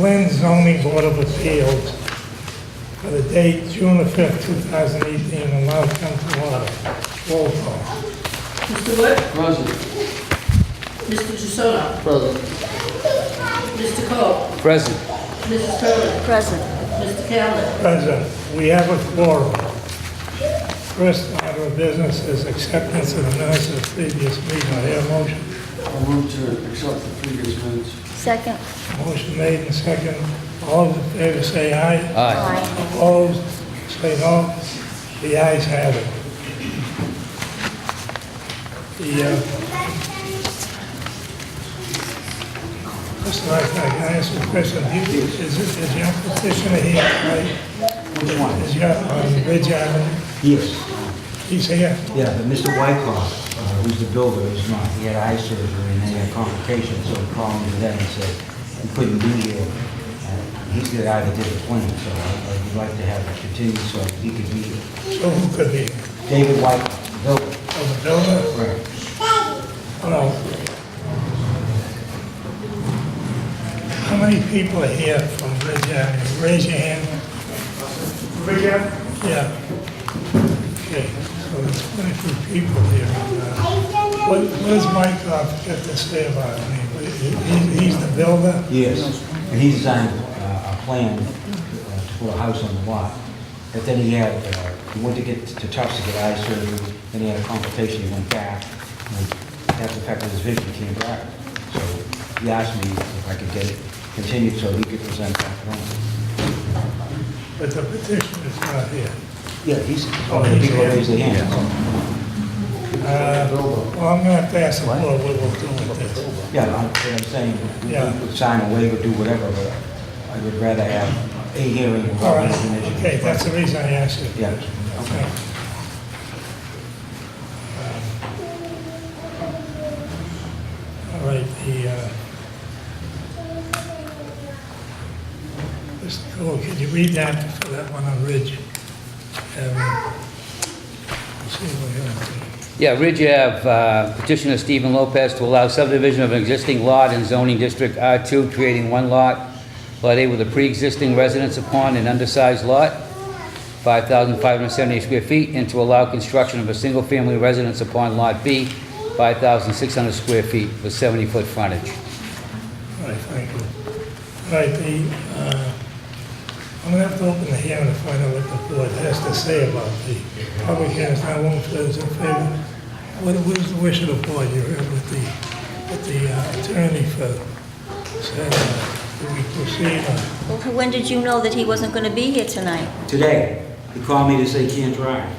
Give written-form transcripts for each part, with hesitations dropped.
Lynn Zoning Board of Appeals for the date June the 5th, 2018, and now come to order. Roll call. Mr. Wood? Present. Mr. Jussono? Present. Mr. Cole? Present. Mrs. Curley? Present. Mr. Campbell? Present. We have a quorum. First order of business is acceptance of the minutes of the previous meeting. I hear a motion. I move to accept the previous minutes. Second. Motion made and second. All those in favor say aye. Aye. Opposed? Say no. The ayes have it. Mr. Rice, can I ask you a question? Is your petitioner here, right? Which one? Is your, on Ridge Avenue? Yes, He's here? yeah, but Mr. Wyckoff, who's the builder, is not. He had eye surgery and they had complications, so he called me today and said he couldn't be here. He's the guy that did the plan, so I'd like to have it continued so he could be here. So who could be? David Wyckoff, the builder. Oh, the builder? Right. Hello. How many people are here from Ridge Avenue? Raise your hand. Ridge Avenue? Yeah. Okay, so there's 23 people here. What does Wyckoff get to say about it? I mean, he's the builder? Yes, and he designed a plan to put a house on the lot. But then he went to get to Tufts to get eye surgery, then he had a complication, he went back, and that's affected his vision, he came back. So he asked me if I could get it continued so he could present that plan. But the petitioner's not here. Yeah, he's, all the people raise their hands. Well, I'm gonna have to ask the board what we'll do with this. Yeah, what I'm saying, Yeah. we could sign a waiver, do whatever, but I would rather have a hearing All without right, information. okay, that's the reason I asked you. Yeah, okay. All right, Mr. Cole, could you read that for that one on Ridge? Let's see what we're gonna do. Yeah, Ridge Ave, petitioner Stephen Lopez to allow subdivision of an existing lot in zoning district R2, creating one lot, Lot A with a pre-existing residence upon an undersized lot, 5,578 square feet, and to allow construction of a single-family residence upon Lot B, 5,600 square feet with 70-foot frontage. All right, thank you. All right, I'm gonna have to open the hearing to find out what the board has to say about the public hearing. Now, one is in favor. What is the wish of the board? You heard what the attorney for said. Do we proceed? Well, when did you know that he wasn't going to be here tonight? Today, he called me to say he can't drive.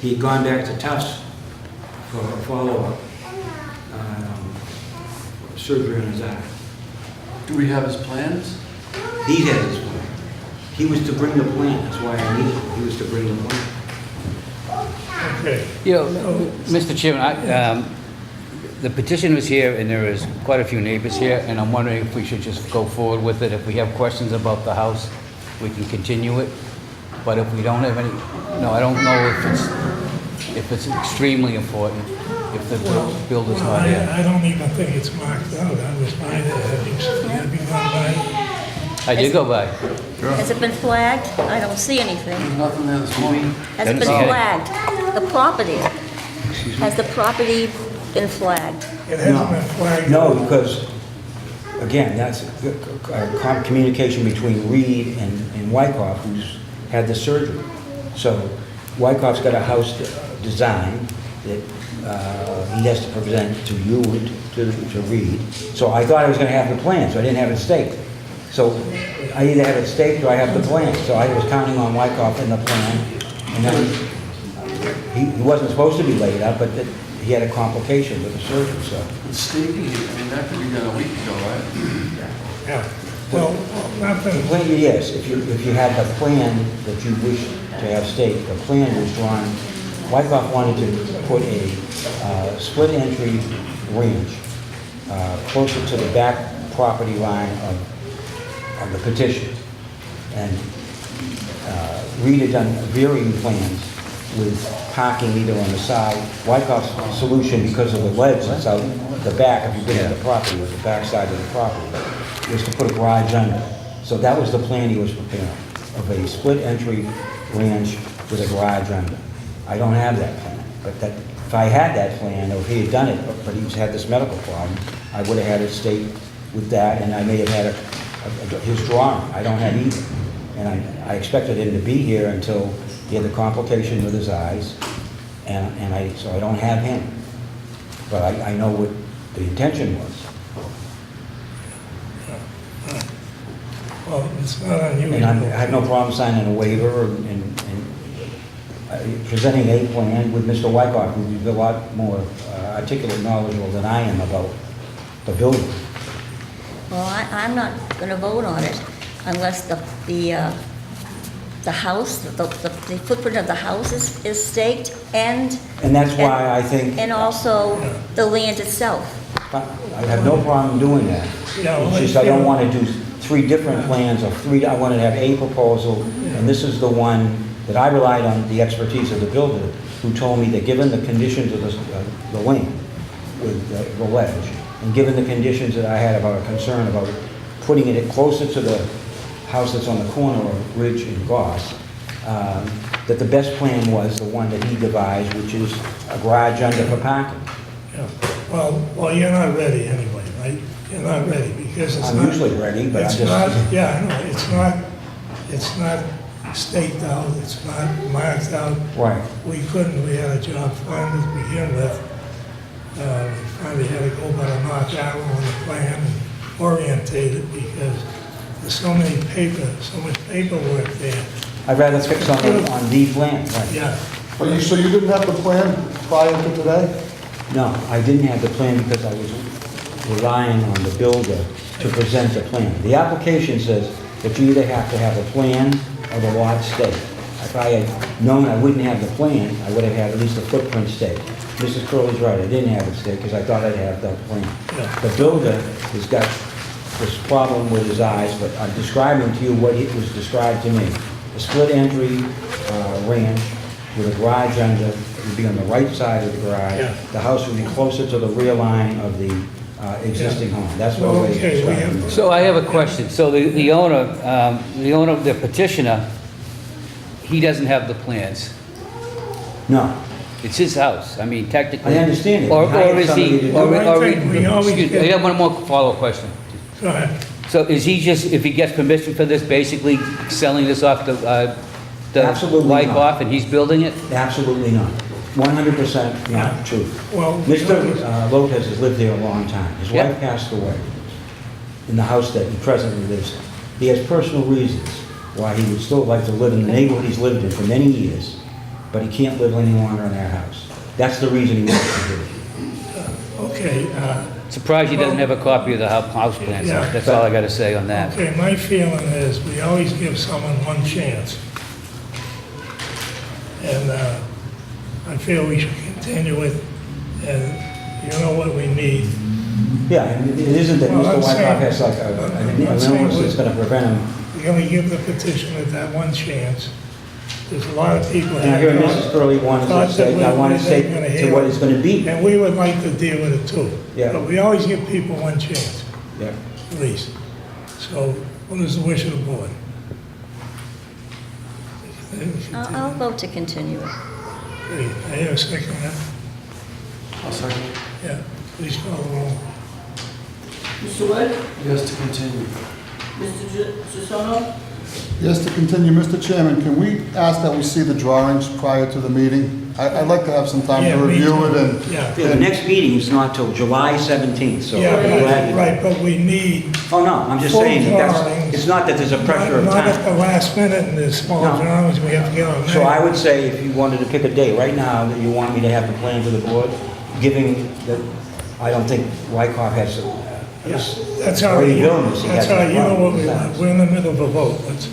He had gone back to Tufts for a follow-up surgery on his eye. Do we have his plans? He had his plan. He was to bring the plan, that's why I needed him. He was to bring the plan. Okay. You know, Mr. Chairman, the petition was here, and there is quite a few neighbors here, and I'm wondering if we should just go forward with it. If we have questions about the house, we can continue it. But if we don't have any, no, I don't know if it's extremely important, if the builder's not here. I don't even think it's marked out. I was by there. Have you gone by? I did go by. Has it been flagged? I don't see anything. There's nothing there this morning. Has it been Didn't see it. flagged? The property. Has the property been flagged? It hasn't been flagged. No, because, again, that's communication between Reed and Wyckoff, who's had the surgery. So Wyckoff's got a house designed that he has to present to you and to Reed. So I thought I was going to have the plan, so I didn't have it staked. So I either have it staked or I have the plan. So I was counting on Wyckoff in the plan. And then he wasn't supposed to be laid up, but he had a complication with the surgery, so. The staking, I mean, that could be done a week ago, right? Yeah. Well, nothing. The plan, yes, if you had the plan that you wish to have staked, the plan was drawn. Wyckoff wanted to put a split entry range closer to the back property line of the petition. And Reed had done varying plans with parking either on the side. Wyckoff's solution, because of the ledge that's out the back, if you get at the property, was the back side of the property. was to put a garage under. So that was the plan he was preparing, of a split entry ranch with a garage under. I don't have that plan, but that, if I had that plan, or if he had done it, but he's had this medical problem, I would have had it state with that, and I may have had his drawing. I don't have either. And I expected him to be here until he had the complication with his eyes, so I don't have him. But I know what the intention was. Well, it's not unusual. And I have no problem signing a waiver and presenting a plan with Mr. Wykoff, who's a lot more articulate, knowledgeable than I am about the building. Well, I'm not gonna vote on it unless the house, the footprint of the house is staked and. And that's why I think, And also the land itself. I have no problem doing that. Yeah, well, It's just I don't want to do 3 different plans or 3, I want to have a proposal, and this is the one that I relied on the expertise of the builder, who told me that given the conditions of the land with the ledge, and given the conditions that I had about a concern about putting it closer to the house that's on the corner of Ridge and Goss, that the best plan was the one that he devised, which is a garage under for parking. Yeah. Well, you're not ready anyway, right? You're not ready because it's not. I'm usually ready, but I'm It's just. not, yeah, I know, it's not staked out, it's not marked out. Right. We had a job planned to begin with. We finally had to go by the knock arrow on the plan and orientate it because there's so much paperwork there. I'd rather fix something on the plan, right? Yeah, So you didn't have the plan prior to today? No, I didn't have the plan because I was relying on the builder to present the plan. The application says that you either have to have a plan or the lot stake. If I had known I wouldn't have the plan, I would have had at least a footprint stake. Mrs. Curley's right, I didn't have it stake because I thought I'd have the plan. Yeah. The builder has got this problem with his eyes, but I'm describing to you what it was described to me. A split entry ranch with a garage under, it would be on the right side of the garage. Yeah. The house would be closer to the rear line of the existing home. That's what Well, it was okay, we described to me. have- So I have a question. So the owner, the petitioner, he doesn't have the plans. No, It's his house. I mean, technically. I understand it. Or He hired is somebody to he, do or, it. or, I think we always excuse me, get- I have one more follow-up question. go ahead. So is he just, if he gets permission for this, basically selling this off to, the Absolutely not. Wyckoff and he's building it? absolutely not. 100% not true. Well, we Mr. always- Lopez has lived there a long time. His Yeah. wife passed away in the house that he presently lives in. He has personal reasons why he would still like to live in the neighborhood he's lived in for many years, but he can't live any longer in that house. That's the reason he wants to do it. Okay, Surprised he doesn't have a copy of the house plans. Yeah. That's all I gotta say on that. okay, my feeling is we always give someone one chance. And I feel we should continue it, and you know what we need. Yeah, and it isn't that Well, Mr. I'm saying- Wyckoff has like an saying illness that's going to prevent him. We're gonna give the petitioner that one chance. There's a lot of people. And I hear Mrs. Curley wanted thought to that say, I want to they're say gonna to hear what it. it's going to be. And we would like to deal with it too. Yeah. But we always give people one chance, Yeah. at least. So what is the wish of the board? I'll vote to continue it. Okay, I hear a second, yeah? I'll second. Yeah, please call the roll. Mr. Wood? Yes, to continue. Mr. Jussono? Yes, to continue, Mr. Chairman, can we ask that we see the drawings prior to the meeting? I'd like to have some time Yeah, to me review too. it and... Yeah. Yeah, the next meeting is not till July 17th, so. Yeah, I'm glad you- right, but we need. Oh, no, I'm just full saying, drawings. that's, it's not that there's a pressure of Not at time. the last minute and there's small No. drawings we have to get on. So I would say if you wanted to pick a date right now that you want me to have the plan for the board, giving that, I don't think Wyckoff has, Yes, that's all right. already doing this. He That's has all right, you know what we no want. problem. We're in the middle of a vote. Let's.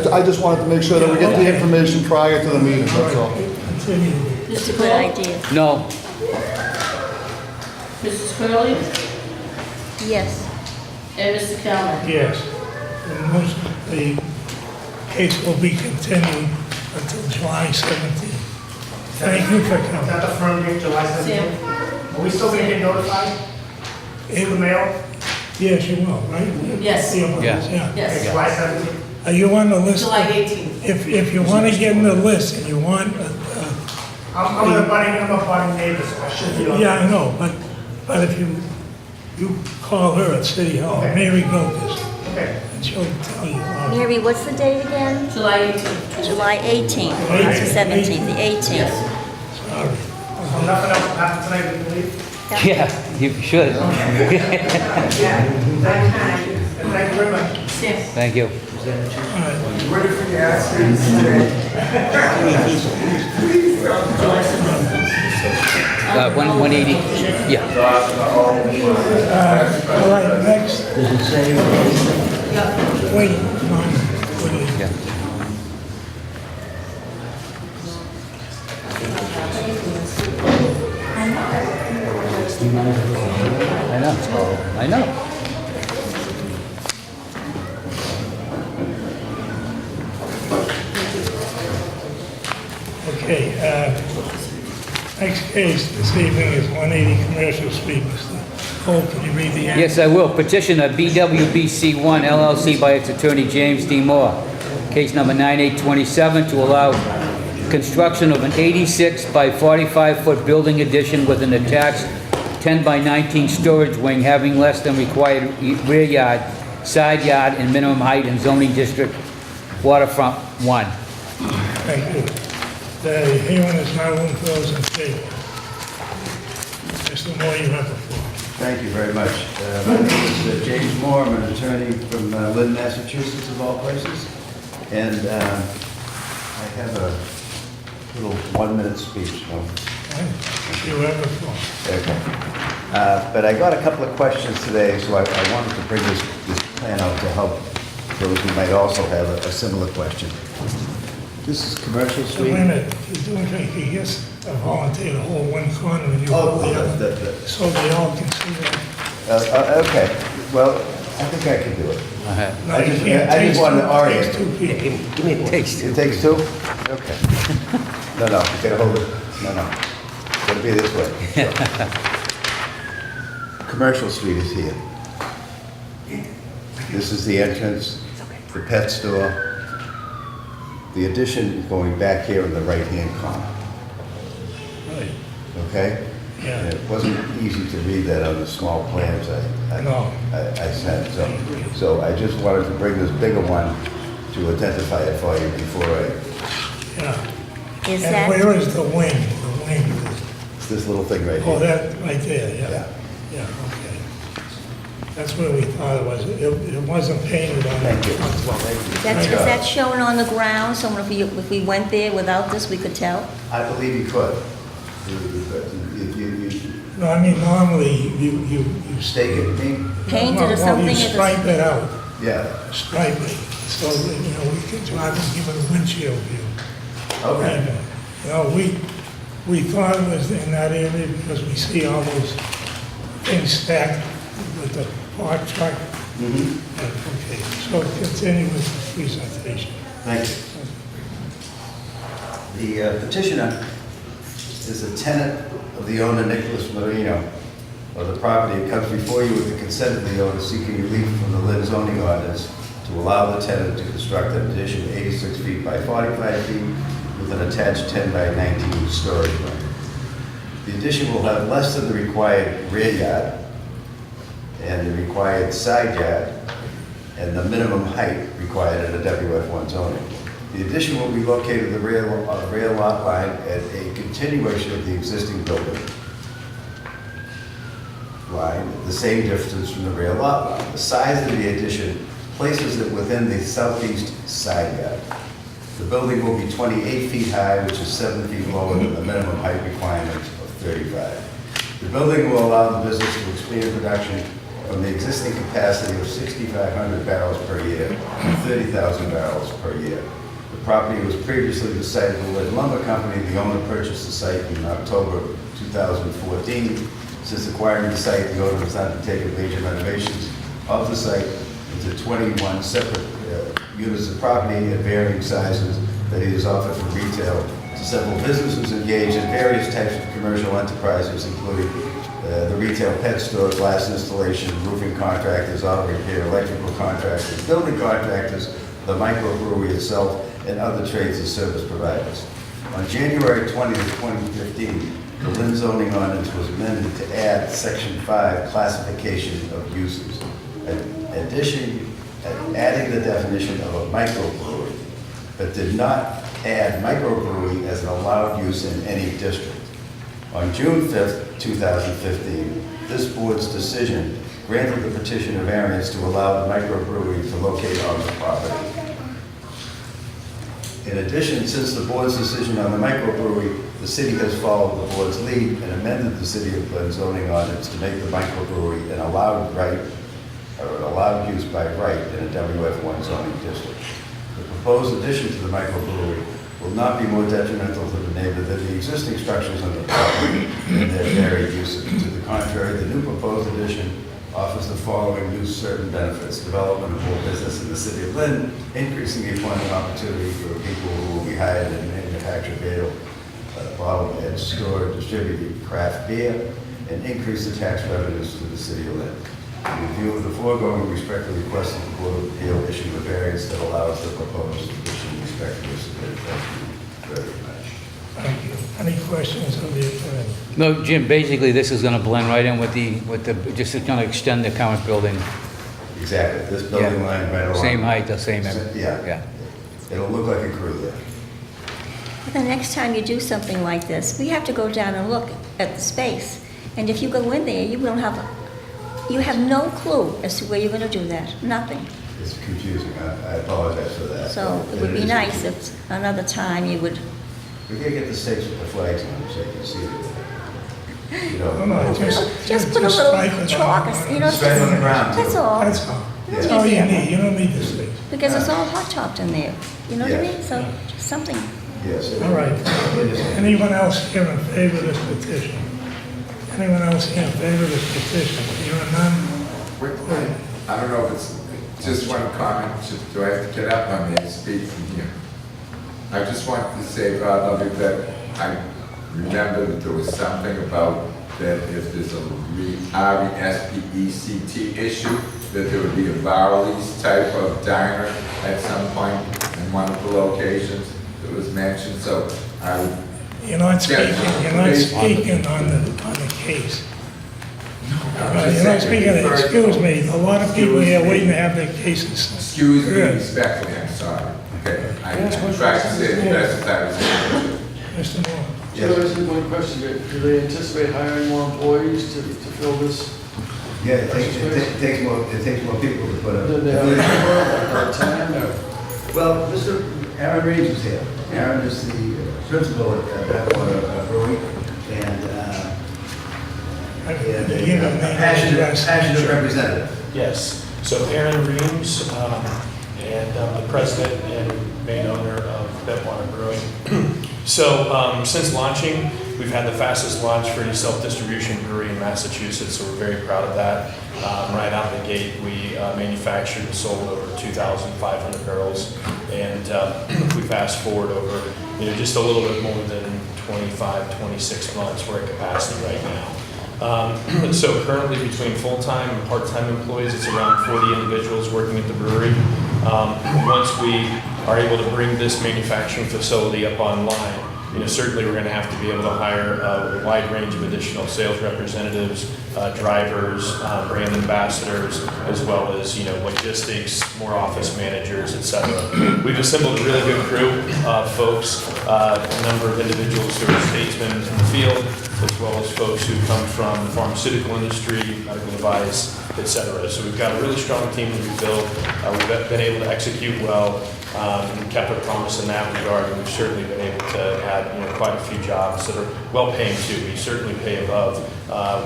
I just wanted to make sure that we get the information prior to the meeting, that's all. Continue. It's a Mr. good Cole? idea. No. Mrs. Curley? Yes. And Mr. Callen? Yes. The case will be continued until July 17th. Thank you for Is coming. that the firm date, July 17th? Sam? Are we still going to get notified? In the mail? Yes, you will, right? Yes. Yeah. Yes. July 17th. Are you on the list? July 18th. If you want to get in the list and you want, I'm a budding neighbor, so I should be on. yeah, I know, but if you call her at City Hall, Okay. Mary Golders, Okay. and she'll tell you. Mary, what's the date again? July 18th. July 18th, not the 17th, the 18th. Yes. Sorry. So nothing else will happen tonight, we believe? Yeah, you should. And thank you very much. Yes. Thank you. All right. Ready for your accidents today? July 17th. 180, yeah. All right, next. Does it say? Wait, come on. Wait. Yeah. I know. Okay, next case this evening is 180 Commercial Street. Mr. Cole, could you read the answer? Yes, I will. Petitioner BWBC1 LLC by its attorney James D. Moore. Case number 9827 to allow construction of an 86 by 45 foot building addition with an attached 10 by 19 storage wing having less than required rear yard, side yard, and minimum height in zoning district waterfront 1. Thank you. The hearing is now open for those in favor. Mr. Moore, you have the floor. Thank you very much. My name is James Moore. I'm an attorney from Lynn, Massachusetts, of all places. And I have a little 1-minute speech. So. You have the floor. Okay. But I got a couple of questions today, so I wanted to bring this plan out to help those who might also have a similar question. This is Commercial So Street. wait a minute, you're doing, he gets a volunteer to hold one corner and you Oh, hold the other, so they all can see that. Okay. Well, I think I can do it. No, I you just- can't. I just Takes wanted to two- orient. takes two people. It takes two? Okay. No, you gotta hold it. No. Gotta be this way. Commercial Street is here. This is the entrance, the pet store. The addition is going back here in the right-hand corner, Right, okay? yeah. And it wasn't easy to read that on the small plans No. I sent, so I just wanted to bring this bigger one to identify it for you before Yeah. Is And that, where is the wing? The wing, it's this little thing right oh, here. that, right there, yeah. Yeah. Yeah, okay. That's where we thought it was. It wasn't painted on. Thank you. is that shown on the ground, so if we went there without this, we could tell? I believe you could. You No, I mean, normally you stake it, me? Painted or well, something? you if it's- stripe it out, Yeah, stripe it, so that, you know, we can drive and give it a windshield view. okay. You know, we thought it was in that area because we see all those things stacked with the park truck. Okay, so continue with the presentation. Thank you. The petitioner is a tenant of the owner, Nicholas Marino, of the property. It comes before you with the consent of the owner seeking relief from the Lynn zoning ordinance to allow the tenant to construct an addition 86 feet by 45 feet with an attached 10 by 19 storage room. The addition will have less than the required rear yard and the required side yard and the minimum height required in a WF1 zoning. The addition will be located at the rear lot line at a continuation of the existing building line, the same distance from the rear lot line. The size of the addition places it within the southeast side yard. The building will be 28 feet high, which is 7 feet lower than the minimum height requirement of 35. The building will allow the business to expand production from the existing capacity of 6,500 barrels per year to 30,000 barrels per year. The property was previously the site of the Lynn Lumber Company. The owner purchased the site in October 2014. Since acquiring the site, the owner has undertaken major renovations of the site into 21 separate units of property at varying sizes that he has offered for retail to several businesses engaged in various types of commercial enterprises, including the retail pet store, glass installation, roofing contractors, auto repair, electrical contractors, building contractors, the microbrewery itself, and other trades and service providers. On January 20th, 2015, the Lynn zoning ordinance was amended to add Section 5 classification of uses, adding the definition of a microbrewery, but did not add microbrewery as an allowed use in any district. On June 5th, 2015, this board's decision granted the petition of variance to allow the microbrewery to locate on the property. In addition, since the board's decision on the microbrewery, the city has followed the board's lead and amended the City of Lynn zoning ordinance to make the microbrewery an allowed use by right in a WF1 zoning district. The proposed addition to the microbrewery will not be more detrimental to the neighbor than the existing structures on the property and their varied uses. To the contrary, the new proposed addition offers the following new certain benefits: development of more business in the City of Lynn, increasing the employment opportunity for people who will be hired in manufacture beer, bottled and store, distributed craft beer, and increase the tax revenues to the City of Lynn. In view of the foregoing, we respectfully request that the Board of Appeal issue a variance that allows the proposed addition respectively submitted. Thank you very much. Thank you. Any questions of the attorney? No, Jim, basically, this is gonna blend right in with the, just gonna extend the current building. Exactly, this building Yeah. line right along. Same height, the same, Yeah. yeah. It'll look like a crew there. The next time you do something like this, we have to go down and look at the space. And if you go in there, you have no clue as to where you're gonna do that, nothing. It's confusing, I apologize for that. So it would be nice if another time you would, We gotta get the stakes with the flags on them so you can see it. You know, No, just put a strike little it chalk, on. you know, Strike it on the ground. that's all. That's all. That's all you need. You don't need the stakes. Because it's all hot topped in there, you know what I Yeah. mean? So just something. Yes. All right. Anyone else here in favor of this petition? Anyone else here in favor of this petition? Hearing none? Wait, I don't know if it's just one comment. Do I have to get up on there and speak from here? I just want to say, Bob, that I remember that there was something about that if there's a RESPECT issue, that there would be a Barley's type of diner at some point in one of the locations that was mentioned. So I would. You're not speaking on the case. You're not speaking, excuse me, a lot of people here waiting to have their cases. Excuse me heard. respectfully, I'm sorry. Okay, I tried to say the best that I was able to. Mr. Moore? Joe, this is one question. Do they anticipate hiring more employees to fill this? Yeah, it takes more people to put up. Do they have a number or a time or? Well, Mr. Aaron Reeves is here. Aaron is the principal at Badwater Brewery, and passionate representative. Yes, so Aaron Reams, and I'm the president and main owner of Bedwater Brewing. So since launching, we've had the fastest launch for any self-distribution brewery in Massachusetts, so we're very proud of that. Right out the gate, we manufactured and sold over 2,500 barrels, and if we fast forward over just a little bit more than 25, 26 months, we're at capacity right now. So currently between full-time and part-time employees, it's around 40 individuals working at the brewery. Once we are able to bring this manufacturing facility up online, certainly we're going to have to be able to hire a wide range of additional sales representatives, drivers, brand ambassadors, as well as logistics, more office managers, etc. We've assembled a really good crew of folks, a number of individuals who are statesmen in the field, as well as folks who come from the pharmaceutical industry, medical device, etc. So we've got a really strong team that we've built. We've been able to execute well. We kept our promise in that regard, and we've certainly been able to add quite a few jobs that are well paying too. We certainly pay above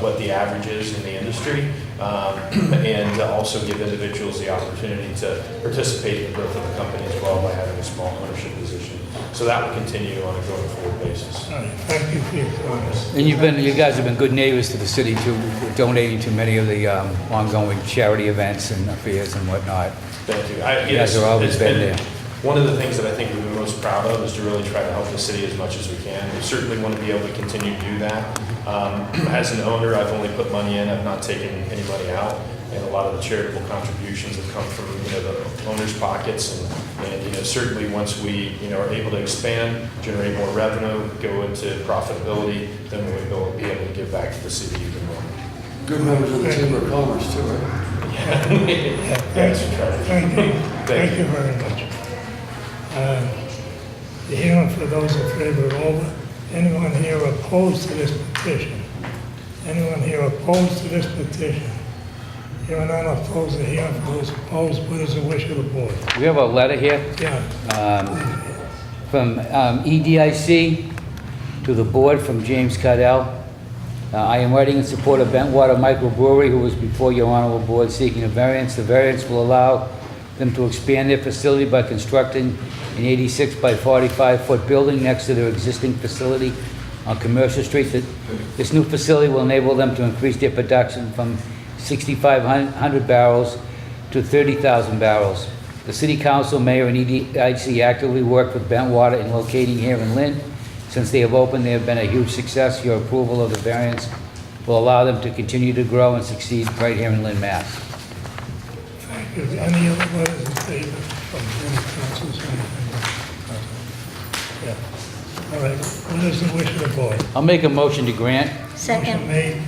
what the average is in the industry, and also give individuals the opportunity to participate in the growth of the company as well by having a small ownership position. So that will continue on a going forward basis. All right, thank you for your comments. And you guys have been good neighbors to the city too, donating to many of the ongoing charity events and affairs and whatnot. Thank you. You guys have always been there. one of the things that I think we've been most proud of is to really try to help the city as much as we can. We certainly want to be able to continue to do that. As an owner, I've only put money in, I've not taken any money out, and a lot of the charitable contributions have come from, the owners' pockets, and certainly once we, are able to expand, generate more revenue, go into profitability, then we'll be able to give back to the city even more. Good members of the Chamber of Commerce too, right? Thanks for trying. Thank you very much. The hearing for those in favor are over. Anyone here opposed to this petition? Anyone here opposed to this petition? Hearing none, I'll close the hearing for those opposed. What is the wish of the board? We have a letter here Yeah. from EDIC to the board from James Cardell. I am writing in support of Bentwater Microbrewery, who was before your honorable board seeking a variance. The variance will allow them to expand their facility by constructing an 86 by 45-foot building next to their existing facility on Commercial Street. This new facility will enable them to increase their production from 6,500 barrels to 30,000 barrels. The City Council, Mayor, and EDIC actively work with Bentwater in locating here in Lynn. Since they have opened, they have been a huge success. Your approval of the variance will allow them to continue to grow and succeed right here in Lynn, Mass. Thank you. Any other letters in favor from any councils or anything? Yeah. All right. What is the wish of the board? I'll make a motion to grant. Motion Second. made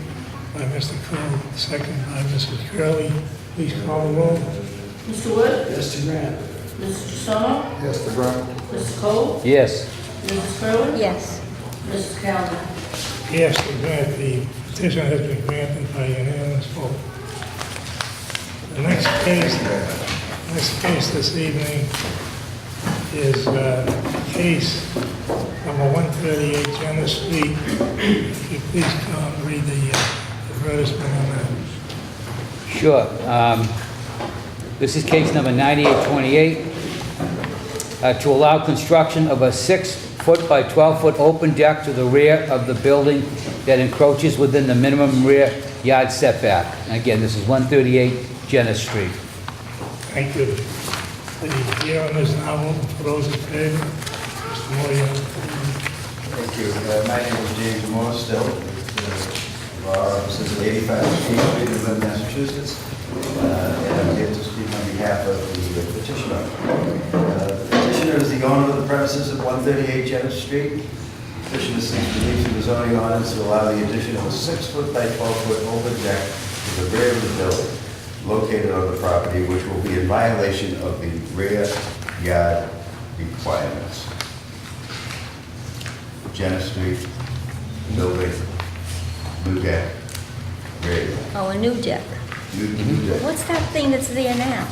by Mr. Cole, second by Mrs. Curley. Please call the roll. Mr. Wood? Yes, to grant. Mr. Jussono? Yes, the grant. Mr. Cole? Yes. Mrs. Curley? Yes. Mrs. Callen? Yes, to grant. The petition has been granted by unanimous vote. The next case this evening is case number 138 Jenner Street. If you please come read the advertisement on that. Sure. This is case number 9828, to allow construction of a 6-foot by 12-foot open deck to the rear of the building that encroaches within the minimum rear yard setback. And again, this is 138 Jenner Street. Thank you. The hearing is now open for those in favor. Mr. Moyer. Thank you. My name is James Moore still. Our office is at 85 Street, in Lynn, Massachusetts. And I'm here to speak on behalf of the petitioner. The petitioner is the owner of the premises at 138 Jenner Street. The petitioner seeks relief from the zoning ordinance to allow the addition of a 6-foot by 12-foot open deck to the rear of the building located on the property, which will be in violation of the rear yard requirements. Jenner Street, building, new deck, rear yard. Oh, a new deck. New deck. What's that thing that's there now?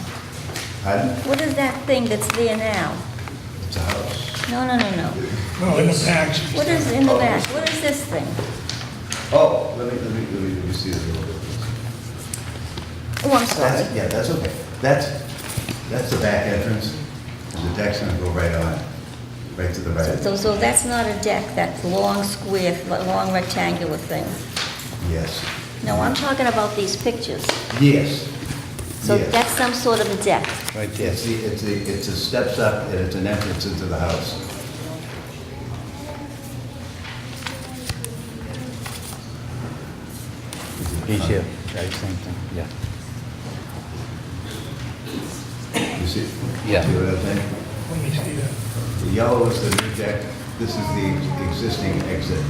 Pardon? What is that thing that's there now? It's a house. No. No, in the back. What is in the back? What is this thing? Oh, let me see this a little bit. Oh, I'm sorry. Yeah, that's okay. That's the back entrance. The deck's gonna go right on, right to the right. So that's not a deck, that long square, long rectangular thing. Yes. No, I'm talking about these pictures. Yes. So Yes. that's some sort of a deck. Right there. See, it's a steps up and it's an entrance into the house. He's here. Right, same thing. Yeah. You see? Yeah. See what I'm saying? Let me see that. The yellow is the new deck. This is the existing exit.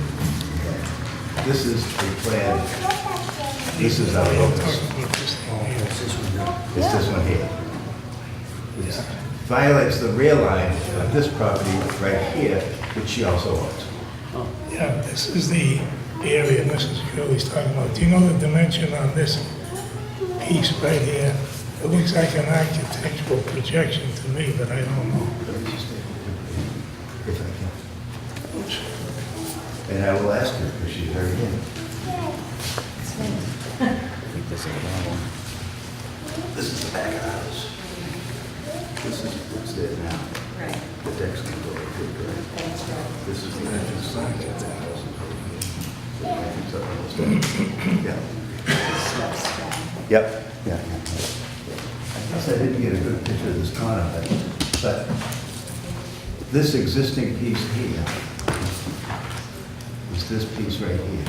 This is the plan. This is our focus. It's this one here. It violates the rear line of this property right here, which she also owns. Yeah, this is the area Mrs. Curley's talking about. Do you know the dimension on this piece right here? It looks like an architectural projection to me, but I don't know. Let me just take a picture, if I can. And I will ask her, because she's very in. This is the back of the house. This is what's there now. Right. The deck's gonna go like this, right? This is the entrance side of the house. The entrance up on the stairs. Yeah. Yep. Yeah. I guess I didn't get a good picture of this corner, but This existing piece here is this piece right here.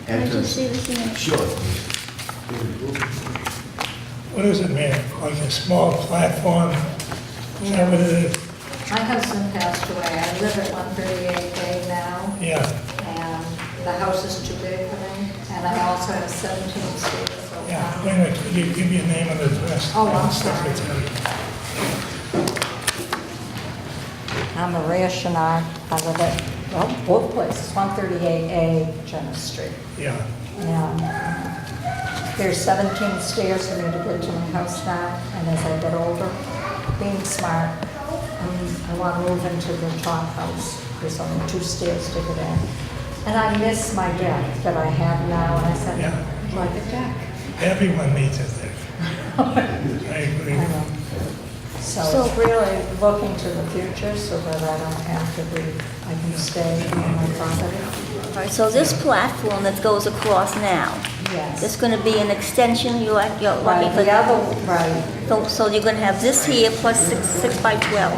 Can I just Entrance. see this in? Sure. What is it, man? Like a small platform? Is that what it is? My husband passed away. I live at 138A now, Yeah. and the house is too big for me. And I also have 17 stairs. So Yeah, wait a minute, could you give me a name and address? Oh, I'm Secretary. I'm Maria Chenard. I live at, well, both places, 138A Jenner Street. Yeah, And there's 17 stairs for me to get to my house now. And as I get older, being smart, I want to move into the top house. There's only 2 stairs to get in. And I miss my deck that I have now, and I said, Yeah. I'd like a deck. everyone needs it there. I agree. I know. So it's really looking to the future so that I don't have to be, I can stay on my property. All right, so this platform that goes across now, Yes. it's gonna be an extension, you're looking Right, for the other, right, So you're gonna have this here plus 6 by 12.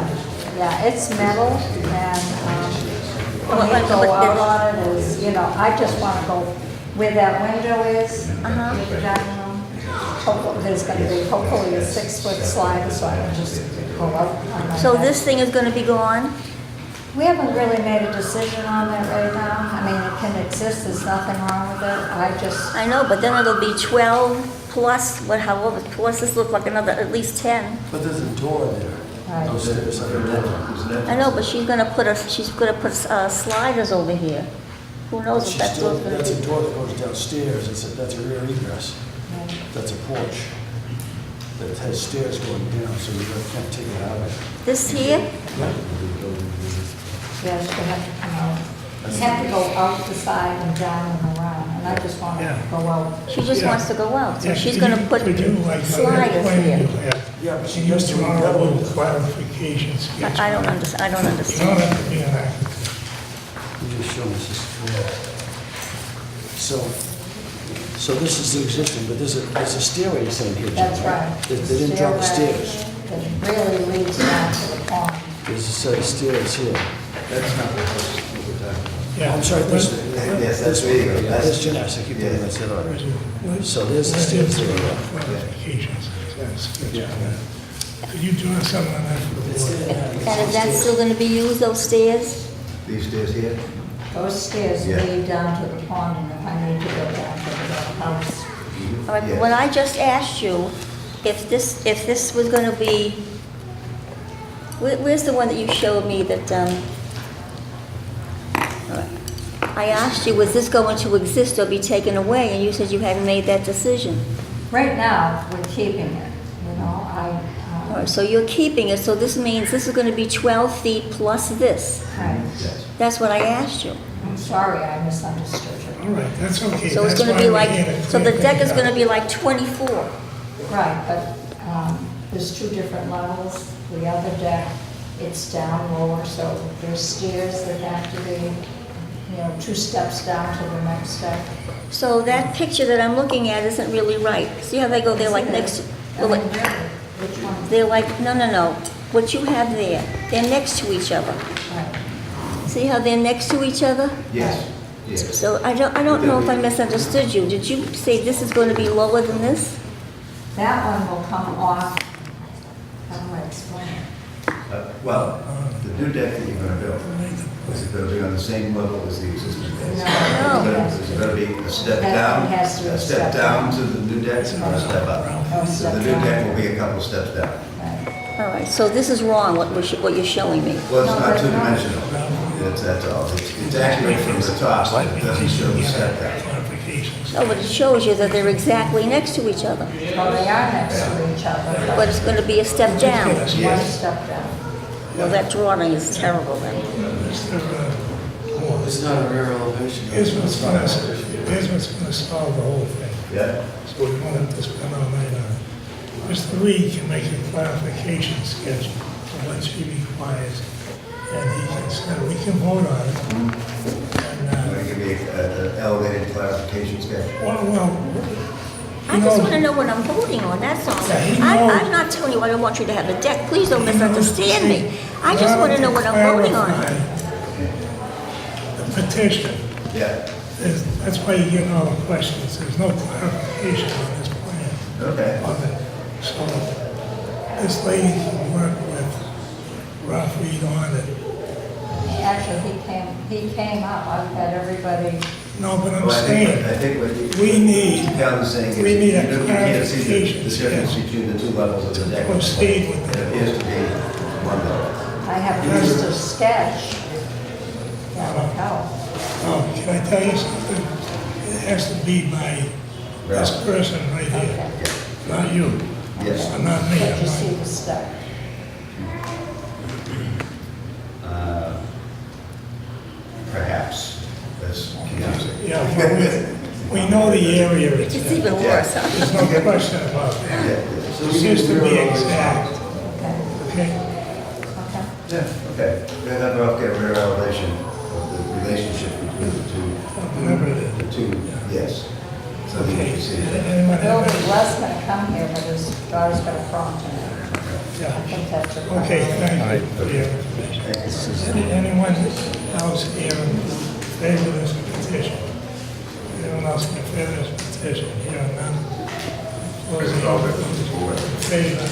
yeah, it's metal, and Well, when you but go out on it is, you know, I just want to go where that window is, Uh-huh. with the dining room. Hopefully, there's going to be hopefully a 6-foot slider, so I can just go up on my So deck. this thing is gonna be gone? We haven't really made a decision on that right now. I mean, it can exist, there's nothing wrong with it. I just, I know, but then it'll be 12 plus, however, plus this looks like another, at least 10. But there's a door there. Right. No stairs underneath. I know, but she's gonna put sliders over here. Who knows if that's what's gonna That's a be. door that goes downstairs, that's a rear egress, that's a porch that has stairs going down, so you can't take it out of it. This here? yes, you have to come out. You have to go out the side and down and around, and I just want to Yeah. go out. She just Yeah. wants to go out, so Yeah, she's could gonna you- put could you, like, on that sliders plan here. you have, Yeah, but she Can you has to draw a rebuild little it. clarification sketch? I don't understand, You don't have to be an architect. You just show us this floor. So this is existing, but there's a stairway you're saying here, Jim, That's right. They didn't draw the Stairway stairs. that really leads down to the pond. There's a set of stairs here. That's not what we're talking about. Yeah. I'm sorry, this, Yes, that's this where you go. one, That's- that's Jeanette, I keep thinking that's it. all right. So there's the Let's do stairs there. clarifications, sketch on that. Could you draw something on that for the board? And is that still gonna be used, those stairs? These stairs here? Those stairs Yeah. lead down to the pond, and if I need to go down to the house. All right, Yeah. when I just asked you if this was gonna be, where's the one that you showed me that, all right. I asked you, was this going to exist or be taken away, and you said you hadn't made that decision. Right now, we're keeping it, you know, All right, so you're keeping it, so this means this is gonna be 12 feet plus this. right. Yes. That's what I asked you. I'm sorry, I misunderstood All you. right, that's okay. So it's That's gonna why be we're like, here to so the clear deck things is gonna up. be like 24. Right, but there's 2 different levels. The other deck, it's down lower, so there's stairs that have to be, you know, 2 steps down to the next deck. So that picture that I'm looking at isn't really right. See how they go, they're like next, I they're mean, like- really, which one? they're like, no. What you have there, they're next to each other. Right. See how they're next to each other? Yes, yes. So I don't know if I misunderstood you. Did you say this is going to be lower than this? That one will come off, how do I explain it? Well, the new deck that you're gonna build, is it gonna be on the same level as the existing deck? No. Is it gonna be a step That down? one has to be A step down to the new deck or a step up? Oh, So step the new down. deck will be a couple steps down. Right. All right, so this is wrong, what you're showing me. Well, it's No, not that's not. two-dimensional, that's all. It's accurate from the top, but it doesn't show the step down. Clarifications. No, but it shows you that they're exactly next to each other. Well, they are next to each other, But it's going to be a step down. one step down. Well, that drawing is terrible then. It's not a rear elevation. Here's what's gonna solve the whole thing. Yeah? So we won't have to spend all night on it. Mr. Reed can make a clarification sketch of what she requires, and he can send, we can vote on it. And, Want to give me an elevated clarification sketch? well, I just want to know what I'm voting on, that's all. Yeah, he knows. I'm not telling you I don't want you to have a deck, please don't misunderstand me. I just want to know what I'm voting on. The petition, Yeah, that's why you get all the questions, there's no clarification on this plan. okay. On it. So, this lady can work with Ralph Reed on it. Actually, he came up, I've had everybody, No, but I'm Well, I saying, think what we need Calvin's saying is, we need a you can't see clarification, the difference yeah. between the two levels of the deck. Proceed with It it. appears to be one level. I have just a sketch. That would help. Oh, can I tell you something? It has to be by this person right here, Okay. not you. Yes. Not me. But I'm you not- see the step. Perhaps, that's confusing. Yeah, but we know the area it's It's in. even worse, huh? There's no question about that. Yeah, It's just to be exact, Okay, okay? okay. yeah, okay. We're gonna have to get rear elevation of the relationship between the two. Whatever it is. The two, yes. So that you Okay, can see. anyone Bill have any? was gonna come here, but his daughter's got a problem. I Yeah. think that's a. Okay, thank you for your information. Anyone else here in favor of this petition? Anyone else in favor of this petition? Here are none. Those in favor,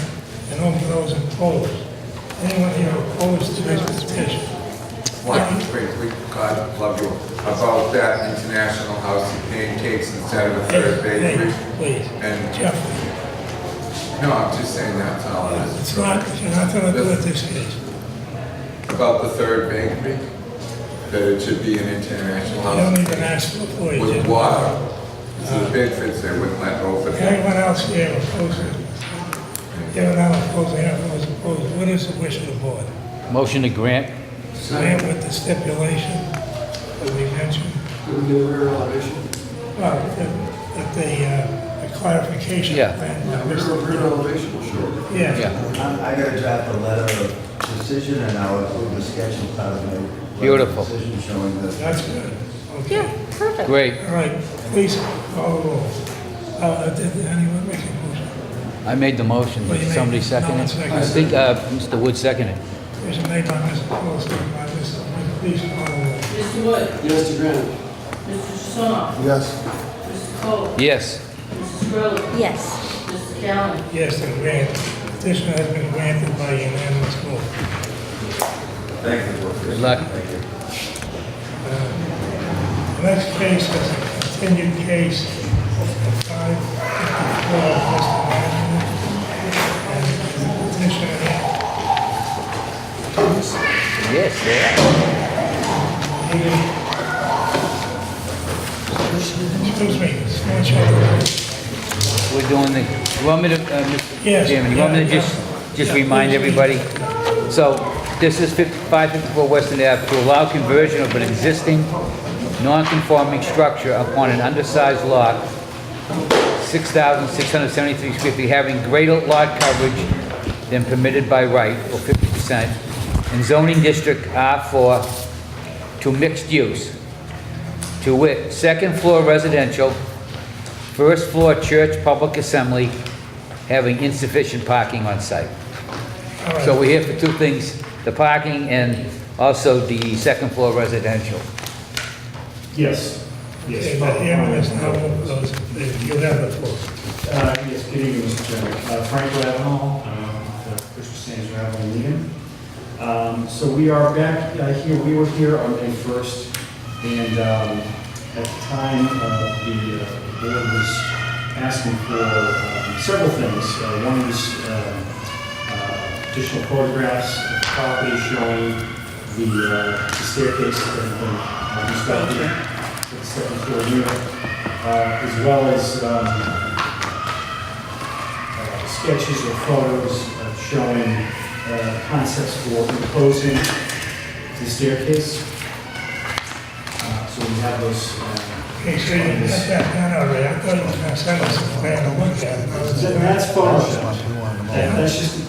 and all those opposed. Anyone here opposed to this petition? One quickly, God love you, about that international house of pancakes instead of a third Hey, bakery. please, And, Jeff, no, I'm just saying that's all it is. it's not, you're not gonna do it this case. About the third bakery, that it should be an international You house. don't of even ask pancakes before you With just. water, so the Bedfords, they wouldn't let open. Anyone else here opposed to this? Anyone else opposed, anyone else opposed? What is the wish of the board? Motion to grant. Grant with the stipulation that we mentioned? Do we do a rear elevation? Well, that the clarification. Yeah. plan, Rear elevation, sure. Yeah. Yeah. I gotta draft a letter of decision and I'll include the sketch as part of my. letter of Beautiful. Decision showing that. That's good. Okay. Yeah, perfect. Great. All right, please call the roll. Did anyone make a motion? I made the motion, Well, but you made somebody it. seconded No one it? seconded I think Mr. Wood seconded it. Motion made by Mr. Cole, seconded by Mr. Wood. Please call the roll. Mr. Wood? Yes to grant. Mr. Jussono? Yes. Mr. Cole? Yes. Mrs. Gurley? Yes. Mr. Callen? Yes, and granted. Petition has been granted by unanimous vote. Thank you. Good luck. Thank you. The next case is a continued case of 554 Western Avenue. And the petitioner, Yes, excuse me, small child. we're doing the, you want me to, Mr. Yes, Chairman, you want me to yeah, just yeah, remind please. everybody? So, this is 554 Western Ave to allow conversion of an existing non-conforming structure upon an undersized lot, 6,673 square feet, having greater lot coverage than permitted by right, or 50%, in zoning district R4 to mixed use, to wit, second floor residential, first floor church public assembly, having insufficient parking on site. All right. So we're here for two things, the parking and also the second floor residential. Yes, yes. Okay, the hearing is now closed. You have the floor. Yes, good evening, Mr. Chairman. Frank Ravenel, Christmas Ravenel Lincoln. So we are back here, we were here on May 1st, and at the time, the board was asking for several things. One is additional photographs of the property showing the staircase that had been constructed for the second floor unit, as well as sketches or photos showing concepts for enclosing the staircase. So we have those. Okay, so you got that done already. I thought you were going to send us a plan to look at. That's Photoshop.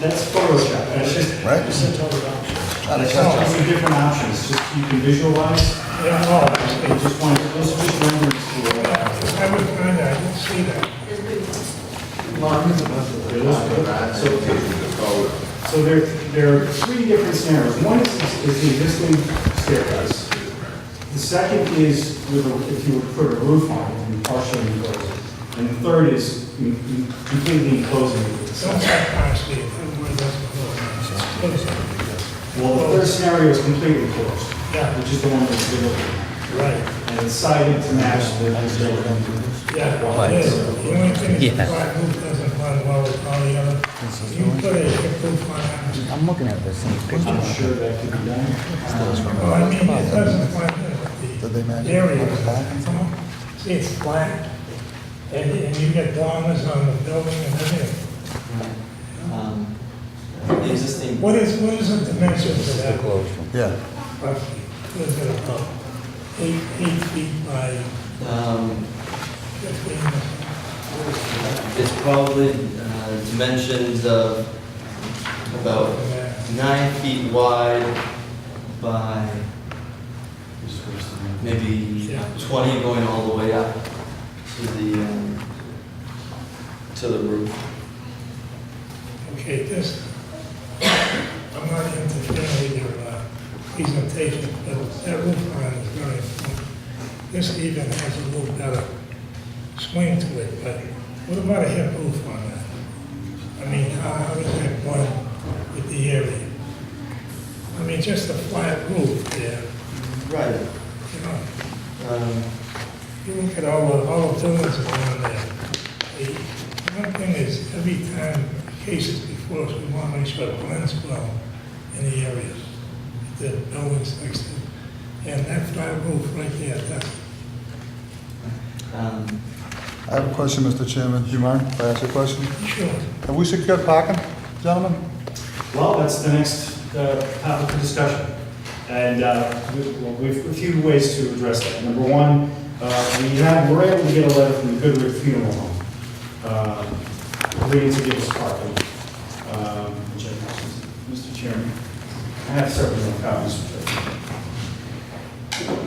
That's Photoshop. That's just. Right? That's just some different options, just you can visualize. Yeah, oh, I see. Just want, those are just renderings for. I was trying to, I didn't see that. So there are three different scenarios. One is the existing staircase. The second is if you would put a roof on it and partially enclose it. And the third is completely enclosing it with the Don't siding. say partially, that word doesn't work. Well, the third scenario is completely closed, Yeah, which is the one that's been looking at. right. And it's sided to match the building. Yeah, well, it is. The only thing is the Yeah. flat roof doesn't run well with all the other. You put a hip roof on that. I'm looking at the same picture. I'm sure that could be done. Well, I mean, it doesn't run with the area. See, it's flat, and you get dormers on the building and everything. The existing, What is the dimensions of that? Yeah. Roughly, what is it about? 8 feet by 15 or something? it's probably dimensions of about 9 feet wide by maybe 20 going all the way up to the roof. Okay, I'm not interfering with your presentation, but that roof line is very important. This even has a little better swing to it, but what about a hip roof on that? I mean, how does that blend with the area? I mean, just a flat roof there, Right. you know? You look at all the buildings around there. One thing is, every time cases before us, we want to make sure it blends well in the areas, the buildings next to it. And that flat roof right there, that's, I have a question, Mr. Chairman. Do you mind if I ask a question? sure. Have we secured parking, gentlemen? Well, that's the next topic of discussion. And we have a few ways to address that. Number one, we're able to get a letter from the Goodwood Funeral Home agreeing to give us parking. Mr. Chairman, I have several more copies.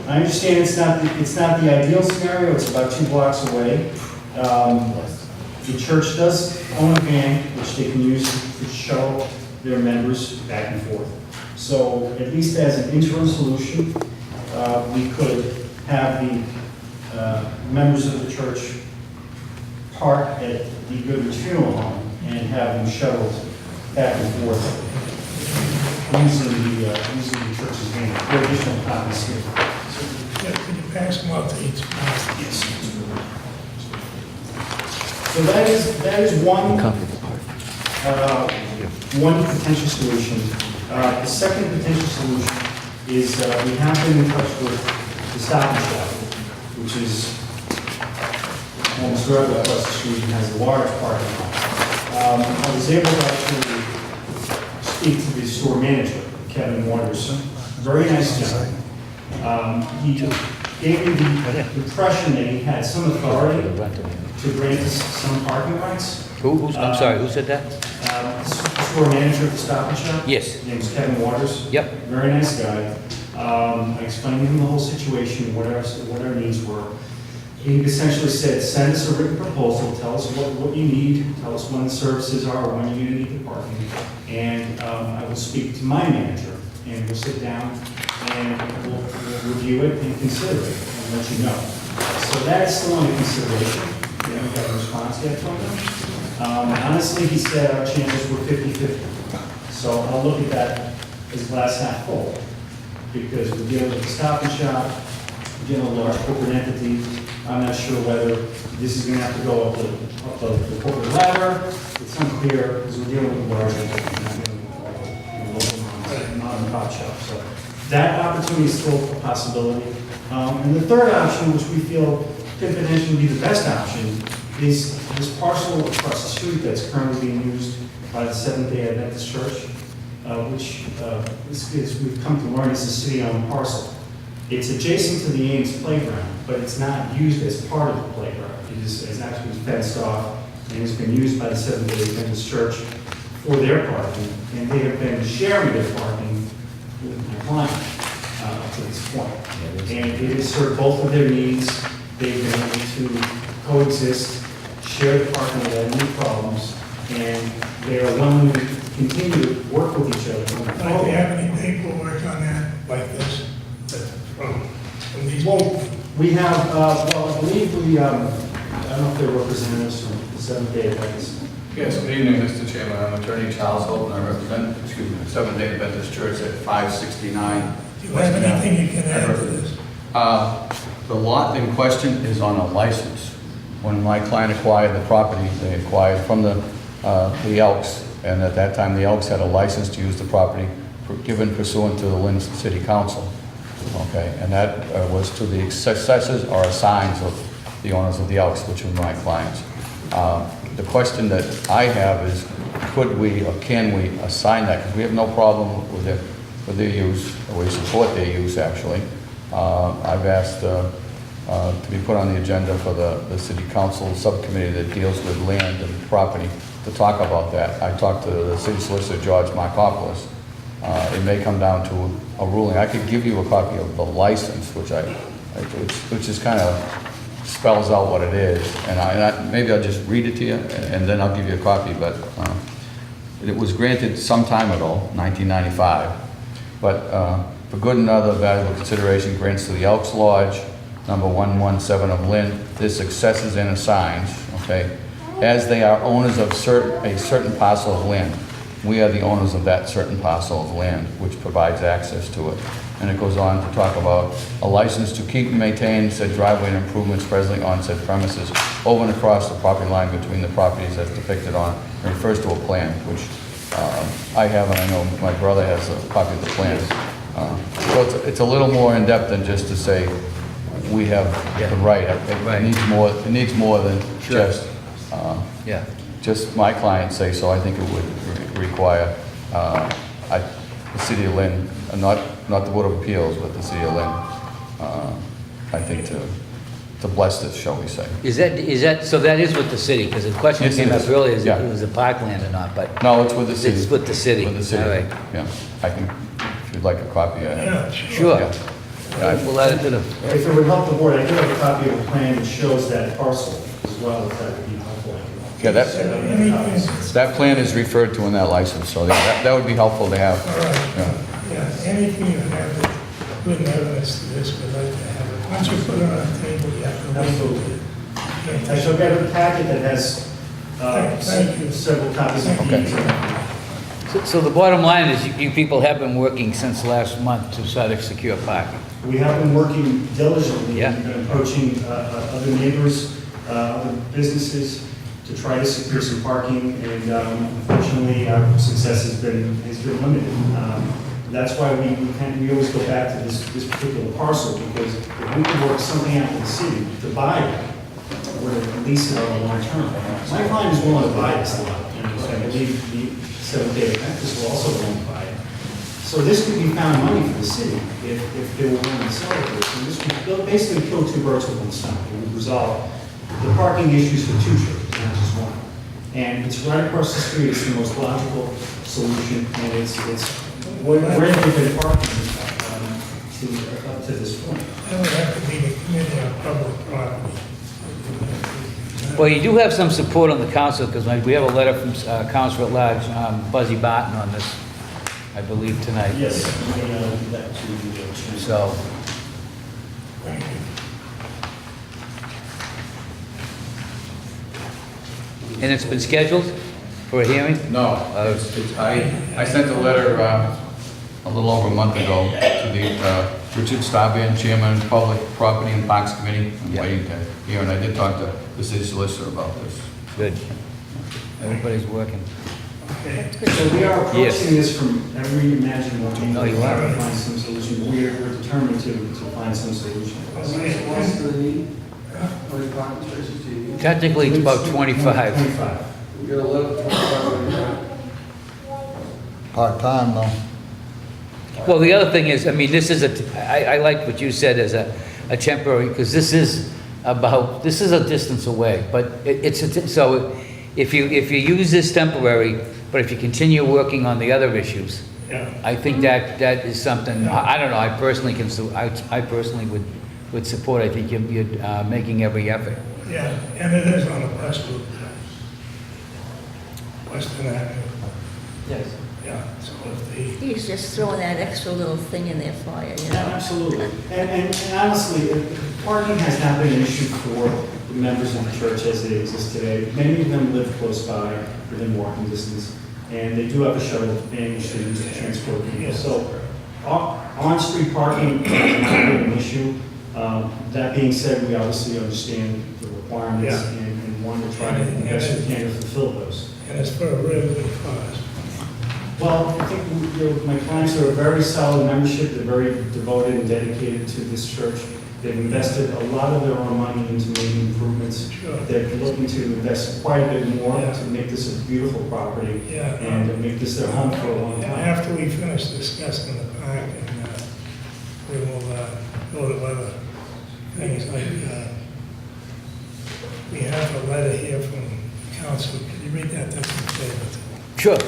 I understand it's not the ideal scenario. It's about 2 blocks away. The church does own a van which they can use to shuttle their members back and forth. So at least as an interim solution, we could have the members of the church park at the Goodwood Funeral Home and have them shuttled back and forth using the church's van. There are additional copies here. Yeah, can you pass them out to each one? Yes. So that is one potential solution. The second potential solution is we have been in touch with the Stop and Shop, which is almost directly across the street and has a large parking lot. I was able to actually speak to the store manager, Kevin Waters. Very nice guy. He gave me the impression that he had some authority to grant us some parking rights. I'm sorry, who said that? Store manager of the Stop and Shop. Yes. His name's Kevin Waters. Yep. Very nice guy. I explained to him the whole situation, what our needs were. He essentially said, send us a written proposal, tell us what you need, tell us when the services are, when you're going to need the parking, and I will speak to my manager, and we'll sit down and we'll review it and consider it and let you know. So that's still under consideration. We haven't got a response yet from him. Honestly, he said our chances were 50-50. So I'll look at that as glass half full, because we're dealing with a Stop and Shop, we're dealing with a large corporate entity. I'm not sure whether this is going to have to go up the corporate ladder. It's unclear, because we're dealing with a large entity, not dealing with a mom and pop shop. So that opportunity is still a possibility. And the third option, which we feel could potentially be the best option, is this parcel across the street that's currently being used by the Seventh-day Adventist Church, which we've come to learn is a city-owned parcel. It's adjacent to the Ames playground, but it's not used as part of the playground. It's actually fenced off and has been used by the Seventh-day Adventist Church for their parking, and they have been sharing their parking with my client up to this point. And it has served both of their needs. They've been able to coexist, share the parking without any problems, and they are willing to continue to work with each other. going Do you forward. have any paperwork on that, like this, from these Well, people? we have, well, I believe we, I don't know if they're representatives from the Seventh-day Adventist. Yes, good evening, Mr. Chairman. I'm Attorney Charles Holton. I represent, the Seventh-day Adventist Church at 569. Do you have anything you can add to this? The lot in question is on a license. When my client acquired the property, they acquired from the Elks, and at that time, the Elks had a license to use the property given pursuant to the Lynn City Council. Okay, and that was to the successors or assigns of the owners of the Elks, which were my clients. The question that I have is, could we or can we assign that? Because we have no problem with their use, or we support their use, actually. I've asked to be put on the agenda for the city council subcommittee that deals with land and property to talk about that. I talked to the city solicitor, George Markopoulos. It may come down to a ruling. I could give you a copy of the license, which is kind of spells out what it is, and maybe I'll just read it to you, and then I'll give you a copy. But it was granted some time ago, 1995. But for good and other valuable consideration, grants to the Elks Lodge, number 117 of Lynn, their successors and assigns, okay, as they are owners of a certain parcel of land. We are the owners of that certain parcel of land, which provides access to it. And it goes on to talk about a license to keep and maintain said driveway and improvements presently on said premises over and across the property line between the properties as depicted on, and refers to a plan, which I have, and I know my brother has a copy of the plan. So it's a little more in-depth than just to say we have the right. It needs more than just my client say so. I think it would require the city of Lynn, not the Board of Appeals, but the city of Lynn, I think to bless this, shall we say. Is that, so that is with the city, because the question Yes, came it up is. earlier, is Yeah. it was a parkland or not, but. No, it's with the city. It's with the city. With the city. All right. Yeah, I can, if you'd like a copy, I have. Yeah, Sure. Yeah. We'll add it to the, If it would help the board, I do have a copy of the plan that shows that parcel as well, if that would be helpful. Yeah, that plan is referred to in that license, so that would be helpful to have. All right. Yeah. Yeah, anything you have that good evidence to this, we'd like to have it. Once you put it on the table, you have to wait till it. I shall get a packet that has Thank you. several copies of Okay. these. so the bottom line is you people have been working since last month to try to secure parking. We have been working diligently Yeah. and approaching other neighbors, other businesses to try to secure some parking, and unfortunately, our success has been limited. That's why we always go back to this particular parcel, because if we could work something out with the city to buy it, or to lease it on the long term. My client is willing to buy this lot, and I believe the Seventh-day Adventists will also willing to buy it. So this could be found money for the city if they were willing to sell it. And this would basically kill two birds with one stone. It would resolve the parking issues for two churches, not just one. And it's right across the street. It's the most logical solution, and it's where they've been parking up to this point. That would have to be the committee on public property. Well, you do have some support on the council, because we have a letter from Councilor at Large, Buzzy Barton, on this, I believe, tonight. Yes, we do that to the chairman. So, Thank you. And it's been scheduled for a hearing? No, I sent a letter a little over a month ago to the Richard Starban, Chairman of the Public Property and Parks Committee. I'm waiting to hear, and I did talk to the city solicitor about this. good. Everybody's working. So we are approaching Yes. this from every imaginable angle. No, you are. To find some solution. We're determined to find some solution. Technically, it's about 25. 25. Part-time though. Well, the other thing is, I mean, this is I like what you said as a temporary, because this is a distance away, but so if you use this temporary, but if you continue working on the other issues, I think that is something, I don't know, I personally would support. I think you're making every effort. Yeah, and it is on the west route. Western Avenue, Yes. yeah, so if the, He's just throwing that extra little thing in there for you, you Yeah, know? absolutely. And honestly, parking has not been an issue for the members of the church as they exist today. Many of them live close by, within walking distance, and they do have a shuttle van which they use to transport people. So on-street parking has not been an issue. That being said, we obviously understand the requirements Yeah. and want to try to do the best we can to fulfill those. and it's for a really good cause. Well, I think my clients are a very solid membership. They're very devoted and dedicated to this church. They've invested a lot of their own money into making improvements. Sure. They're looking to invest quite a bit more Yeah. to make this a beautiful property Yeah. and to make this their home for a long And time. after we finish discussing the park, and we will go to other things like, we have a letter here from council. Can you read that to me, please? Sure.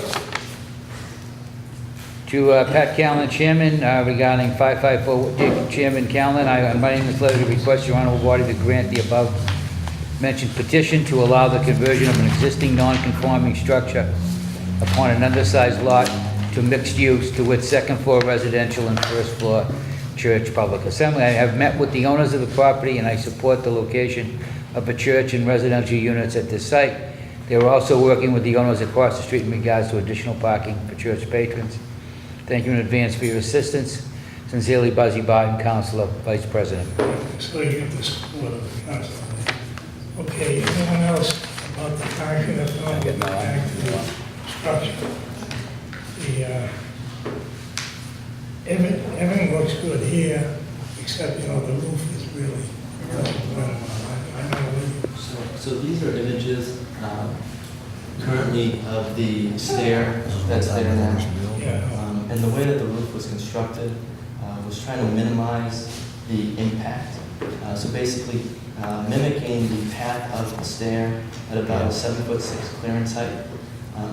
To Pat Callen, Chairman, regarding 554, Chairman Callen, I'm writing this letter to request your honorable body to grant the above mentioned petition to allow the conversion of an existing non-conforming structure upon an undersized lot to mixed use to its second floor residential and first floor church public assembly. I have met with the owners of the property and I support the location of a church and residential units at this site. They were also working with the owners across the street in regards to additional parking for church patrons. Thank you in advance for your assistance. Sincerely, Buzzy Barton, Councilor, Vice President. So you get the support of the council. Okay, anyone else about the parking? If not, get back to the structure. Everything looks good here, except, the roof is really, I don't know what So these are images currently of the stair that's there now. And the way that the roof was constructed was trying to minimize the impact. So basically mimicking the path of the stair at about a 7'6" clearance height.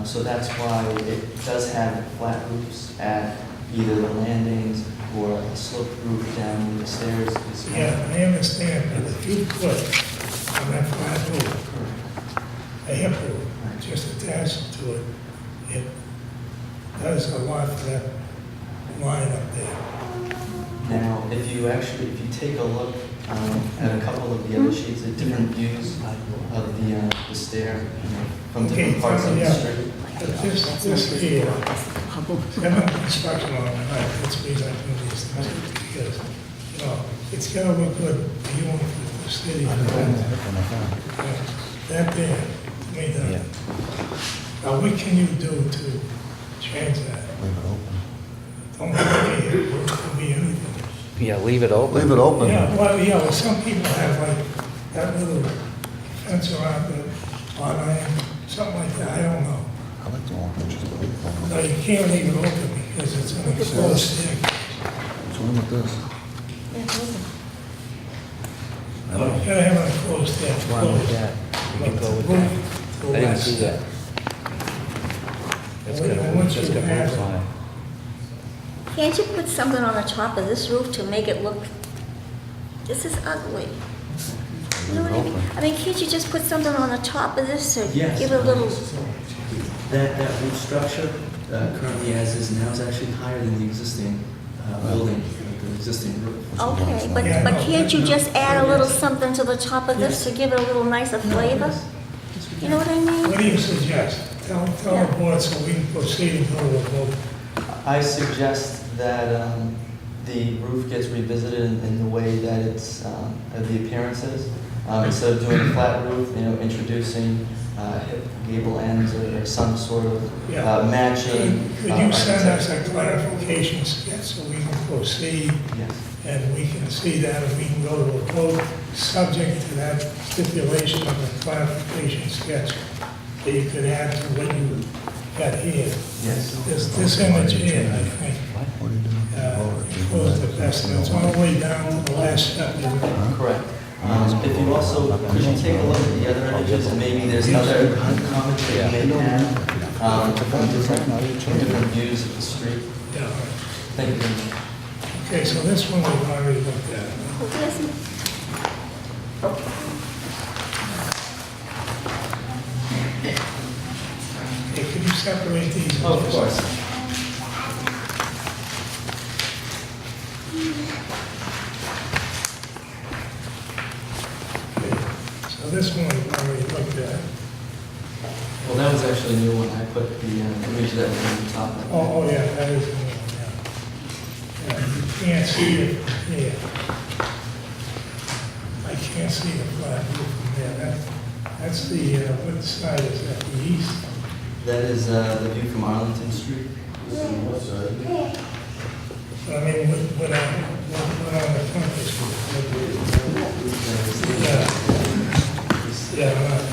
So that's why it does have flat roofs at either the landings or a sloped roof down where the stairs is. Yeah, I understand, but if you put on that flat roof, a hip roof, just attached to it, it does a lot for that line up there. Now, if you take a look at a couple of the other sheets, at different views of the stair from different parts of the street. But this here, I'm construction on it, that's the reason I do these things, because, it's gotta look good for you and for the city. That there, to me, that. Now, what can you do to change that? Don't make it could be anything. Yeah, leave it open. Leave it open. Well, some people have like that little fence around the lot iron, something like that, I don't know. I like the one pictures, but leave it open. No, you can't leave it open because it's an enclosed staircase. What's wrong with this? Yeah, it's open. You gotta have an enclosed staircase. What's wrong with that? We can go with that. I didn't see that. That's got a roof, that's got roofs on it. Can't you put something on the top of this roof to make it look, this is ugly. You know what I mean? I mean, can't you just put something on the top of this or Yes. give it a little, That roof structure currently as is now is actually higher than the existing building, the existing roof. okay, but can't you just add a little something to the top of this to give it a little nicer flavor? You know what I mean? What do you suggest? Tell the board so we can proceed and go to a vote. I suggest that the roof gets revisited in the way that it's, the appearance is. Instead of doing a flat roof, introducing gable ends or some sort of matching. Could you send us a clarification sketch so we can proceed? Yes. And we can see that and we can go to a vote subject to that stipulation of a clarification sketch that you could add to what you got here. Yes. This image here, I think, was the best, and it's all the way down to the last step. Correct. If you also, could you take a look at the other images, and maybe there's other comments that you may have from different views of the street? Yeah. Thank you very much. Okay, so this one we've already looked at. Who doesn't? separate these? Oh, of course. So this one, we already looked at. Well, that was actually a new one. I put the image that was on the top. Oh, yeah, that is the one, yeah. Yeah, you can't see it from here. I can't see the flat roof from there. That's the, what side is that, the east? That is the view from Arlington Street. So, I mean, what on the front is? Yeah, right.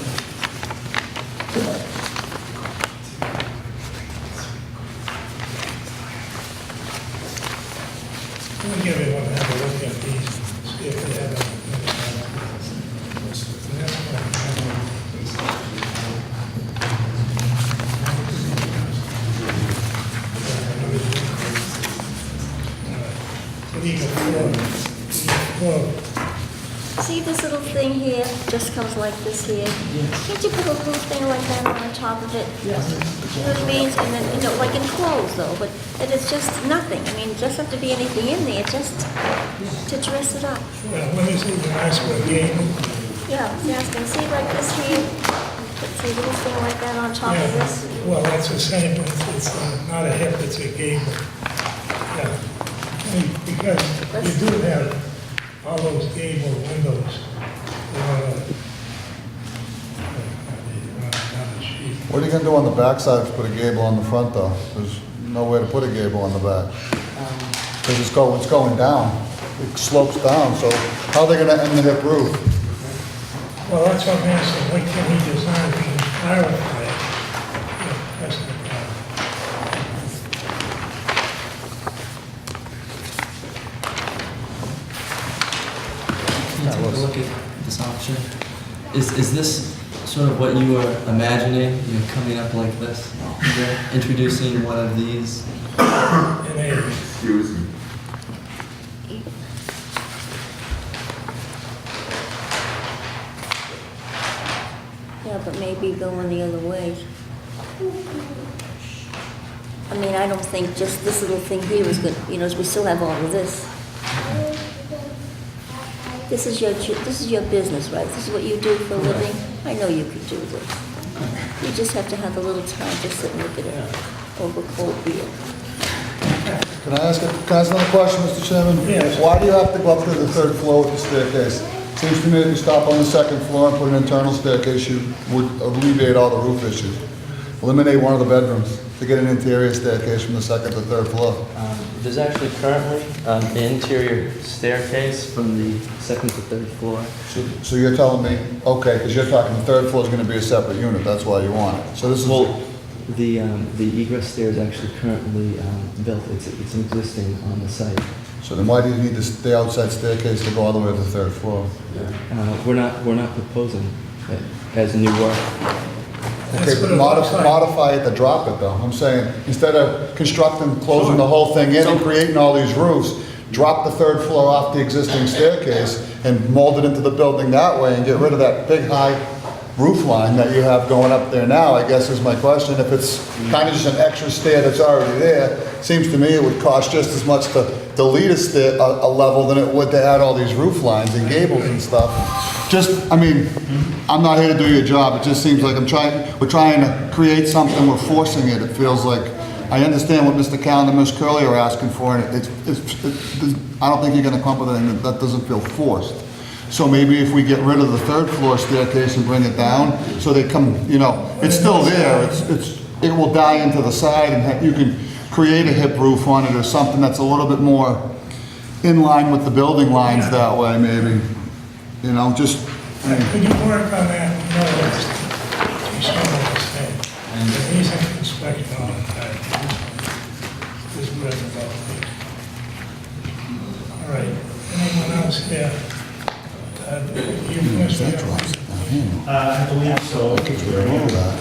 Let me give everyone to have a look at these, see if they have anything. See this little thing here, just comes like this here? Can't you put a little thing like that on top of it? Yes. You know what I mean? And then, you know, like enclosed though, but it's just nothing. I mean, it doesn't have to be anything in there, just to dress it up. Well, let me see the nice one again. Yeah, I was asking, see like this here? Put a little thing like that on top of this? Well, that's the same, but it's not a hip, it's a gable. Yeah. I mean, because you do have all those gable windows. What are you gonna do on the back side if you put a gable on the front though? There's no way to put a gable on the back. Because it's going down, it slopes down, so how are they gonna end the hip roof? Well, that's what I'm asking, what can he design to clarify it? Yeah, that's the Can you take a look at this option? Is this sort of what you were imagining, you know, coming up like this? Introducing one of these? Excuse me. Yeah, but maybe going the other way. I mean, I don't think just this little thing here is good, you know, we still have all of this. This is your business, right? This is what you do for a living? I know you could do this. You just have to have a little time to sit and look at it over cold beer. Can I ask another question, Mr. Chairman? Yes. Why do you have to go up to the third floor with the staircase? Seems to me if you stop on the second floor and put an internal staircase, you would alleviate all the roof issues. Eliminate one of the bedrooms to get an interior staircase from the second to third floor. There's actually currently an interior staircase from the second to third floor. So you're telling me, okay, because you're talking the third floor is going to be a separate unit, that's why you want it. So this is... Well, the egress stair is actually currently built. It's existing on the site. So then why do you need the outside staircase to go all the way to the third floor? We're not proposing it as new work. Okay, but modify it to drop it though. I'm saying, instead of constructing, closing the whole thing in and creating all these roofs, drop the third floor off the existing staircase and mold it into the building that way and get rid of that big high roof line that you have going up there now, I guess is my question. If it's kind of just an extra stair that's already there, seems to me it would cost just as much to delete a level than it would to add all these roof lines and gables and stuff. Just, I mean, I'm not here to do your job. It just seems like we're trying to create something, we're forcing it. It feels like, I understand what Mr. Callen and Ms. Curley are asking for, and I don't think you're gonna come up with anything that doesn't feel forced. So maybe if we get rid of the third floor staircase and bring it down, so they come, you know, it's still there, it will die into the side, and you can create a hip roof on it or something that's a little bit more in line with the building lines that way, maybe. You know, just... Could you work on that? No, it's understand. He's in inspection all the time. This is where it's about. All right, anyone else here? You must I believe so.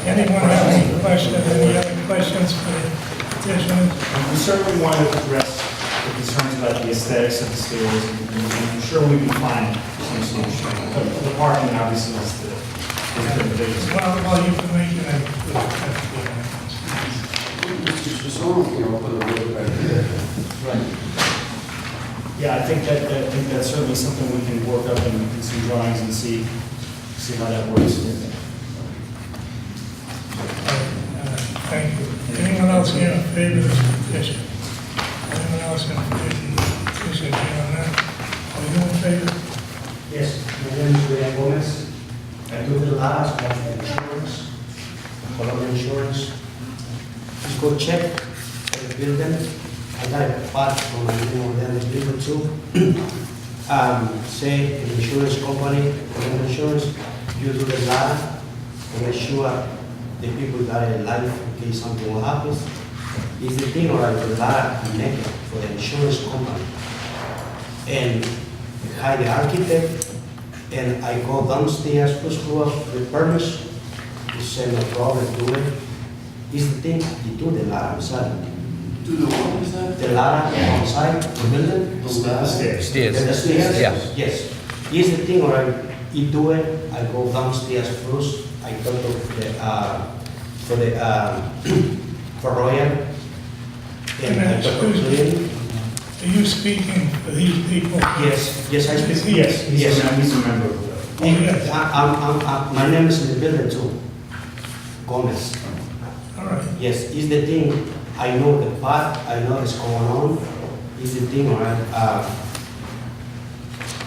Anyone have any questions, any other questions for the petitioners? We certainly want to address the concerns about the aesthetics of the stairs, and I'm sure we can find some solution. But the parking obviously is the biggest. Well, you can make it a good Mr. Sono, you know, put a roof back there. Right. Yeah, I think that's certainly something we can work up in some drawings and see how that works. Thank you. Anyone else here in favor of this petition? Anyone else in favor of the petition? Anyone else? Are you in favor? Yes, my name is William Gomez. I do the last of the insurance, Colombia insurance. Just go check the building. I got a part from my name over there in the building too. Say the insurance company, Colombia insurance, you do the ladder to make sure the people got a life in case something will happen. Is the thing or the ladder connected for the insurance company? And hire the architect, and I go downstairs, first floor, with permits, to say no problem, do it. Is the thing, you do the ladder inside. Do the what is that? The ladder outside the building. The stairs. Stairs. The stairs? Yeah. Yes. Is the thing, or you do it, I go downstairs first, I go to for Royal, and I go to clean. Are you speaking for these people? Yes, I speak. Yes, Yes. he's a member of the. Oh, yes. My name is in the building too, Gomez. All right. Yes, is the thing, I know the path, I know what's going on, is the thing, all right?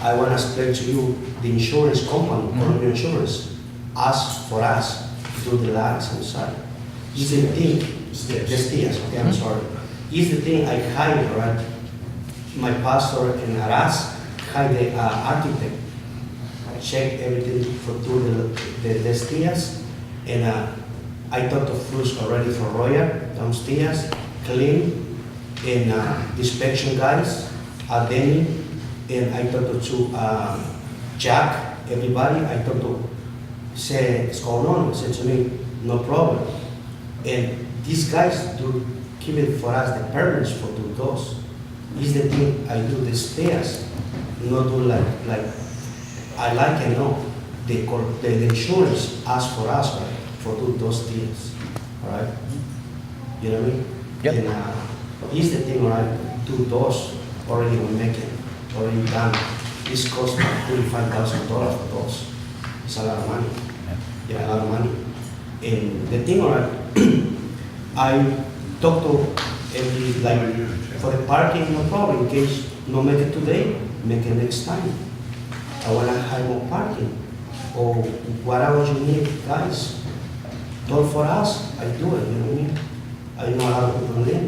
I want to explain to you, the insurance company, Colombia Insurance, asked for us to do the ladders inside. Is the thing, the stairs, okay, I'm sorry. Is the thing I hired, right? My pastor and Aras hired the architect, check everything for do the stairs, and I talked to first already for Royal downstairs, clean, and inspection guys, Danny, and I talked to Jack, everybody. I talked to say what's going on. Said to me, no problem. And these guys do give it for us the permits for do those. Is the thing I do the stairs, not do like I like and know the insurance ask for us, right, for do those things, all right? You know what I mean? Yep. And is the thing, right, do those already we make it, already done. This costs $35,000 for those. It's a lot of money. Yeah, a lot of money. And the thing, all right, I talk to every, like, for the parking, no problem, in case no make it today, make it next time. I want to hire more parking, or whatever you need, guys. Don't for us, I do it, you know what I mean? I know a lot of people live.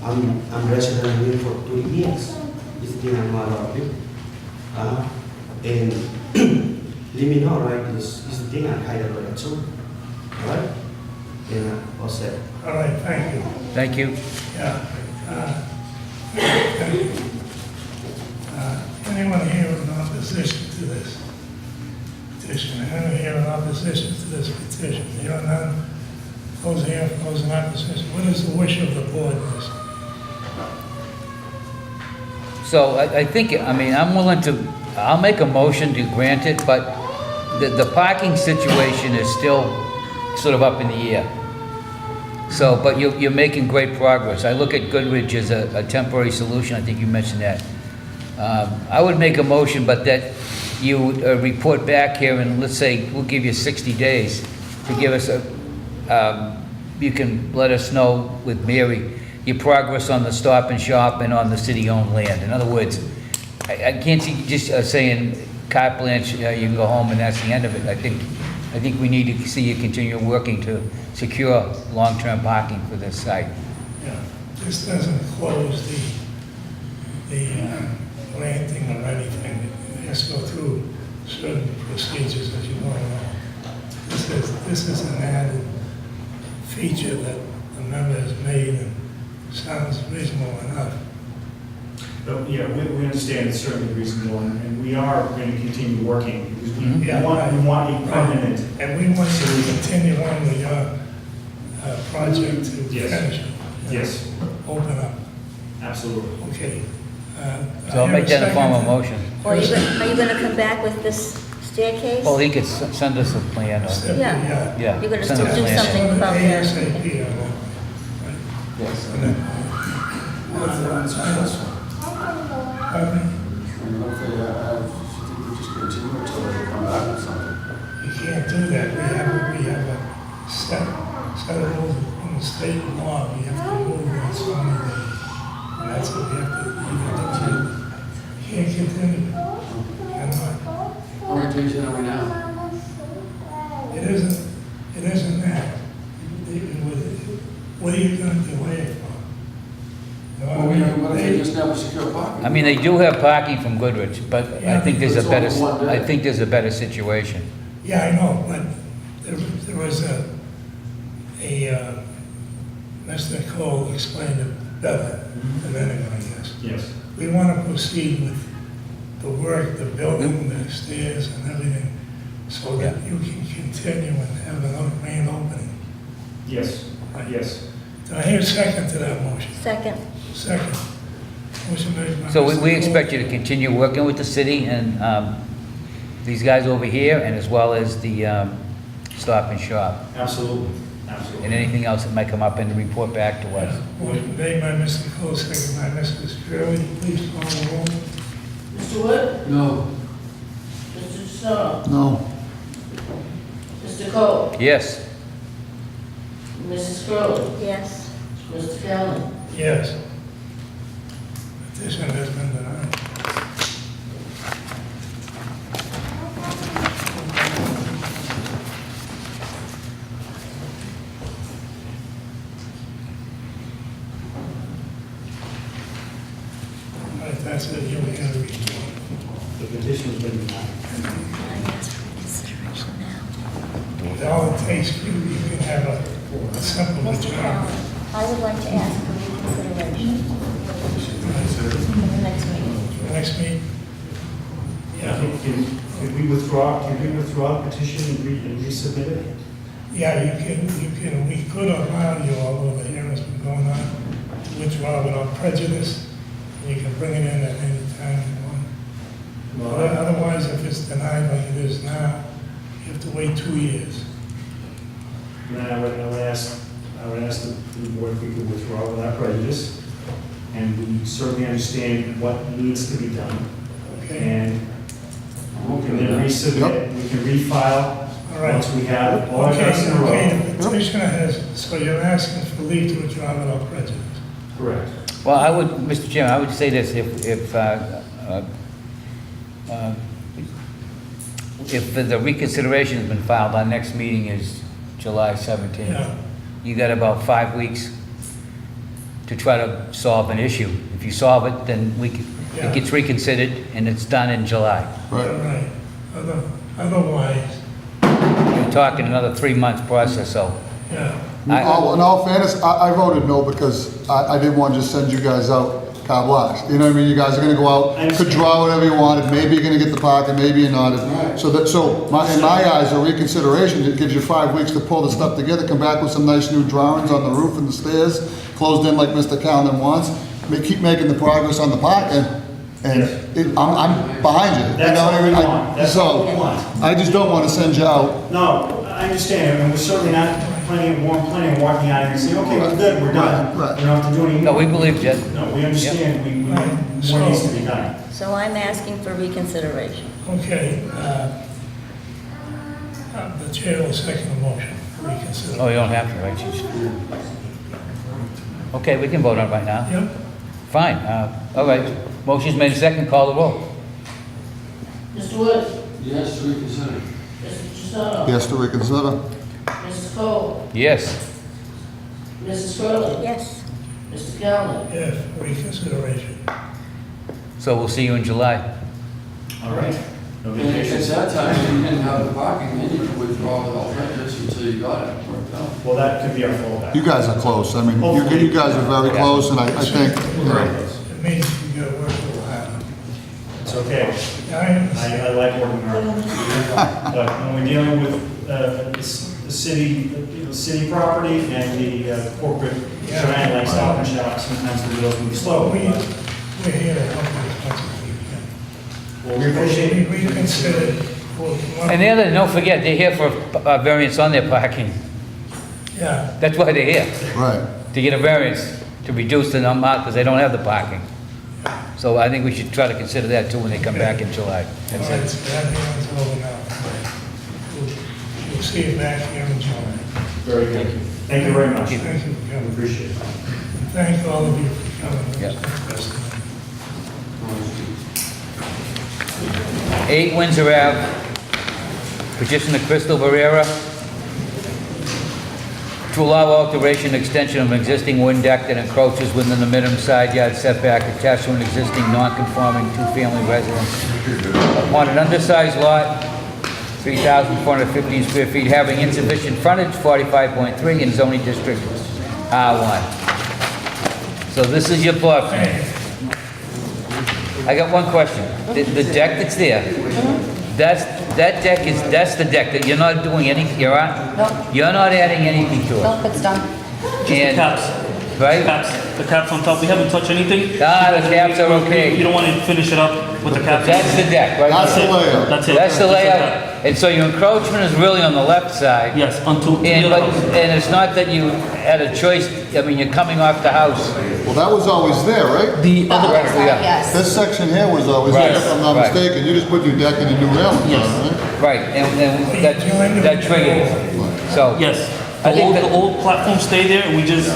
I'm resident here for 2 years. This thing I know a lot of people. And let me know, right, this is the thing I hire a lot too, all right? And all set. All right, thank you. Thank you. Yeah. Thank you. Anyone here in opposition to this petition? Anyone here in opposition to this petition? Here are none. Those here, those in opposition. What is the wish of the board in this? So I think, I mean, I'm willing to, I'll make a motion to grant it, but the parking situation is still sort of up in the air. So, but you're making great progress. I look at Goodrich as a temporary solution. I think you mentioned that. I would make a motion, but that you report back here and let's say, we'll give you 60 days to give us you can let us know with Mary your progress on the Stop and Shop and on the city-owned land. In other words, I can't see just saying carte blanche, you can go home and that's the end of it. I think we need to see you continue working to secure long-term parking for this site. Yeah, this doesn't close the planting or anything. It has to go through certain procedures as you want to know. This is an added feature that the member has made and sounds reasonable enough. But yeah, we understand it's certainly reasonable, and we are going to continue working, because we Yeah, want a permanent. And we want to continue on with your project to Yes. finish it. Yes. Open up. Absolutely. Okay. So I'll make that a form of motion. Or are you going to come back with this staircase? Well, he could send us a plan. Yeah. Yeah. You're going to send still us a do plan. something about that. ASAP on that. Yes. And then, I mean, hopefully, should we just continue until they come back with something? you can't do that. We have a set of rules in the state law. We have to move on so many days. And that's what we have to, you can't continue. Cannot. How many days are we now? It isn't that. What are you going to delay it for? You know, What if they just never secure parking? I mean, they do have parking from Goodrich, but I Yeah, think there's a it's better, only one day. I think there's a better situation. Yeah, I know, but there was Mr. Cole explained it better than anyone, I guess. Yes. We want to proceed with the work, the building, the stairs and everything, so that you can continue and have another grand opening. Yes, yes. Do I hear a second to that motion? Second. Second. Motion made by So Mr. we Cole. expect you to continue working with the city and these guys over here, and as well as the Stop and Shop, Absolutely, and absolutely. anything else that might come up, and report back to us. Motion made by Mr. Cole, second by Mrs. Curley. Please call the roll. Mr. Wood? No. Mr. Jussono? No. Mr. Cole? Yes. Mrs. Curley? Yes. Mr. Callen? Yes. Petition has been denied. All right, that's it, you have a report. The petition's been denied. I ask for consideration now. All it takes, you can have a simple majority. I would like to ask for reconsideration in the next meeting. Next meeting? Yeah, Can we withdraw the petition and resubmit it? yeah, we could allow you, although the hearing's been going on, to withdraw without prejudice. You can bring it in at any time you want. Otherwise, if it's denied like it is now, you have to wait 2 years. Then I would ask the board if we could withdraw without prejudice. And we certainly understand what needs to be done. Okay? And we can then resubmit, we can refile All right. once we have all our Okay, ducks in a row. okay, the petitioner has, so you're asking for leave to withdraw without prejudice. Correct. Well, I would, Mr. Chairman, I would say this, if the reconsideration has been filed, our next meeting is July 17th. Yeah. You got about 5 weeks to try to solve an issue. If you solve it, then Yeah. it gets reconsidered and it's done in July. All right. Otherwise, You're talking another 3 month process, so. yeah. In all fairness, I voted no because I didn't want to just send you guys out carte blanche. You know what I mean? You guys are gonna go out, could draw whatever you wanted, maybe you're gonna get the parking, maybe you're not. In my eyes, a reconsideration, it gives you 5 weeks to pull the stuff together, come back with some nice new drawings on the roof and the stairs, closed in like Mr. Callen wants, keep making the progress on the parking, and I'm behind you. You know what I mean? That's what we want. That's what we want. I just don't want to send you out. No, I understand, and we're certainly not planning on walking out and saying, okay, we're good, we're done. Right. We don't have to do any No, more. we believe you. No, we understand, more needs to be done. So I'm asking for reconsideration. Okay, the chair will second the motion for reconsideration. Oh, you don't have to, right? Okay, we can vote on it right now. Yep. Fine, all right. Motion's made second, call the roll. Mr. Wood? Yes, to reconsider. Mr. Jussono? Yes, to reconsider. Mrs. Cole? Yes. Mrs. Curley? Yes. Mr. Callen? Yes, reconsideration. So we'll see you in July. All right. No And if vacation. it's that time, and you didn't have the parking, then you could withdraw without prejudice until you got it worked out. Well, that could be our fallback. You guys are close. I mean, you guys are very close, and I think, Very close. It means you gotta work a little harder. It's okay. I I like working hard. But when we're dealing with the city property and the corporate giant like Stop and Shop, sometimes the wheels move slow. We're here to help you as much as we can. Well, we appreciate We consider. And the other, don't forget, they're here for a variance on their parking. Yeah. That's why they're here. right. to get a variance to reduce the amount, because they don't have the parking. So I think we should try to consider that too when they come back in July. All right, That's so that hearing's over now. We'll see you back here in July. Very good. Thank you very much. Thank you for coming. Appreciate it. Thank all of you for coming. Yep. 8 Windsor Ave, petitioner Crystal Barrera, to allow alteration and extension of an existing wooden deck that encroaches within the minimum side yard setback attached to an existing non-conforming two-family residence upon an undersized lot, 3,415 square feet, having insufficient frontage, 45.3, in zoning district R1. So this is your plot plan. I got one question. The deck that's there, that's the deck that you're not doing anything, you're not adding anything to it. Nope, it's done. Just the caps. Right? The caps on top. We haven't touched anything. The caps are okay. You don't want to finish it up with the caps. That's the deck, right? That's the layout. That's it. That's the Just layout. And so your encroachment is really on the left side. Yes, onto the And, other but, house. and it's not that you had a choice, I mean, you're coming off the house. Well, that was always there, right? The other Right, yeah. Yes. This section here was always Right, there, if I'm not right. mistaken. You just put new deck and a new railing on, Yes. right? Right, and that triggered it. So. Yes. I think The that- old platform stayed there, and we just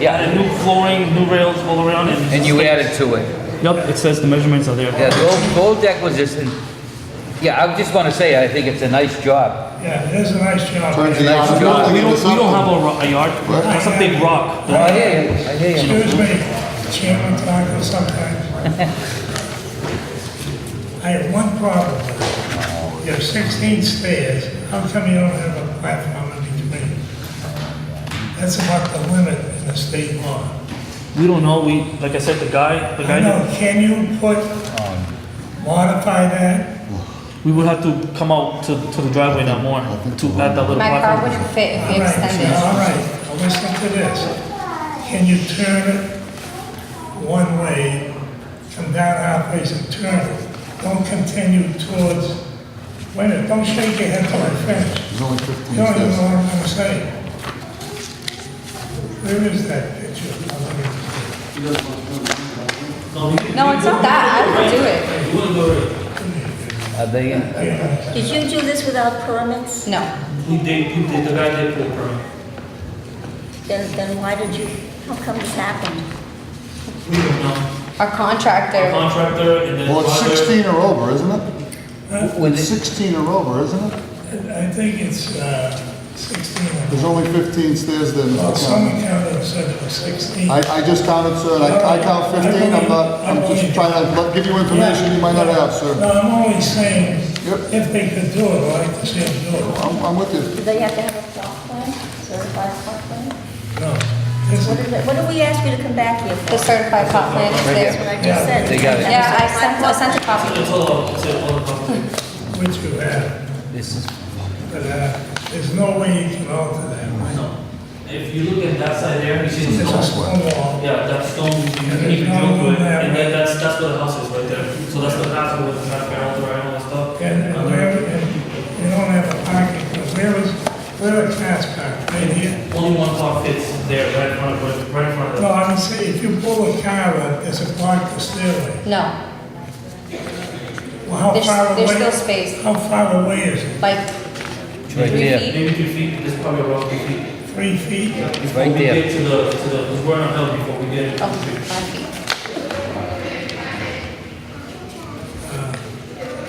Yeah. added new flooring, new rails all around, And you added to it. Yep, it says the measurements are there. Yeah, the old deck was just, yeah, I just want to say, I think it's a nice job. Yeah, it is a nice job. Turns the Nice yard job. building We into don't have something. a yard. That's a big rock. I hear you, I hear you. Excuse me, Chairman, talking sometimes. I have one problem with it. You have 16 stairs, how come you don't have a platform in between? That's about the limit in the state law. We don't know. Like I said, the guy I know, can you modify that? we would have to come out to the driveway now more to add that little My car platform. wouldn't fit if All you right, extended. all right, now listen to this. Can you turn it one way, come down halfway and turn it? Don't continue towards, wait a minute, don't shake your head till I finish. There's only 15 You don't even know steps. what I'm gonna say. Where is that picture? No, it's not that. I would do it. Are they, Did you do this without permits? No. The guy did pull a permit. Then why did you, how come this happened? We don't know. Our contractor. Contractor and then. Well, it's father- 16 or over, isn't it? when It's they- 16 or over, isn't it? I think it's 16. There's only 15 stairs there, Well, Mr. someone Chairman. counted and said it was 16. I just counted, sir, and I count 15. I'm just trying to give you information you might not have, sir. No, I'm only saying, Yep. if they could do it, I'd like to see them do it. I'm with you. Do they have to have a plot plan, certified plot plan? No. This What is it, what did we ask you to come back here for? The certified plot plan is Right there. That's what I just said. They got it. Yeah, I sent a copy. It's all which you have, this is, but there's no way you can alter that, right? No. If you look at that side there, you see the It's a stone. stone wall. Yeah, that stone, you can even drill to it, and then that's where the house is right there. So that's the pathway with the traffic barrels around and all that stuff. And where, and you don't have a parking, but where are cars parked? Right here? Only one car fits there, right in front of the. No, I'm saying, if you pull a car up, there's a block the stairway. No. Well, how There's- far away? there's still space. How far away is it? Like it's right 3 there. feet. Maybe 2 feet, it's probably around 2 feet. 3 feet? Before Right we there. get to the, because we're on a hill before we get. Oh, 5 feet.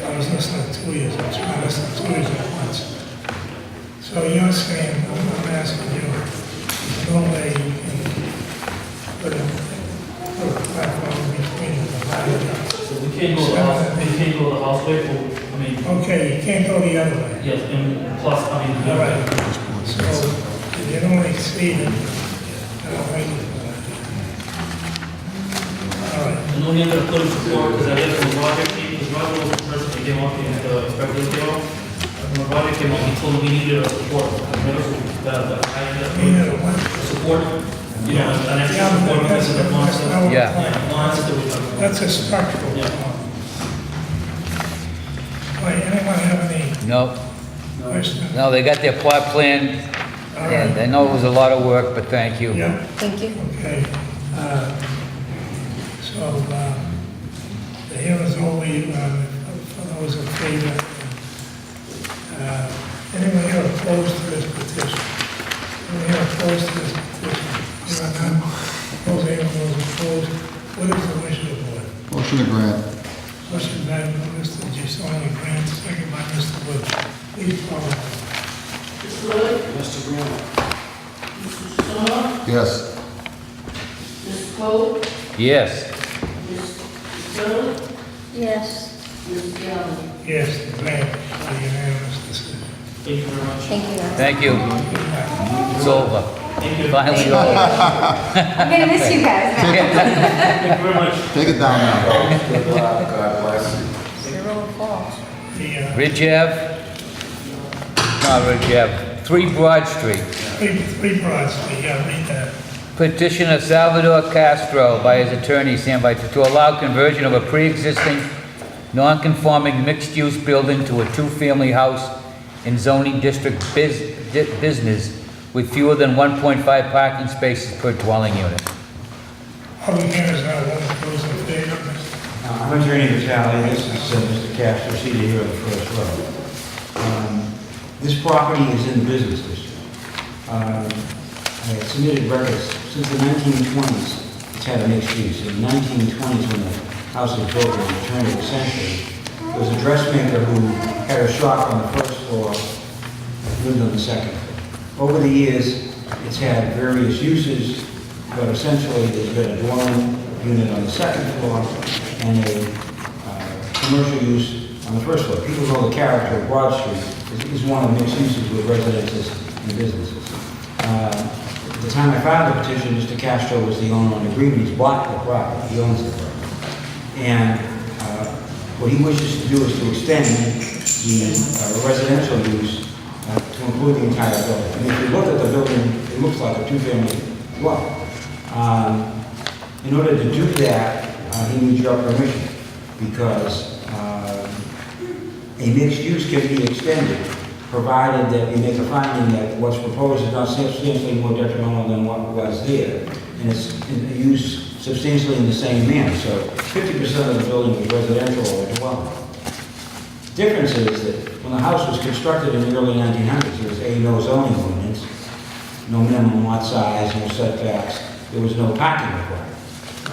I was listening to you, I was trying to listen to you at once. So you're saying, I'm asking you, there's no way you can put a platform between the line. So we can't go to the house, we can't go to the houseway, I mean, Okay, you can't go the other way. yes, and plus, I mean. All right, so if you don't exceed it, I don't think it's a good idea. All right, And only other put in support, because I guess when Roger came, because Roger was the person that came up and the inspector came up. When Roger came up, he told me he needed a support, remember, neither one. support, you know, an extra Yeah, support, but because of the that's monster. not what Yeah. we're talking about. That's a structural Yeah. problem. All right, anyone have any no, questions? no, they got their plot plan, All And right. I know it was a lot of work, but thank you. Yeah, Thank you. okay. So, the hearing's over, for those in favor. Anyone here opposed to this petition? Anyone here opposed to this petition? Here are none. Those opposed, what is the wish of the board? Motion to grant. Motion by Mr. Gisoni, Grant, second by Mr. Wood. Please follow. Mr. Wood? Mr. Graham? Mr. Jussono? Yes. Mr. Cole? Yes. Mr. Shirley? Yes. Mr. Galvin? Yes, the grant, by unanimous decision. Thank you very much. Thank you, guys. Thank you. It's over. Thank you. Finally Thank you. over. I'm gonna miss you guys. Thank you very much. Take it down now. Good luck, God bless you. Zero Falls. The, Ridge Ave? Not Ridge Ave. 3 Broad Street. three Broad Street, yeah, read that. Petitioner Salvador Castro by his attorney Sam Vita to allow conversion of a pre-existing non-conforming mixed-use building to a 2-family house in zoning district business with fewer than 1.5 parking spaces per dwelling unit. Public hearing is now open, those in favor. I'm Attorney Vitale, this is Mr. Castro, seated here on the first row. This property is in the business district. I had submitted records since the 1920s. It's had a mixed use. In the 1920s, when the house was built in the turn of the century, there was a dressmaker who had a shop on the first floor, lived on the second floor. Over the years, it's had various uses, but essentially there's been a dwelling unit on the second floor and a commercial use on the first floor. People know the character of Broad Street is one of mixed uses with residences and businesses. At the time I filed the petition, Mr. Castro was the owner on the agreement. He's bought the property. He owns the property. And what he wishes to do is to extend the residential use to include the entire building. I mean, if you look at the building, it looks like a 2-family dwelling. In order to do that, he needs your permission because a mixed use can be extended provided that you make a finding that what's proposed is not substantially more detrimental than what was there, and it's used substantially in the same manner. So 50% of the building is residential or dwelling. Difference is that when the house was constructed in the early 1900s, there was no zoning ordinance, no minimum lot size, no setbacks, there was no parking requirement.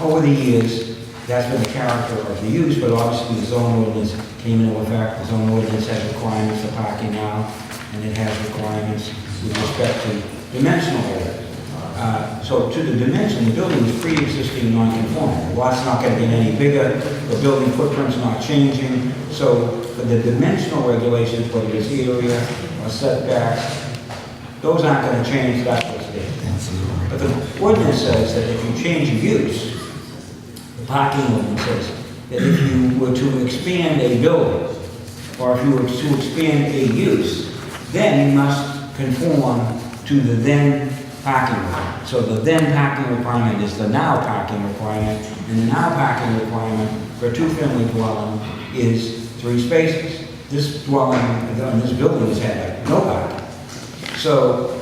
Over the years, that's been the character of the use, but obviously the zone ordinance came into effect. The zone ordinance has requirements for parking now, and it has requirements with respect to dimensional area. So to the dimension, the building is pre-existing non-conforming. The lot's not going to get any bigger, the building footprint's not changing. So for the dimensional regulations, whether it's area or setbacks, those aren't going to change, that's what's there. But the ordinance says that if you change a use, the parking ordinance says that if you were to expand a building, or if you were to expand a use, then you must conform to the then parking requirement. So the then parking requirement is the now parking requirement, and the now parking requirement for a 2-family dwelling is 3 spaces. This dwelling, this building has had no parking. So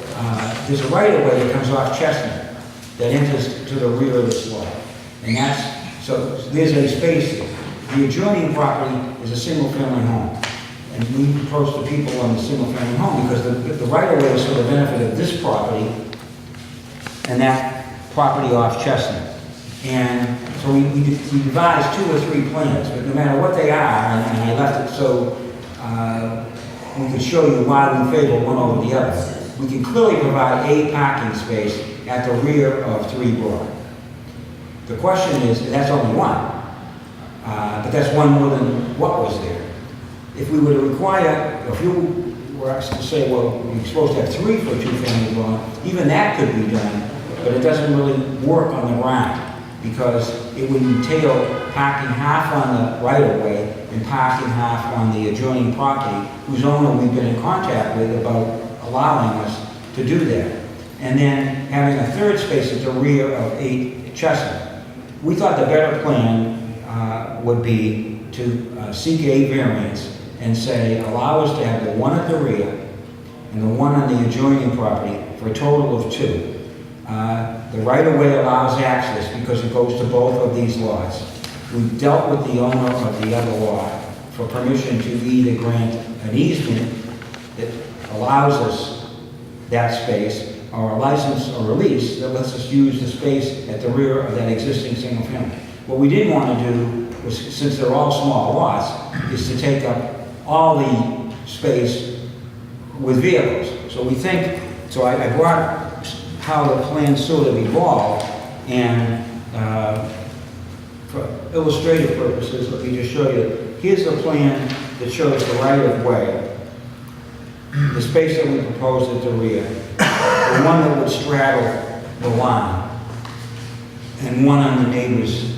there's a right-of-way that comes off Chestnut that enters to the rear of this lot. And that's, so there's a space there. The adjoining property is a single-family home. And we approach the people on the single-family home because the right-of-way is for the benefit of this property and that property off Chestnut. And so we devised 2 or 3 plans, but no matter what they are, and I left it so we could show you why we favor one over the other. We can clearly provide a parking space at the rear of 3 Broad. The question is, and that's only one, but that's one more than what was there. If we were to require, if you were asked to say, well, you're supposed to have 3 for a 2-family dwelling, even that could be done, but it doesn't really work on the ground because it would entail parking half on the right-of-way and parking half on the adjoining property, whose owner we've been in contact with about allowing us to do that. And then having a 3rd space at the rear of 8 Chestnut. We thought the better plan would be to seek a variance and say, allow us to have the one at the rear and the one on the adjoining property for a total of 2. The right-of-way allows access because it goes to both of these lots. We dealt with the owner of the other lot for permission to either grant an easement that allows us that space, or a license or a lease that lets us use the space at the rear of that existing single family. What we didn't want to do was, since they're all small lots, is to take up all the space with vehicles. So we think, so I brought how the plan sort of evolved, and for illustrative purposes, let me just show you. Here's a plan that shows the right-of-way, the space that we proposed at the rear, the one that would straddle the line, and one on the neighbor's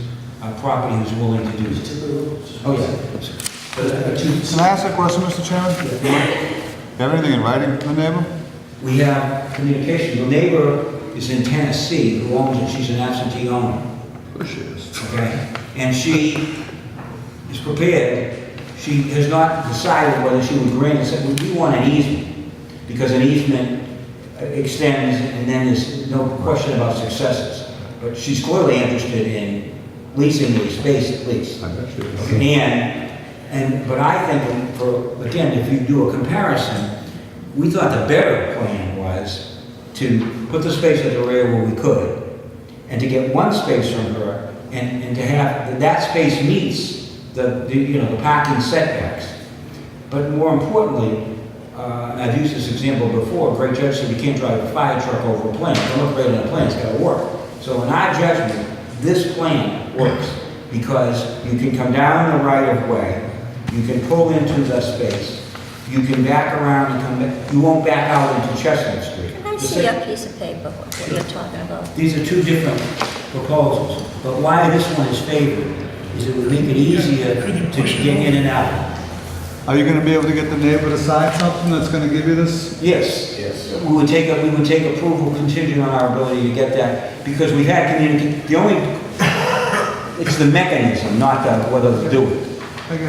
property who's willing to do it. Oh, yeah. Can I ask a question, Mr. Chairman? You have anything in writing from the neighbor? We have communication. The neighbor is in Tennessee who owns it. She's an absentee owner. Of course she is. Okay? And she is prepared. She has not decided whether she would grant it. Said, we want an easement, because an easement extends and then there's no question about successes. But she's clearly interested in leasing the space at least. I bet she is. But I think, again, if you do a comparison, we thought the better plan was to put the space at the rear where we could, and to get one space from her, and to have that space meets the parking setbacks. But more importantly, I've used this example before. Great judge said you can't drive a fire truck over a plane. Don't look great on a plane. It's got to work. So in our judgment, this plan works because you can come down the right of way, you can pull into the space, you can back around and come back. You won't back out into Chestnut Street. Can I see a piece of paper, what you're talking about? These are 2 different proposals, but why this one is favored is it would make it easier to get in and out. Are you gonna be able to get the neighbor to sign something that's gonna give you this? Yes. Yes. We would take approval contingent on our ability to get that, because we've had it's the mechanism, not whether to do it.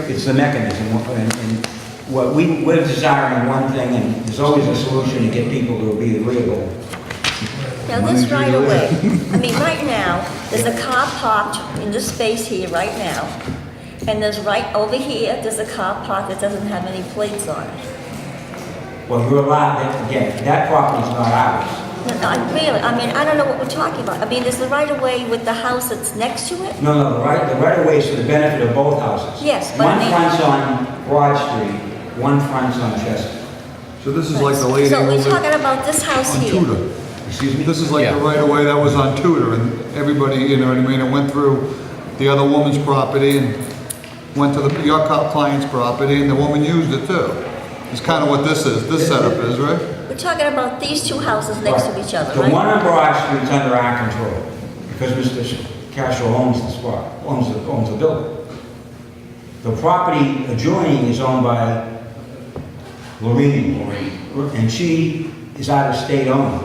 It's the mechanism, and what we're desiring one thing, and there's always a solution to get people to be agreeable. Now, this right away, I mean, right now, there's a car parked in this space here right now, and there's right over here, there's a car parked that doesn't have any plates on it. Well, you're allowed, again, that property's not ours. No, I don't know what we're talking about. I mean, there's the right of way with the house that's next to it? No, the right of way is for the benefit of both houses. Yes, but one fronts on Broad Street, one fronts on Chestnut. So this is like the lady So who we're lived talking about this house on here. Tudor. Excuse me? This is like the right of way that was on Tudor, and everybody, you know what I mean, it went through the other woman's property and went to your client's property, and the woman used it too. It's kind of what this setup is, right? We're talking about these 2 houses next to each other, The right? one on Broad Street's under our control, because Mr. Castro owns the spot, owns the building. The property adjoining is owned by Lorraine, and she is out of state owner.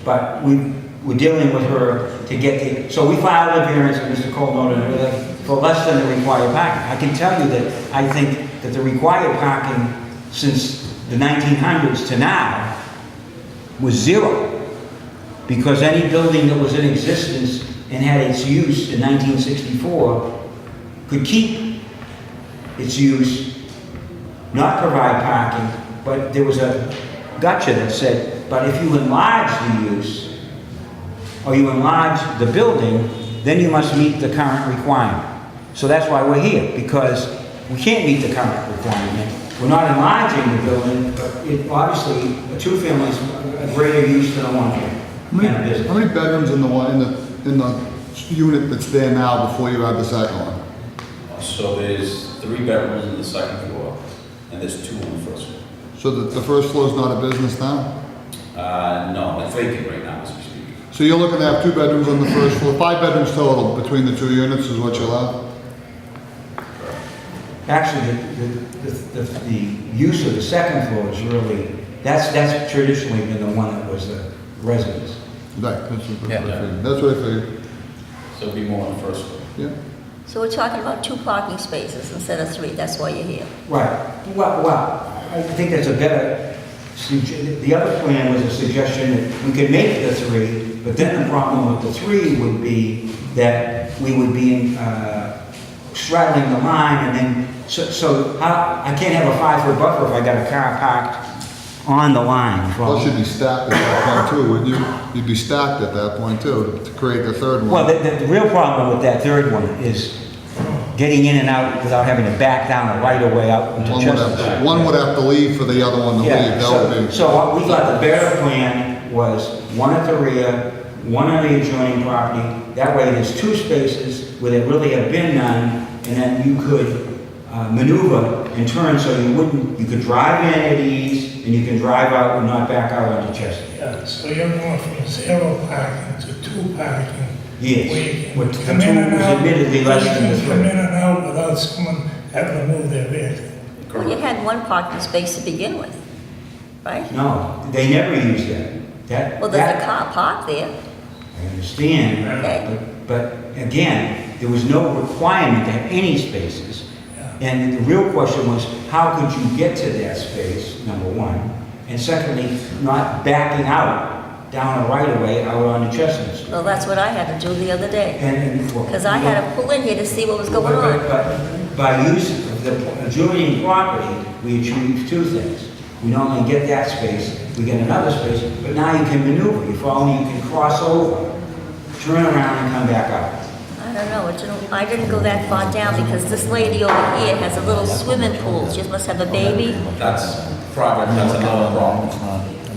But we're dealing with her to get so we filed a variance, and Mr. Cole noted, for less than the required parking. I can tell you that I think that the required parking since the 1900s to now was 0. Because any building that was in existence and had its use in 1964 could keep its use, not provide parking, but there was a gotcha that said, but if you enlarge the use, or you enlarge the building, then you must meet the current requirement. So that's why we're here, because we can't meet the current requirement. We're not enlarging the building, but obviously, a 2-family is a greater use than a 1-family. How many bedrooms in the unit that's there now before you add the second one? So there's 3 bedrooms in the second floor, and there's 2 on the first floor. So the first floor is not a business now? No, it's vacant right now as we speak. So you're looking to have 2 bedrooms on the first floor, 5 bedrooms total between the 2 units is what you allow? Actually, the use of the second floor is really, that's traditionally been the one that was the residence. Right, that's what I figured. So it'll be more on the first floor. Yeah. So we're talking about 2 parking spaces instead of 3, that's why you're here. Right. Well, I think that's a better The other plan was a suggestion that we could make the 3, but then the problem with the 3 would be that we would be straddling the line, and then, so how, I can't have a 5-foot buffer if I got a car parked on the line. Plus you'd be stacked at that point too, wouldn't you? You'd be stacked at that point too, to create the third one. Well, the real problem with that third one is getting in and out without having to back down the right of way out into Chestnut. One would have to leave for the other one to leave. That would be. So what we thought the better plan was 1 at the rear, 1 on the adjoining property. That way there's 2 spaces where there really have been none, and then you could maneuver and turn so you could drive in at ease, and you can drive out and not back out onto Chestnut. Yeah, so you're going from 0 parking to 2 parking. Yes. Where you can With come the in 2 and was out. admittedly less than the You can come 3. in and out without someone having to move their vehicle. Well, you had 1 parking space to begin with, right? No, they never used that. Well, there's a car parked there. I understand, but again, there was no requirement to have any spaces. And the real question was, how could you get to that space, number 1? And secondly, not backing out down a right-of-way out on the Chestnuts. Well, that's what I had to do the other day. Well, Because I had to pull in here to see what was going on. But by use of the adjoining property, we achieved 2 things. We not only get that space, we get another space, but now you can maneuver. You follow me, you can cross over, turn around and come back out. I don't know, I didn't go that far down because this lady over here has a little swimming pool. She must have a baby That's problem, that's another problem.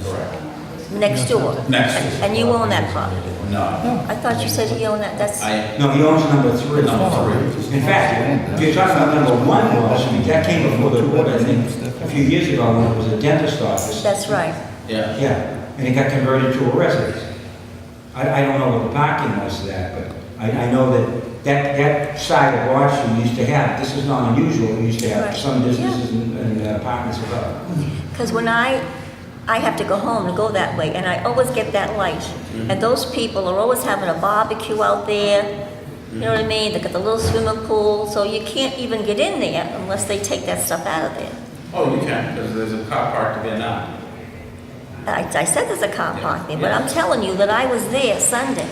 Correct. next door. Next. And you own that property. No. I thought you said he owned that, that's, No, he owns number 3. Number 3. In fact, if you're talking about number 1, that came before the board, I think, a few years ago when it was a dentist office. that's right. Yeah. Yeah, and it got converted to a residence. I don't know what the parking was to that, but I know that side of Broad Street used to have, this is not unusual, we used to have Right. some businesses and apartments above. Because when I have to go home to go that way, and I always get that light. And those people are always having a barbecue out there, you know what I mean? They got the little swimming pool, so you can't even get in there unless they take that stuff out of there. Oh, you can, because there's a car parked there now. I said there's a car park there, but I'm telling you that I was there Sunday,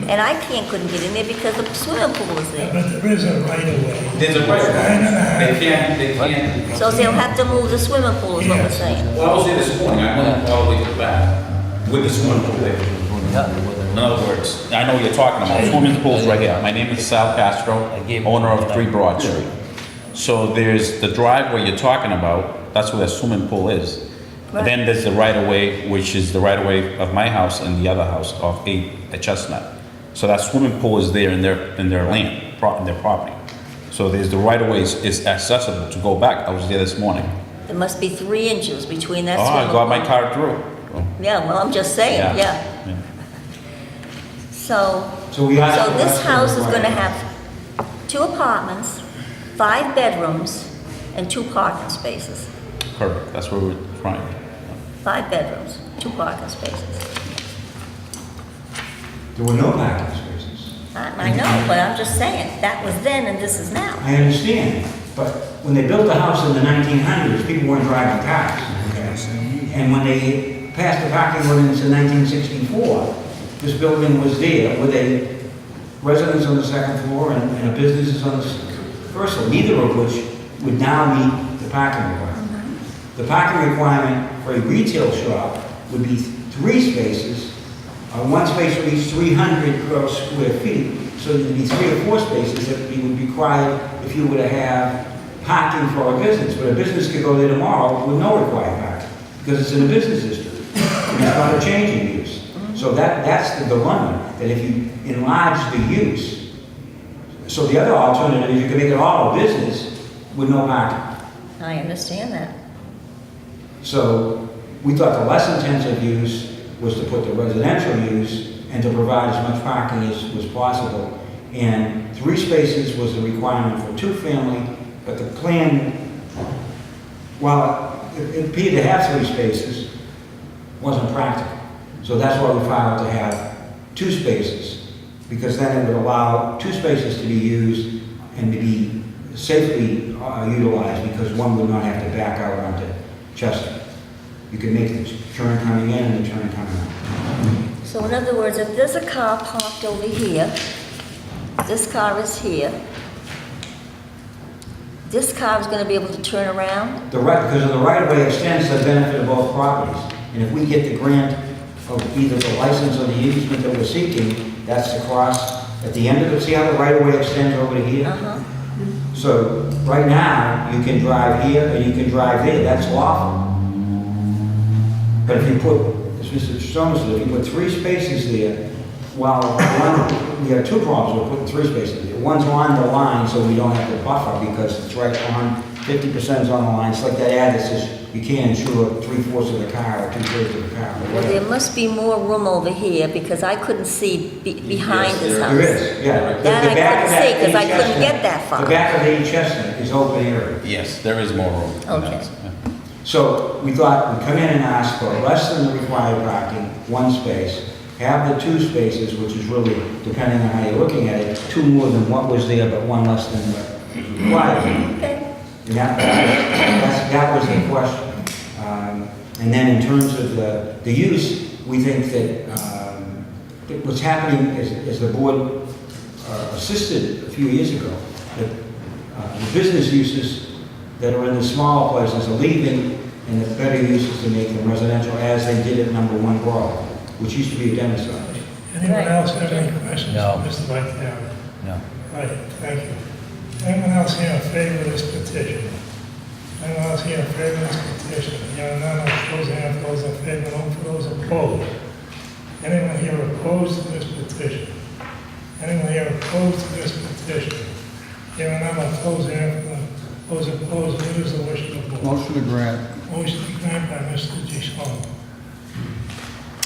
and I couldn't get in there because the swimming pool was there. But there is a right of way. There's a right of way. They can't. So they'll have to move the swimming pool is what we're saying. Well, I was there this morning, I went all the way to the back with the swimming pool there. In other words, I know what you're talking about, swimming pool's right here. My name is Sal Castro, owner of 3 Broad Street. So there's the driveway you're talking about, that's where the swimming pool is. Right. Then there's the right of way, which is the right of way of my house and the other house of 8 at Chestnut. So that swimming pool is there in their land, in their property. So there's the right of way is accessible to go back. I was there this morning. There must be 3 inches between that Oh, swimming I pool. got my car through. Yeah, well, I'm just saying, yeah. So this house is gonna have 2 apartments, 5 bedrooms, and 2 parking spaces. Correct, that's where we're trying. 5 bedrooms, 2 parking spaces. There were no parking spaces. I know, but I'm just saying, that was then and this is now. I understand, but when they built the house in the 1900s, people weren't driving cars. And when they passed the parking ordinance in 1964, this building was there with a residence on the 2nd floor and a business on the 1st floor, neither of which would now meet the parking requirement. The parking requirement for a retail shop would be 3 spaces, 1 space for each 300 gross square feet. So there'd be 3 or 4 spaces that would be required if you were to have parking for a business. But a business could go there tomorrow with no required parking because it's in a business district. And it's not a changing use. So that's the dilemma, that if you enlarge the use, so the other alternative is you can make it all a business with no parking. I understand that. So we thought the less intensive use was to put the residential use and to provide as much parking as was possible. And 3 spaces was the requirement for 2-family, but the plan, while it appeared to have 3 spaces, wasn't practical. So that's why we filed to have 2 spaces, because then it would allow 2 spaces to be used and to be safely utilized, because one would not have to back out onto Chestnut. You can make the turn coming in and the turn coming out. So in other words, if there's a car parked over here, this car is here, this car is gonna be able to turn around? Because of the right-of-way extends to the benefit of both properties. And if we get the grant of either the license or the easement that we're seeking, that's the cross at the end of it. See how the right-of-way extends over to here? Uh-huh. So right now, you can drive here and you can drive there. That's lawful. But if you put, as Mr. Stoner said, if you put 3 spaces there, well, we have 2 problems with putting 3 spaces there. One's on the line, so we don't have to buffer because it's right on, 50% is on the line. It's like that ad that says you can't insure 3/4 of the car or 2/3 of the car. Well, there must be more room over here because I couldn't see behind this house. There is, yeah. That I couldn't see because I couldn't get that far. The back of 8 Chestnut is open area. Yes, there is more room. Okay. So we thought we'd come in and ask for less than the required parking, 1 space, have the 2 spaces, which is really, depending on how you're looking at it, 2 more than what was there, but 1 less than what required. Okay. And that was the question. And then in terms of the use, we think that what's happening is the board assisted a few years ago, that the business uses that are in the smaller places are leaving, and the better uses to make them residential, as they did at number 1 Broad, which used to be a dentist office. Anyone else have any questions? No. Mr. Vitale? No. Right, thank you. Anyone else here in favor of this petition? Anyone else here in favor of this petition? Hearing none, I'll close the hand for those in favor, none for those opposed. Anyone here opposed to this petition? Anyone here opposed to this petition? Hearing none, I'll close the hand for those opposed. What is the wish of the board? Motion to grant. Motion to grant by Mr. Giscone,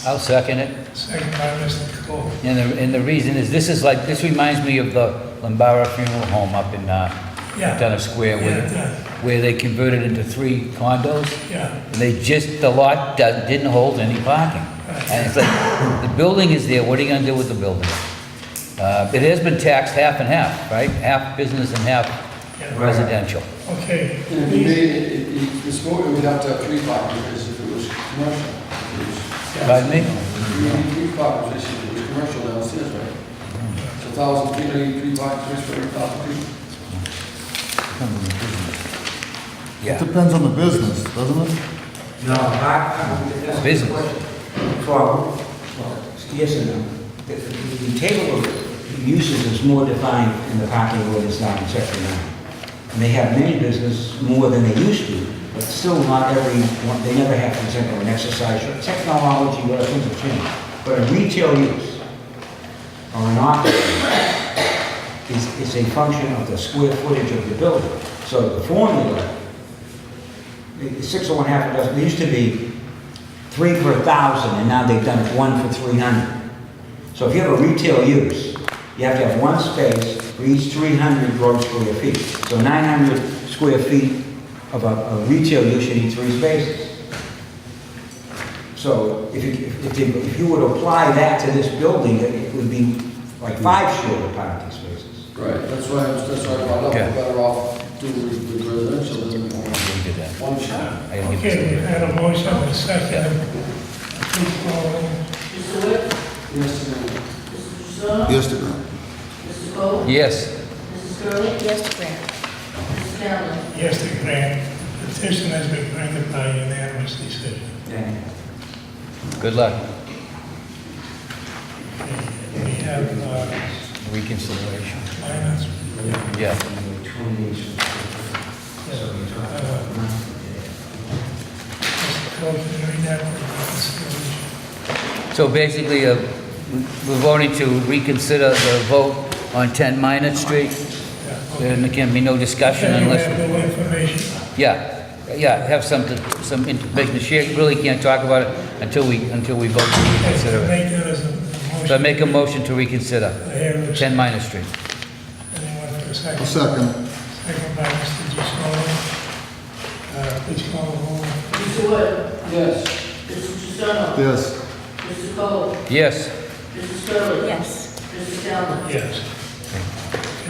I'll second it. second by Mr. Cole. And the reason is, this reminds me of the Lambara Funeral Home up in Dunner Square, where they converted into 3 condos. Yeah. And the lot didn't hold any parking. And it's like, the building is there, what are you gonna do with the building? It has been taxed half and half, right? Half business and half residential. Okay. This board would have to have 3 properties if it was commercial. Pardon me? You need 3 properties if it was commercial downstairs, right? It's 1,000 feet, you need 3 properties for every 1,000 feet. It depends on the business, doesn't it? No, Business. Yes and no. The table of uses is more defined in the parking ordinance now in section 9. And they have many business more than they used to, but still not every one, they never have, for example, an exercise, technology, whatever, things have changed. But a retail use or an office is a function of the square footage of the building. So the formula, 6 or 1/2 a dozen, there used to be 3 per 1,000, and now they've done it 1 for 300. So if you have a retail use, you have to have 1 space for each 300 gross square feet. So 900 square feet of a retail use, you need 3 spaces. So if you would apply that to this building, it would be like 5 shorter parking spaces. Right, that's why I brought up, we're better off doing with residential than one shot. Okay, we've had a motion and a second. Please call the roll. Mr. Wick? Yes, ma'am. Mr. Jussono? Yes to grant. Mr. Cole? Yes. Mrs. Curley? Yes, to grant. Mrs. Callen? Yes, to grant. The petition has been granted by unanimous decision. Good luck. We have, Reconsideration. finance. Yeah. Mr. Cole, can you read that? Reconciliation. So basically, we're voting to reconsider the vote on 10 Minot Street. And there can be no discussion Okay, you unless... have no information. Have some information to share. Really can't talk about it until we vote to reconsider it. Make that as a motion. So I make a motion to reconsider I hear a 10 Minot Street. Anyone for a second? A second. Second by Mr. Giscone. Please call the roll. Mr. Wood? Yes. Mr. Jussono? Yes. Mr. Cole? Yes. Mrs. Curley? Yes. Mrs. Callen? Yes. Okay.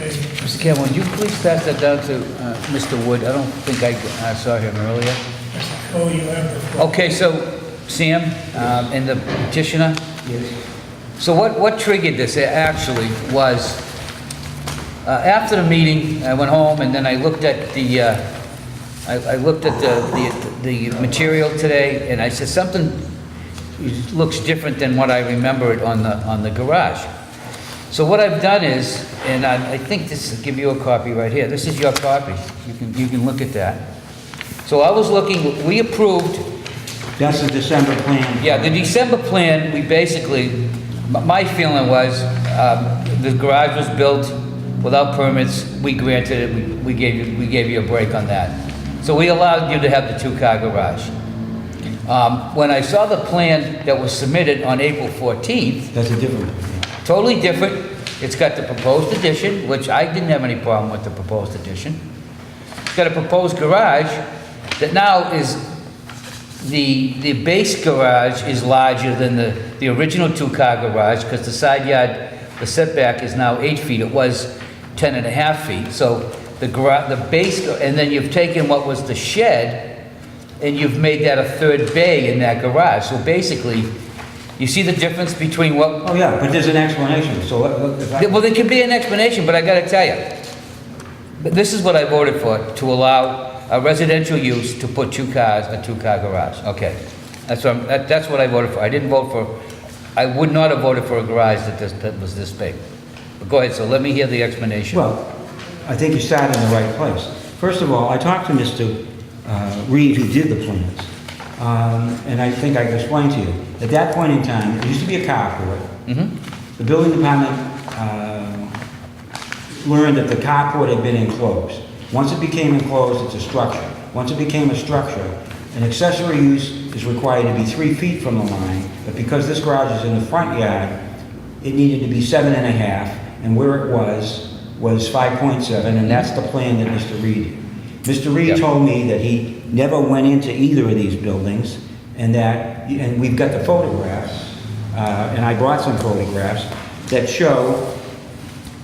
Mr. Kevin, would you please pass that down to Mr. Wood? I don't think I saw him earlier. Mr. Oh, you have the floor. Okay, so Sam, and the petitioner? Yes. So what triggered this actually was, after the meeting, I went home and then I looked at the material today, and I said, something looks different than what I remember it on the garage. So what I've done is, and I think this will give you a copy right here. This is your copy. You can look at that. So I was looking, we approved. That's the December plan. Yeah, the December plan, we basically, my feeling was, the garage was built without permits. We granted it. We gave you a break on that. So we allowed you to have the two-car garage. When I saw the plan that was submitted on April 14th. That's a different plan. Totally different. It's got the proposed addition, which I didn't have any problem with the proposed addition. It's got a proposed garage that now is, the base garage is larger than the original two-car garage, because the side yard, the setback is now 8 feet. It was 10 and a half feet. So the base, and then you've taken what was the shed, and you've made that a third bay in that garage. So basically, you see the difference between what... Oh, yeah, but there's an explanation, so... Well, there can be an explanation, but I gotta tell you, this is what I voted for, to allow a residential use to put a two-car garage. Okay, that's what I voted for. I didn't vote for... I would not have voted for a garage that was this big. But go ahead, so let me hear the explanation. Well, I think you started in the right place. First of all, I talked to Mr. Reed, who did the plans, and I think I explained to you. At that point in time, it used to be a carport. The building department learned that the carport had been enclosed. Once it became enclosed, it's a structure. Once it became a structure, an accessory use is required to be 3 feet from the line, but because this garage is in the front yard, it needed to be 7.5, and where it was 5.7, and that's the plan that Mr. Reed did. Mr. Reed told me that he never went into either of these buildings, and we've got the photographs, and I brought some photographs that show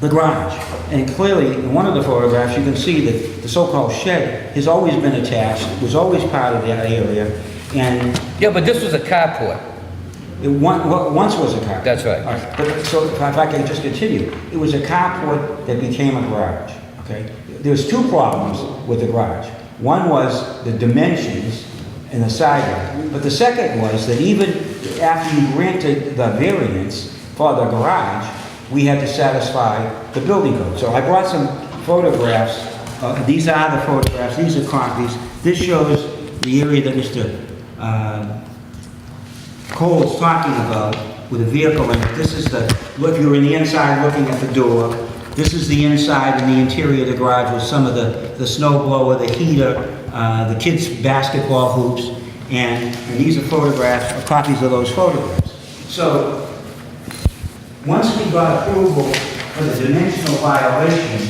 the garage. And clearly, in one of the photographs, you can see that the so-called shed has always been attached, was always part of that area, and... Yeah, but this was a carport. It once was a carport. That's right. All right. But, so if I can just continue, it was a carport that became a garage, okay? There's two problems with the garage. One was the dimensions in the side yard, but the second was that even after you granted the variance for the garage, we had to satisfy the building code. So I brought some photographs. These are the photographs. These are copies. This shows the area that Mr. Cole's talking about with a vehicle in it. This is if you're in the inside looking at the door, this is the inside and the interior of the garage with some of the snow blower, the heater, the kids' basketball hoops, and these are photographs, or copies of those photographs. So, once we got approval for the dimensional violation,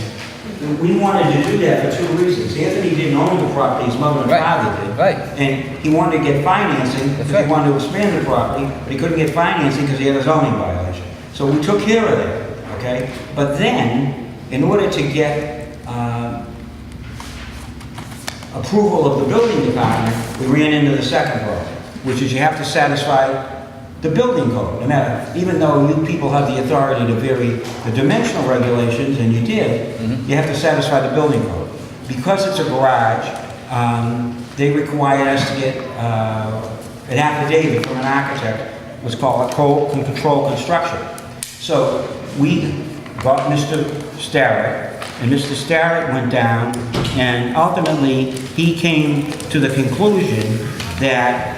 we wanted to do that for 2 reasons. Anthony didn't own the property, his mother and father did. Right. And he wanted to get financing because he wanted to expand the property, but he couldn't get financing because he had a zoning violation. So we took care of that, okay? But then, in order to get approval of the building department, we ran into the second problem, which is you have to satisfy the building code. No matter, even though you people have the authority to vary the dimensional regulations, and you did, you have to satisfy the building code. Because it's a garage, they required us to get an affidavit from an architect, what's called a code control construction. So we got Mr. Starrett, and Mr. Starrett went down, and ultimately he came to the conclusion that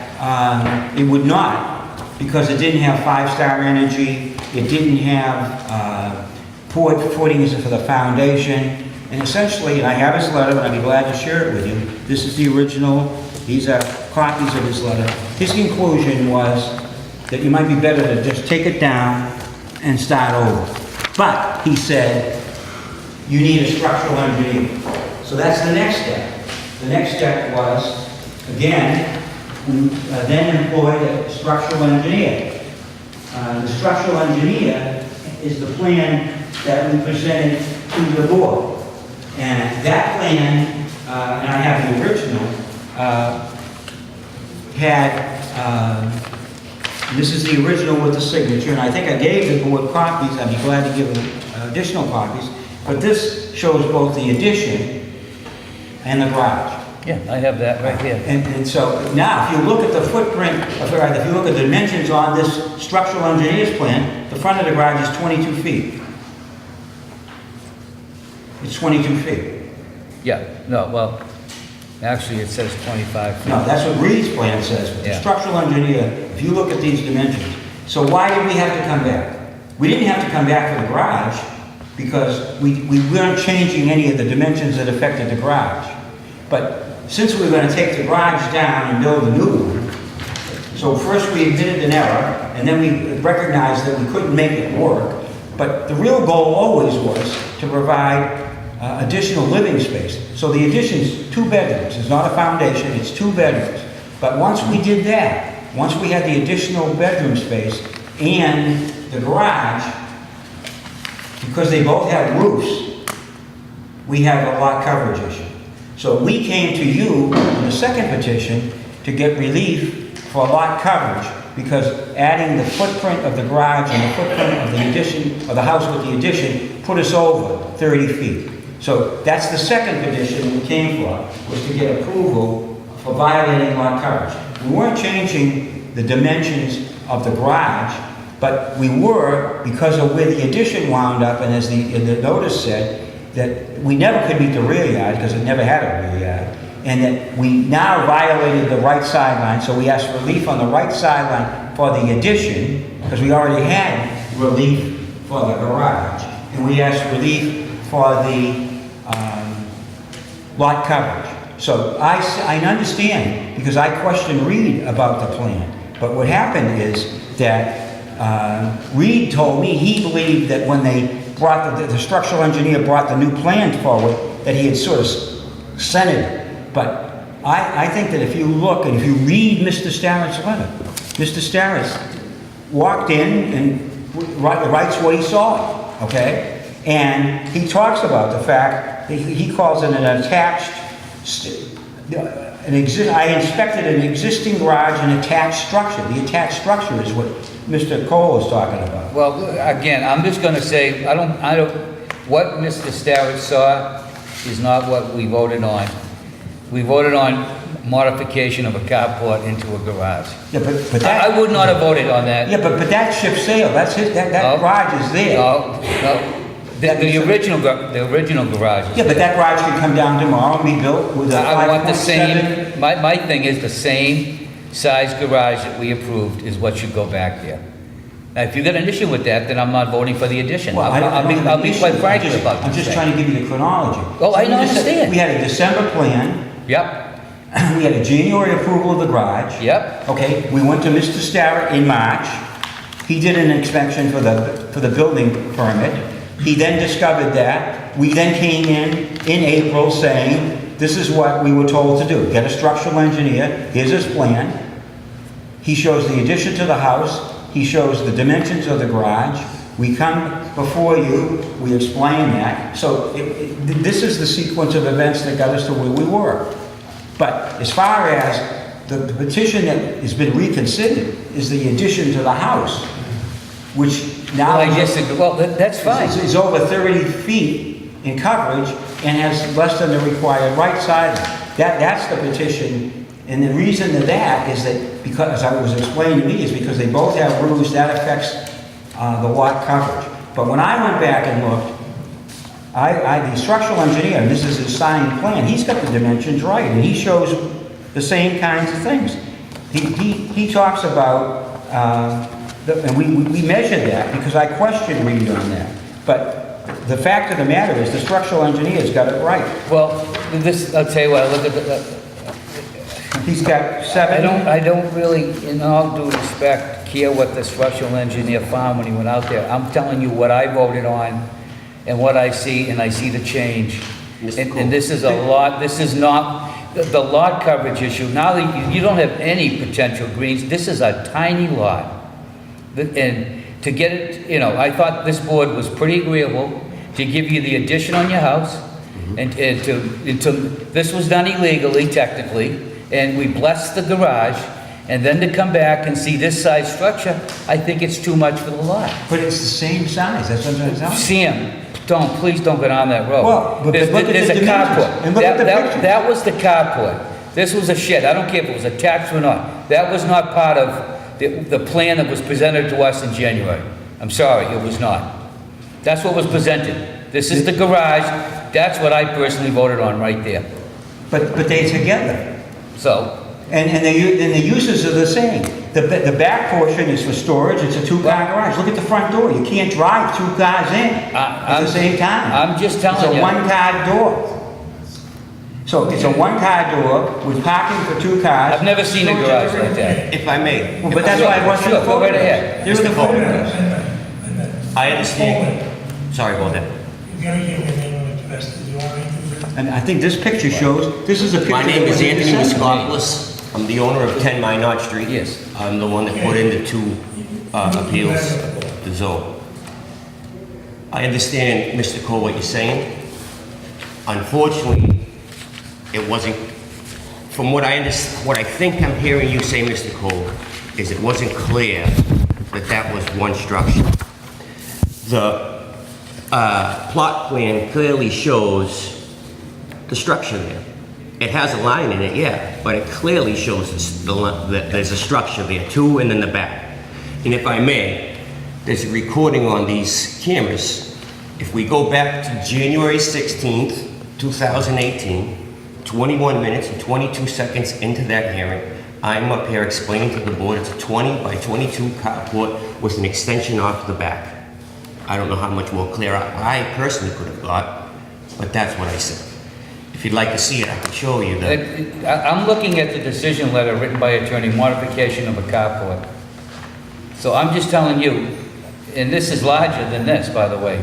it would not, because it didn't have 5-star energy, it didn't have footings for the foundation, and essentially, and I have his letter, and I'd be glad to share it with you. This is the original. These are copies of his letter. His conclusion was that you might be better to just take it down and start over. But, he said, you need a structural engineer. So that's the next step. The next step was, again, we then employed a structural engineer. The structural engineer is the plan that we presented to the board. And that plan, and I have the original, had, this is the original with the signature, and I think I gave the board copies, I'd be glad to give additional copies, but this shows both the addition and the garage. Yeah, I have that right here. And so now, if you look at the footprint, if you look at the dimensions on this structural engineer's plan, the front of the garage is 22 feet. It's 22 feet. Yeah, no, well, actually it says 25 feet. No, that's what Reed's plan says. But the structural engineer, if you look at these dimensions, so why did we have to come back? We didn't have to come back for the garage because we weren't changing any of the dimensions that affected the garage. But since we were going to take the garage down and build a new one, so first we admitted an error, and then we recognized that we couldn't make it work. But the real goal always was to provide additional living space. So the addition's 2 bedrooms. It's not a foundation, it's 2 bedrooms. But once we did that, once we had the additional bedroom space and the garage, because they both have roofs, we have a lot coverage issue. So we came to you in the second petition to get relief for lot coverage because adding the footprint of the garage and the footprint of the addition, of the house with the addition, put us over 30 feet. So that's the second petition we came for, was to get approval for violating lot coverage. We weren't changing the dimensions of the garage, but we were, because of where the addition wound up, and as the notice said, that we never could meet the rear yard, because it never had a rear yard, and that we now violated the right sideline, so we asked relief on the right sideline for the addition, because we already had relief for the garage, and we asked relief for the lot coverage. So I understand, because I questioned Reed about the plan, but what happened is that Reed told me he believed that when they brought the structural engineer brought the new plan forward, that he had sort of sent it. But I think that if you look and if you read Mr. Starrett's letter, Mr. Starrett walked in and writes what he saw, okay? And he talks about the fact that he calls it an attached, I inspected an existing garage and attached structure. The attached structure is what Mr. Cole is talking about. Well, again, I'm just gonna say, what Mr. Starrett saw is not what we voted on. We voted on modification of a carport into a garage. Yeah, but that, I would not have voted on that. Yeah, but that ship sailed. That's his, that garage is there. No. The original garage. Yeah, but that garage could come down tomorrow and be built with a 5.7. I want the same, my thing is the same size garage that we approved is what should go back there. Now, if you got an issue with that, then I'm not voting for the addition. Well, I'll be quite frank about this. I'm just trying to give you the chronology. Oh, I understand. We had a December plan. Yep. We had a January approval of the garage. Yep. Okay, we went to Mr. Starrett in March. He did an inspection for the building permit. He then discovered that. We then came in April saying, this is what we were told to do. Get a structural engineer, here's his plan. He shows the addition to the house, he shows the dimensions of the garage. We come before you, we explain that. So this is the sequence of events that got us to where we were. But as far as the petition that has been reconsidered is the addition to the house, which now that's fine. Is over 30 feet in coverage and has less than the required right side. That's the petition, and the reason to that is that, because as I was explained to me, is because they both have roofs, that affects the lot coverage. But when I went back and looked, the structural engineer, and this is his signed plan, he's got the dimensions right, and he shows the same kinds of things. He talks about, and we measured that because I questioned Reed on that. But the fact of the matter is the structural engineer's got it right. Well, I'll tell you what, I look at he's got 7. I don't really, in all due respect, care what the structural engineer found when he went out there. I'm telling you what I voted on and what I see, and I see the change. And this is a lot, this is not, the lot coverage issue, now that you don't have any potential greens, this is a tiny lot. And to get it, I thought this board was pretty agreeable to give you the addition on your house, and to this was done illegally, technically, and we blessed the garage, And then to come back and see this size structure, I think it's too much for the lot. But it's the same size, that's what I'm trying to tell you. Please don't go down that road. Well, but There's look at there's the a dimensions, carport. and look at the pictures. That was the carport. This was a shed. I don't care if it was attached or not. That was not part of the plan that was presented to us in January. I'm sorry, it was not. That's what was presented. This is the garage. That's what I personally voted on right there. But they're together. So, and the uses are the same. The back portion is for storage, it's a two-car garage. Look at the front door, you can't drive two cars in at the same time. I'm just telling you. It's a one-car door. So it's a one-car door with parking for two cars. I've never seen a garage like that. If I may. Well, but that's why I want you to Go right ahead. Here's the photographs. I understand. Sorry about that. You gotta give your name and address, did you want me to do that? And I think this picture shows, this is a picture. My name that is was in Anthony December. Wiskopoulos. I'm the owner of 10 Minot Street. Yes. I'm the one that put in the two appeals, the zone. I understand, Mr. Cole, what you're saying. Unfortunately, it wasn't, from what I think I'm hearing you say, Mr. Cole, is it wasn't clear that that was one structure. The plot plan clearly shows the structure there. It has a line in it, yeah, but it clearly shows that there's a structure there too, and then the back. And if I may, there's a recording on these cameras. If we go back to January 16th, 2018, 21 minutes and 22 seconds into that hearing, I'm up here explaining to the board it's a 20 by 22 carport with an extension off the back. I don't know how much more clear I personally could have got, but that's what I said. If you'd like to see it, I can show you that. I'm looking at the decision letter written by attorney, modification of a carport. So I'm just telling you, and this is larger than this, by the way.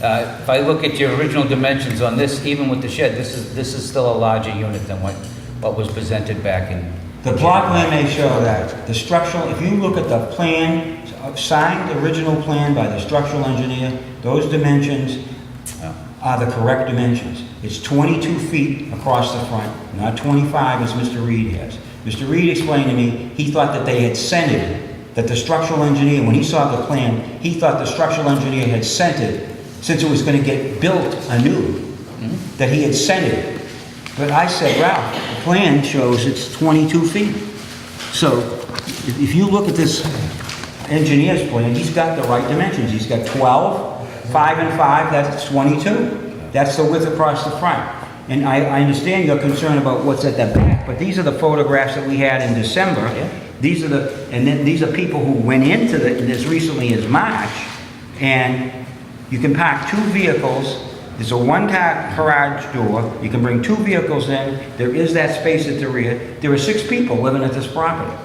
If I look at your original dimensions on this, even with the shed, this is still a larger unit than what was presented back in. The plot plan may show that the structural, if you look at the plan, signed original plan by the structural engineer, those dimensions are the correct dimensions. It's 22 feet across the front, not 25 as Mr. Reed has. Mr. Reed explained to me, he thought that they had centered, that the structural engineer, when he saw the plan, he thought the structural engineer had centered, since it was going to get built anew, that he had centered. But I said, Ralph, the plan shows it's 22 feet. So if you look at this engineer's plan, he's got the right dimensions. He's got 12, 5 and 5, that's 22. That's the width across the front. And I understand your concern about what's at the back, but these are the photographs that we had in December. These are these are people who went into this recently as March, and you can park 2 vehicles. There's a one-car garage door. You can bring 2 vehicles in. There is that space at the rear. There are 6 people living at this property.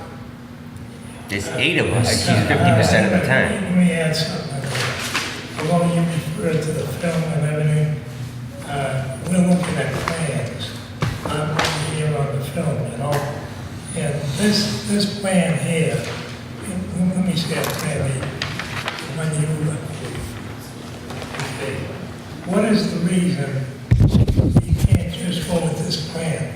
There's 8 of us, 50% of the time. Let me add something. Although you referred to the film and everything, we're looking at plans. I'm here on the film, you know. And this plan here, let me see that plan here. When you okay. What is the reason you can't just go with this plan?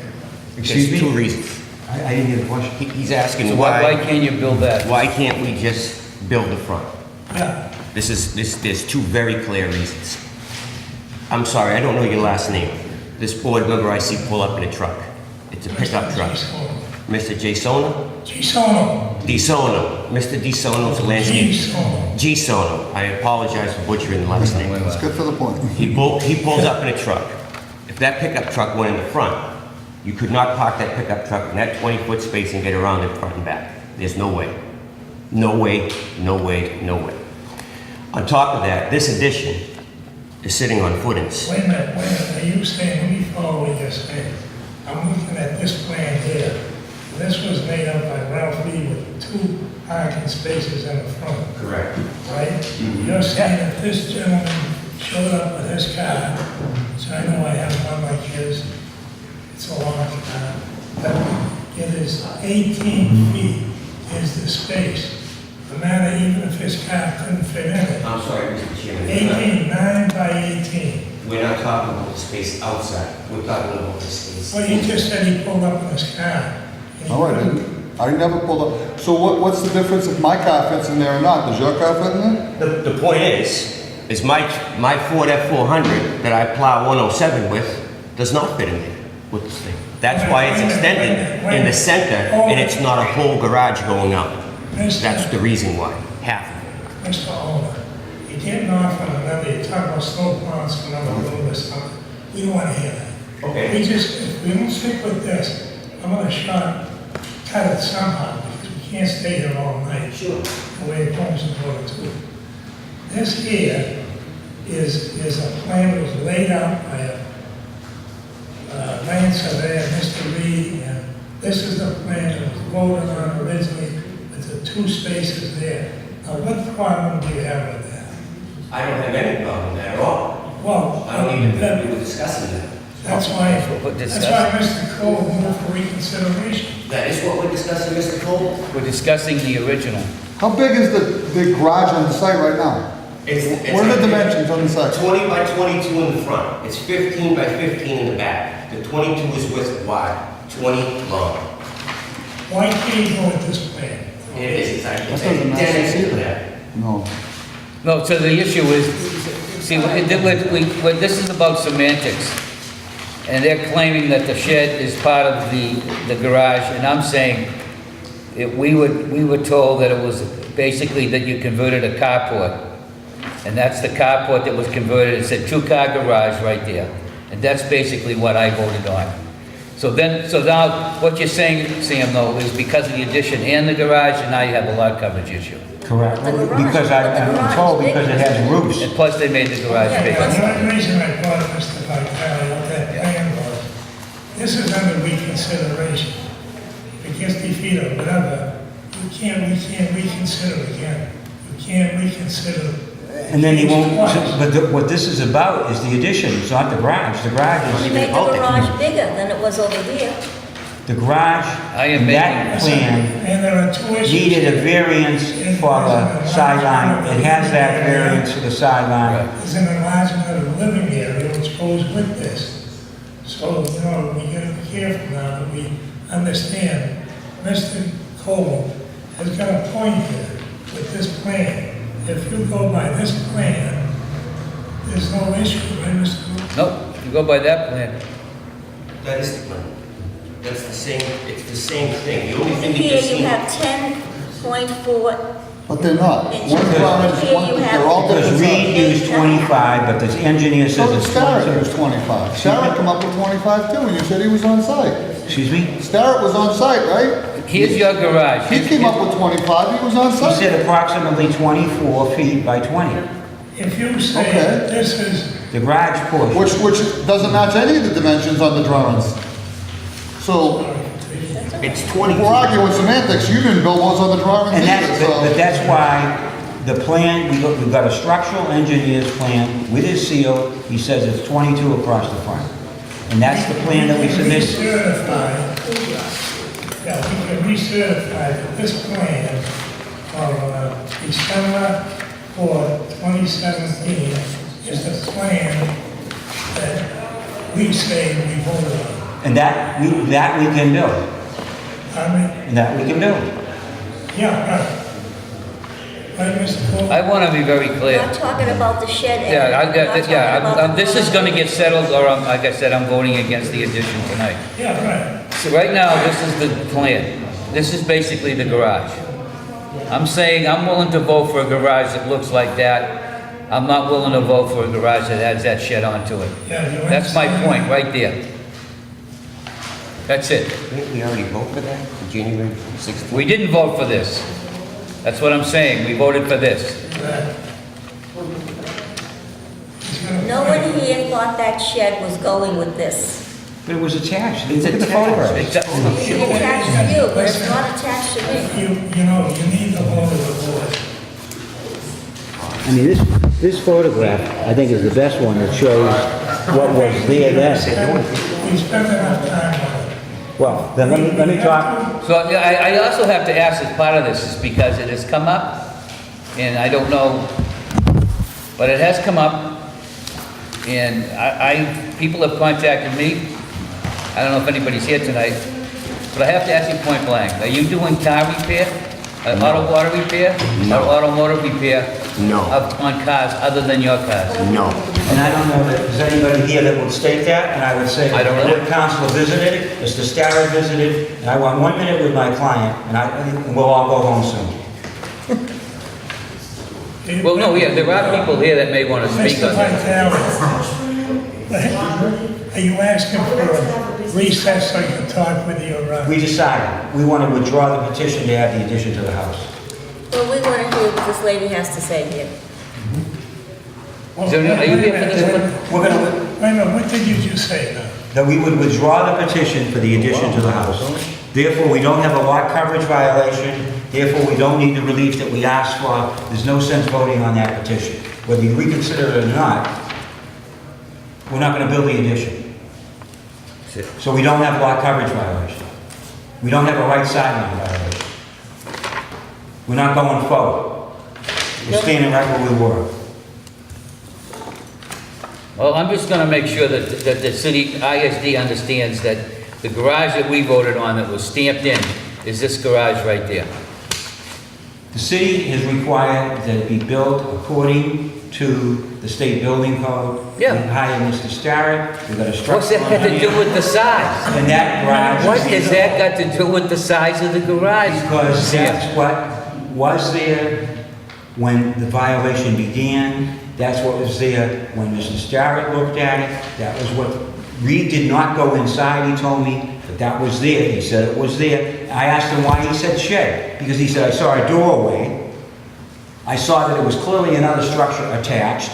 There's 2 reasons. I didn't hear the question. He's asking So why. why can't you build that? Why can't we just build the front? Yeah. There's 2 very clear reasons. I'm sorry, I don't know your last name. This board member I see pull up in a truck. It's a pickup truck. Mr. Jasono? Gisono. DiSono. Mr. DiSono's a landscape. Gisono. I apologize for butchering the last name. It's good for the point. He pulls up in a truck. If that pickup truck went in the front, you could not park that pickup truck in that 20-foot space and get around it front and back. There's no way. No way, no way, no way. On top of that, this addition is sitting on footings. Wait a minute. Are you saying, let me follow what you're saying. I'm looking at this plan here. This was made up by Ralph Lee with 2 parking spaces in the front. Correct. Right? You're saying that this gentleman showed up with his car, which I know I have one like his. It's a long car. But it is 18 feet is the space. No matter even if his car couldn't fit in it. I'm sorry, Mr. Chairman. 18, 9 by 18. We're not talking about the space outside. We're talking about the space. Well, you just said he pulled up in his car. All right, I never pulled up. So what's the difference if my car fits in there or not? Does your car fit in there? The point is my Ford F400 that I plow 107 with does not fit in there with this thing. That's why it's extended in the center and it's not a whole garage going up. That's the reason why, half of it. Mr. Owner, you're getting off on another, you're talking about snow plants for another road or something. We don't want to hear that. Okay. If we don't stick with this, I'm gonna cut it somehow, because we can't stay here all night. Sure. The way it comes in order to. This here is a plan that was laid out by a land surveyor, Mr. Reed, and this is the plan that was voted on originally with the 2 spaces there. Now, what problem do you have with that? I don't have any problem with that at all. Well, I don't even think we were discussing that. That's why Mr. Cole moved for reconsideration. That is what we're discussing, Mr. Cole? We're discussing the original. How big is the garage on the site right now? What are the dimensions on the site? 20 by 22 in the front. It's 15 by 15 in the back. The 22 is width wide, 20 long. Why can't you go with this plan? It is, it's That actually doesn't match dead the into ceiling. that. No. No, so the issue is, see, this is about semantics. And they're claiming that the shed is part of the garage, and I'm saying, we were told that it was basically that you converted a carport. And that's the carport that was converted. It said 2-car garage right there. And that's basically what I voted on. So now, what you're saying, Sam, though, is because of the addition and the garage, and now you have a lot coverage issue. Correct. The garage- Because but the I'm garage told is because it bigger. has roofs. And plus, they made the garage bigger. The only reason I brought up Mr. Vitale, what that plan was, this is under reconsideration. If it gets defeated or whatever, we can't reconsider again. We can't reconsider. And then he won't, Twice. but what this is about is the addition, it's not the garage. The garage You is, made the garage bigger than it was over here. the garage, I am in that plan, And there are 2 issues. needed a variance for the sideline. It has that variance for the sideline. There's an enlargement of the living area which goes with this. So, we gotta be careful now that we understand. Mr. Cole has got a point here with this plan. If you go by this plan, there's no issue, right, Mr. Cole? Nope, you go by that plan. That is the plan. That's the same, it's the same thing. The only thing you Here can see. you have 10.4. But they're not. Inches. One garage, Here you have- they're all Because different Reed sizes. used 25, but the engineer So says did it's Starrett 22. was 25. Starrett come up with 25 too, and you said he was on site. Excuse me? Starrett was on site, right? Here's your garage. He came up with 25, he was on He site. said approximately 24 feet by 20. If you say Okay. that this is, The garage portion. Which doesn't match any of the dimensions on the drawings. So, It's 20. we're arguing semantics, you didn't build those on the drawings And either, but so. that's why the plan, we've got a structural engineer's plan with his seal. He says it's 22 across the front. And that's the plan that we submitted. we can recertify that this plan of December 4, 2017 is the plan that we say we voted on. And that we can do. Pardon me? And that we can do. Yeah, right. Right, Mr. Cole? I want to be very clear. Not talking about the shed area. Yeah, Not talking about this is the going to get settled, or like I said, I'm voting against the addition tonight. Yeah, right. So right now, this is the plan. This is basically the garage. I'm saying I'm willing to vote for a garage that looks like that. I'm not willing to vote for a garage that adds that shed onto it. Yeah, you That's my understand point, right there. That's it. Didn't we already vote for that, for January 16th? We didn't vote for this. That's what I'm saying. We voted for this. No one here thought that shed was going with this. But it was attached. It's Look at the attached. photographs. It's attached to you, but it's not attached to me. You need the vote of the board. I mean, this photograph, I think, is the best one that shows what was there then. We spent enough time on it. Well, then let me talk. So I also have to ask as part of this is because it has come up, and I don't know, but it has come up, and people have contacted me. I don't know if anybody's here tonight, But I have to ask you point blank, are you doing car repair? Auto body repair? No. Or automotive repair? No. On cars other than your cars? No. And I don't know that there's anybody here that would state that, and I would say, I don't know. the council visited it, Mr. Starrett visited, and I want 1 minute with my client, and we'll all go home soon. Well, no, yeah, there are people here that may want to speak Mr. on that. Vitale, are you asking for a recess so you can talk with your, We decided, we want to withdraw the petition to add the addition to the house. Well, we want to hear what this lady has to say here. Well, So, are you here for this one? We're going to, Wait a minute, what did you just say now? that we would withdraw the petition for the addition to the house. Therefore, we don't have a lot coverage violation, therefore we don't need the relief that we asked for. There's no sense voting on that petition. Whether you reconsider it or not, we're not going to build the addition. So we don't have lot coverage violation. We don't have a right sideline violation. We're not going forward. We're standing right where we were. Well, I'm just gonna make sure that the city ISD understands that the garage that we voted on that was stamped in is this garage right there. The city has required that it be built according to the state building code. Yeah. We hired Mr. Starrett, we got a structural What's that got to do with the size? And that garage. What has that got to do with the size of the garage? Because that's what was there when the violation began. That's what was there when Mr. Starrett looked at it. That was what, Reed did not go inside, he told me, but that was there. He said it was there. I asked him why he said shed. Because he said, I saw a doorway. I saw that it was clearly another structure attached.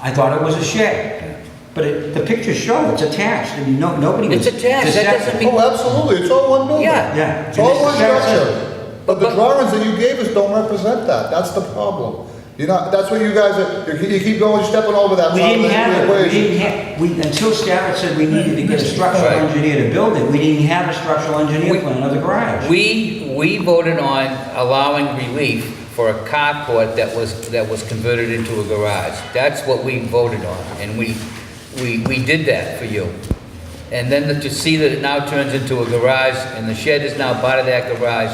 I thought it was a shed. But the pictures show it's attached. I mean, nobody was... It's attached, that doesn't mean... Oh, absolutely, it's all one building. Yeah. It's all one Mr. Starrett said- structure. But the drawings that you gave us don't represent that, that's the problem. You know, that's what you guys are, you keep going, stepping over that. We part of didn't the have it, equation. until Starrett said we needed to get a structural engineer to build it, we didn't have a structural engineer plan of the garage. We voted on allowing relief for a carport that was converted into a garage. That's what we voted on, and we did that for you. And then to see that it now turns into a garage, and the shed is now part of that garage,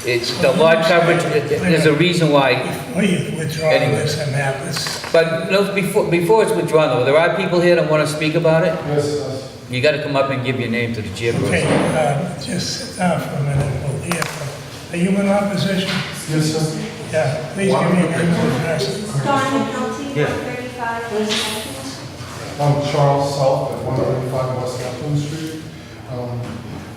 it's the lot coverage, there's a reason why. Before you withdraw this and that, this, But no, before it's withdrawn though, there are people here that want to speak about it? Yes, You got to come up and give your name to the chairperson. okay, just sit down for a minute, we'll hear from, are you in opposition? Yes, sir. Yeah, please give me your name and address. Dawn McNulty, Yeah. 135 West Hampton. I'm Charles South at 135 West Hampton Street.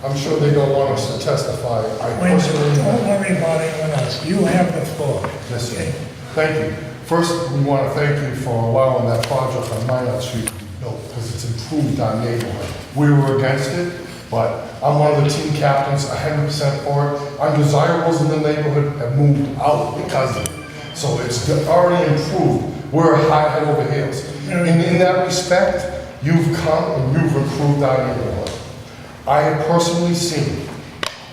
I'm sure they don't want us to testify. Wait, don't worry about anyone else, you have the floor. Yes, sir. Thank you. First, we want to thank you for allowing that project on Minot Street to be built because it's improved our neighborhood. We were against it, but I'm one of the team captains, 100% for it. Undesirables in the neighborhood have moved out because of it. So it's already improved. We're high head over heels. In that respect, you've come and you've improved our neighborhood. I have personally seen,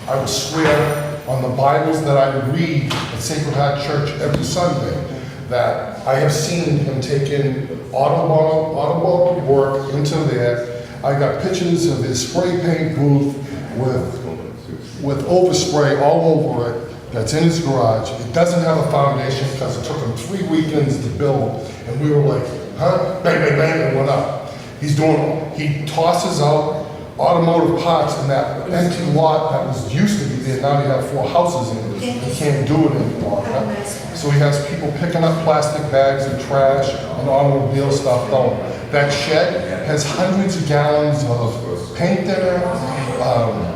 I would swear on the Bibles that I read at Sacred Heart Church every Sunday, that I have seen him take in automobile work into there. I got pictures of his spray paint booth with overspray all over it that's in his garage. It doesn't have a foundation because it took him 3 weekends to build. And we were like, huh? Bang, bang, bang, and went up. He tosses out automotive parts in that empty lot that was used to be there. Now you have 4 houses in it. He can't do it anymore. Huh? So he has people picking up plastic bags and trash and automobile stuff going. That shed has hundreds of gallons of paint thinner,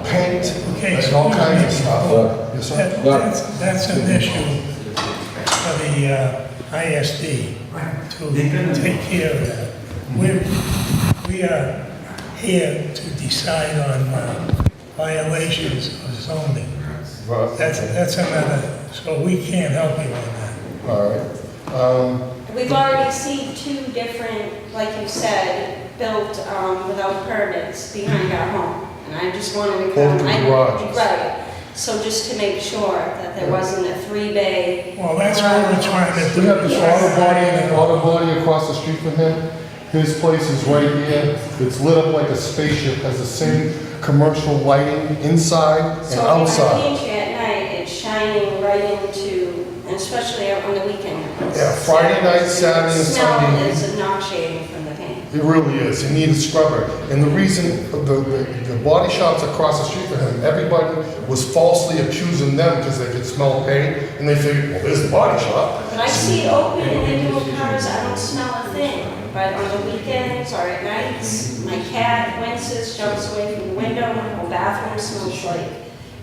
paint, and all kinds of stuff. Yes, sir? That's an issue for the ISD to take care of that. We are here to decide on violations of zoning. That's another, so we can't help you on that. All right. We've already seen 2 different, like you said, built without permits behind our home. And I just wanted to come. garages. Right. So just to make sure that there wasn't a 3-bay. Well, that's what we're trying to do. We have this auto body across the street from him. His place is right here. It's lit up like a spaceship, has the same commercial lighting inside and So if I outside. paint you at night, it's shining right into, and especially on the weekend. Yeah, Friday night, Saturday, and Smell Sunday. is obnoxiating from the paint. It really is. He needs a scrubber. And the reason, the body shops across the street from him, everybody was falsely accusing them because they could smell paint, and they figured, well, there's the body shop. When I see it open and they do cars, I don't smell a thing. But on the weekends or at nights, my cat winces, jumps away from the window, my whole bathroom smells like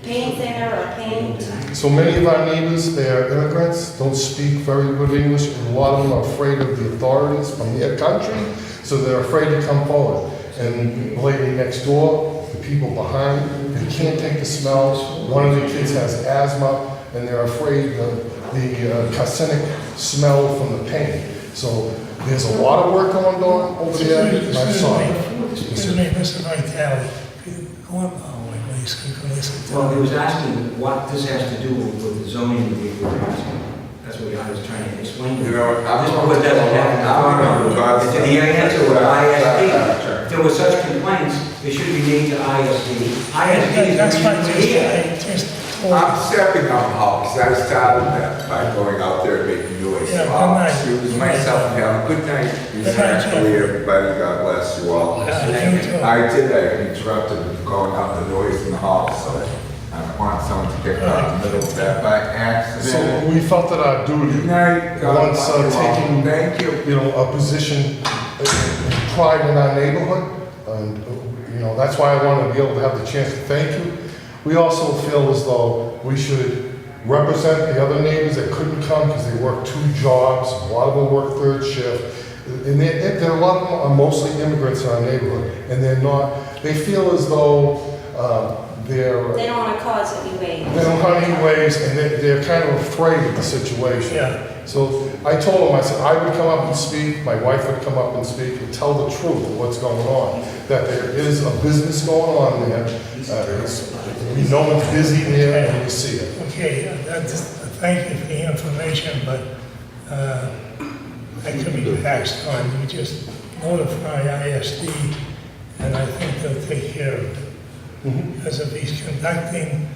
paint thinner or paint. So many of our neighbors, they are immigrants, don't speak very good English, and a lot of them are afraid of the authorities from their country, so they're afraid to come forward. And the lady next door, the people behind, they can't take the smells. One of the kids has asthma, and they're afraid of the carcinic smell from the paint. So there's a lot of work going on over there, and I saw it. Excuse me, Mr. Vitale, go up, oh, wait, please, can listen to Well, he was asking what this has to do with the zoning that we were asking. That's what I was trying to explain. You know, This board doesn't have to the answer with ISD. If there were such complaints, they should be made to ISD. ISD That's is fine, the reason we're here. I'm stepping on Hall, because I started that by going out there and making noise. Yeah, So good I'll night. excuse myself, have a good night. Good night, Jeff. Everybody, God bless you all. You too. I interrupted with going out the noise in the hall, so I don't want someone to get caught in the middle of that by So accident. we felt that our duty, Good night. God once bless you all. taking, Thank you. a position, pride in our neighborhood, and, that's why I wanted to be able to have the chance to thank you. We also feel as though we should represent the other neighbors that couldn't come because they work 2 jobs, a lot of them work 3rd shift. And a lot of them are mostly immigrants in our neighborhood, and they feel as though they're... They don't want to cause any waves. They don't have any ways, and they're kind of afraid of the situation. Yeah. So I told them, I said, I would come up and speak, my wife would come up and speak and tell the truth of what's going on, that there is a business going on there. We know it's busy there, and we see it. Okay, thank you for the information, but that can be passed on. You just notify ISD, and I think they'll take care of it. Because if he's conducting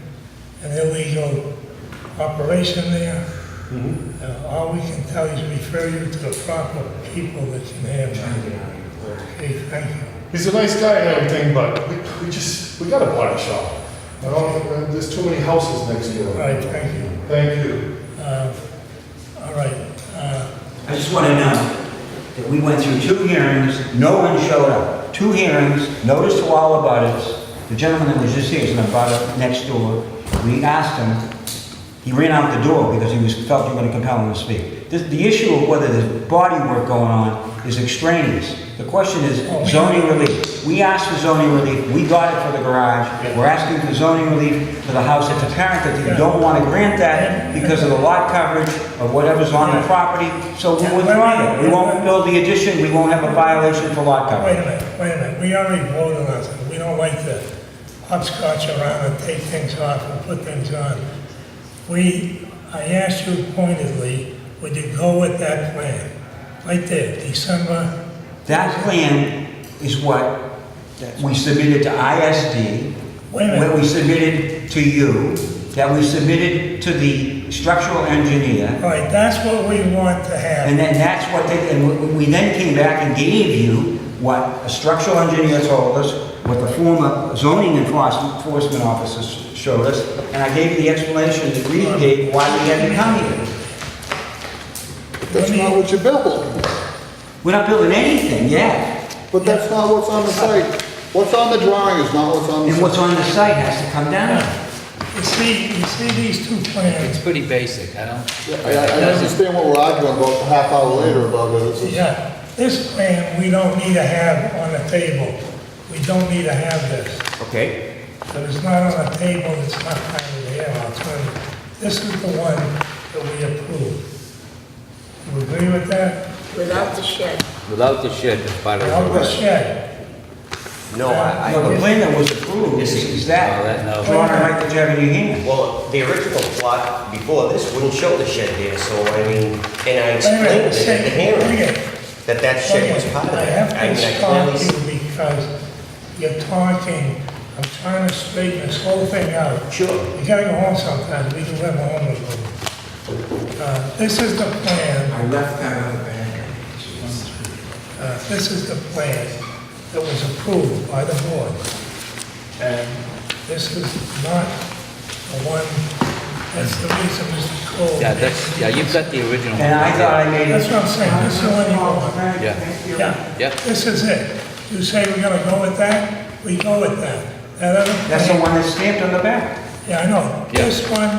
an illegal operation there, all we can tell you is refer you to the proper people that can handle it. Okay, thank you. He's a nice guy and everything, but we got a body shop. There's too many houses next door. All right, thank you. Thank you. All right. I just want to know that we went through 2 hearings, no one showed up. 2 hearings, notice to all abutters. The gentleman that was just here is an abutter next door. We asked him, he ran out the door because he felt you were going to compel him to speak. The issue of whether there's body work going on is extraneous. The question is zoning relief. We asked for zoning relief, we got it for the garage. We're asking for zoning relief for the house. It's apparent that you don't want to grant that because of the lot coverage of whatever's on the property. So we'll withdraw it. We won't build the addition, we won't have a violation for lot coverage. Wait a minute. We already voted on it. We don't like to hopscotch around and take things off and put things on. I asked you pointedly, would you go with that plan? Right there, December. That plan is what we submitted to ISD, what we submitted to you, that we submitted to the structural engineer. All right, that's what we want to have. And then that's what and we then came back and gave you what a structural engineer told us, what the former zoning enforcement officers showed us, and I gave you the explanation that Reed gave why we had to come here. That's not what you built. We're not building anything yet. But that's not what's on the site. What's on the drawing is not what's on the site. And what's on the site has to come down. You see these 2 plans? It's pretty basic, I don't... I understand what we're arguing about a half hour later about it. Yeah, this plan we don't need to have on the table. We don't need to have this. Okay. If it's not on the table, it's not part of the alternative. This is the one that we approved. You agree with that? Without the shed. Without the shed, it's part of the... Without the shed. No, I... No, the plan that was approved is that. No. Drawn right that you have in your hand. Well, the original plot before this wouldn't show the shed there, so I mean, and I explained it at the hearing, that shed was part of it. I have I mean, to I stop clearly... you because you're talking I'm trying to straighten this whole thing out. Sure. You gotta go home sometimes, we do have a home with you. This is the plan. I left that on the back. This is the plan that was approved by the board. And this is not the one, that's the reason Mr. Cole. Yeah, you've got the original. And I thought I made it. That's what I'm saying, this is the one you want. Yeah. Yeah, this is it. You say we're gonna go with that, we go with that. That other That's the plan- one that's stamped on the back. Yeah, I know. Yeah. This one,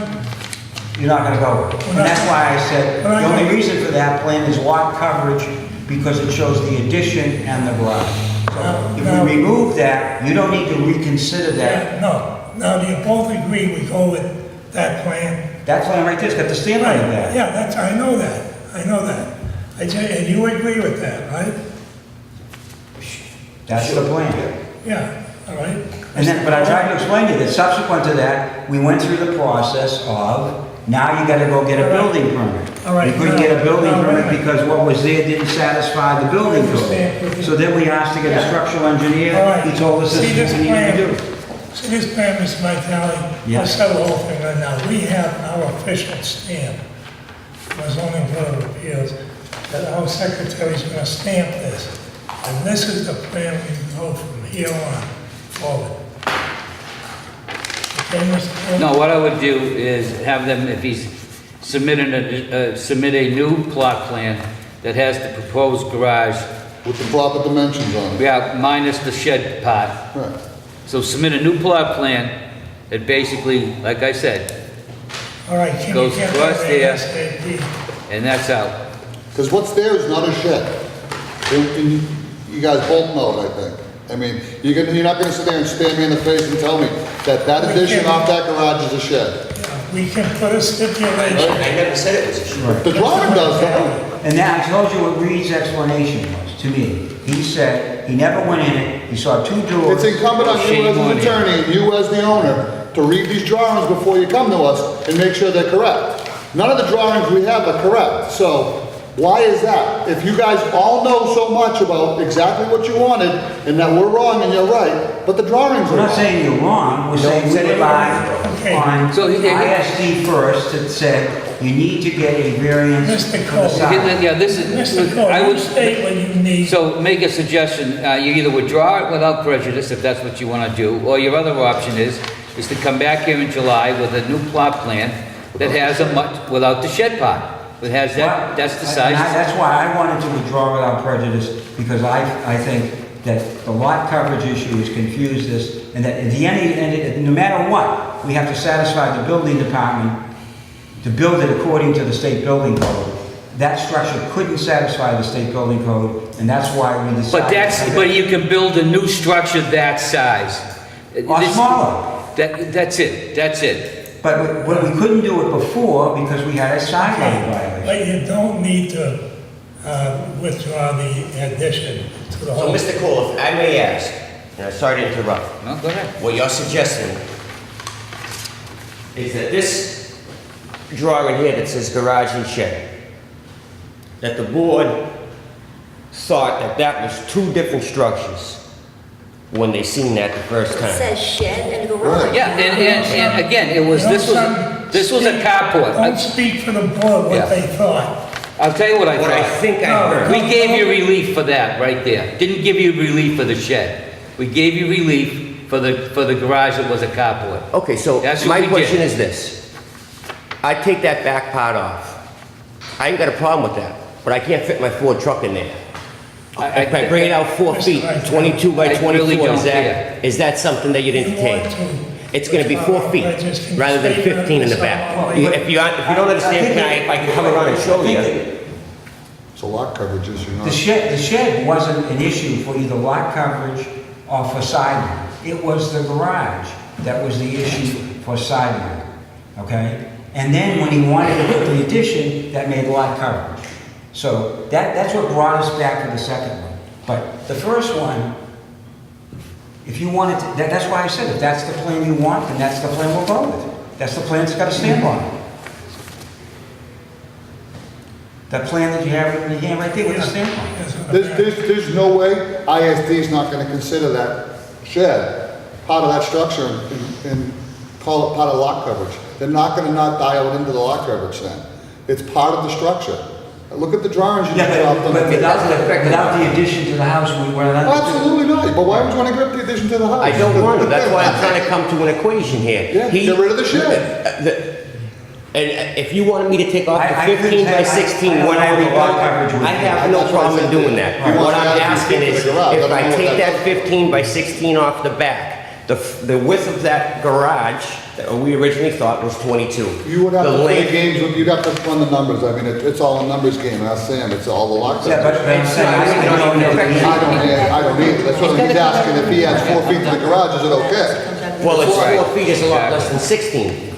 You're not gonna go with it. And that's why I said, the only reason for that plan is lot coverage, because it shows the addition and the garage. So if we remove that, you don't need to reconsider that. no. Now, do you both agree we go with that plan? That plan right there's got the stamp on the back. Yeah, that's, I know that. And you agree with that, right? That's the plan. Yeah, all right. And then, but I tried to explain to you that subsequent to that, we went through the process of, now you gotta go get a building permit. All right, We couldn't now- get a building now, wait a permit minute. because what was there didn't satisfy the building understand. code. So then we asked to get a Yeah. structural engineer, All right. he told us this See is this what we needed to do. See this plan, Mr. Vitale? Yeah. Let's settle the whole thing right now. We have our official stamp from the zoning board of appeals that our secretary's gonna stamp this. And this is the plan we go from here on forward. Okay, Mr. Cole? No, what I would do is have them, if he's submit a new plot plan that has the proposed garage. With the proper dimensions on it. Yeah, minus the shed part. Right. So submit a new plot plan that basically, like I said, All right, can you goes get across that there, ASAP? and that's out. Because what's there is not a shed. And you guys both know it, I think. I mean, you're not gonna sit there and stare me in the face and tell me that that addition off that garage is a shed. We can put a stipulation. I never said it was a shed. The drawing does that. And that, I told you what Reed's explanation was to me. He said he never went in it, he saw two doors. It's incumbent on you Shame as on an you. attorney and you as the owner to read these drawings before you come to us and make sure they're correct. None of the drawings we have are correct, so why is that? If you guys all know so much about exactly what you wanted and that we're wrong and you're right, but the drawings are We're wrong. not saying you're wrong, we're saying we rely on So he- ISD first that said you need to get a variance Mr. for the Cole. side. Yeah, this is, Mr. Cole, I you would, state what you need. so make a suggestion, you either withdraw it without prejudice, if that's what you want to do, or your other option is to come back here in July with a new plot plan that has a much, without the shed part. It has that, that's the And size. that's why I wanted to withdraw without prejudice, because I think that the lot coverage issue has confused this, and that at the end, no matter what, we have to satisfy the building department to build it according to the state building code. That structure couldn't satisfy the state building code, and that's why we decided. But you can build a new structure that size. Or This- smaller. That's it. But we couldn't do it before because we had a sideline violation. But you don't need to withdraw the addition to the So, whole. Mr. Cole, if I may ask, and I'm sorry to interrupt, No, go ahead. what you're suggesting is that this drawing here that says garage and shed, that the board thought that that was two different structures when they seen that the first It time. says shed and garage. Yeah, and again, this was a carport. Don't speak for the board Yeah. what they thought. I'll tell you what I What I thought. think I heard. We gave you relief for that right there. Didn't give you relief for the shed. We gave you relief for the garage that was a carport. Okay, so That's what my we question did. is this. I take that back part off. I ain't got a problem with that, but I can't fit my Ford truck in there. If I bring it out 4 feet, 22 by I really 24, don't is that something that you'd entertain? It's gonna be 4 feet rather than 15 in the back. If you don't understand, if I can come around and show you. It's a lot coverage issue, not. The shed wasn't an issue for either lot coverage or for sideline. It was the garage that was the issue for sideline, okay? And then when he wanted to put the addition, that made lot coverage. So that's what brought us back to the second one. But the first one, if you wanted to, that's why I said, if that's the plan you want, then that's the plan we'll go with. That's the plan that's got a stamp on it. That plan that you have in your hand right there with the stamp on it. There's no way ISD is not gonna consider that shed part of that structure and call it part of lot coverage. They're not gonna not dial it into the lot coverage then. It's part of the structure. Look at the drawings you just dropped on. But without the addition to the house, we're not. Absolutely not, but why would you wanna grab the addition to the house? I don't want to, that's why I'm trying to come to an equation here. Yeah, get rid of the shed. And if you wanted me to take off the I couldn't 15 by say- 16, I what I would lot coverage would I be. have no That's what I problem said doing to you. that. He wants What to I'm add a few asking feet to is, the garage. I if don't I know what take that that 15 by 16 off the back, the width of that garage, that we originally thought was 22. You would have The to play length- games with, you'd have to run the numbers, I mean, it's all a numbers game, ask Sam, it's all the lot Yeah, coverage. but I'm saying, I don't know. I don't either, that's what he's asking, if he adds 4 feet to the garage, is it okay? Well, it's 4 feet is a lot less than 16.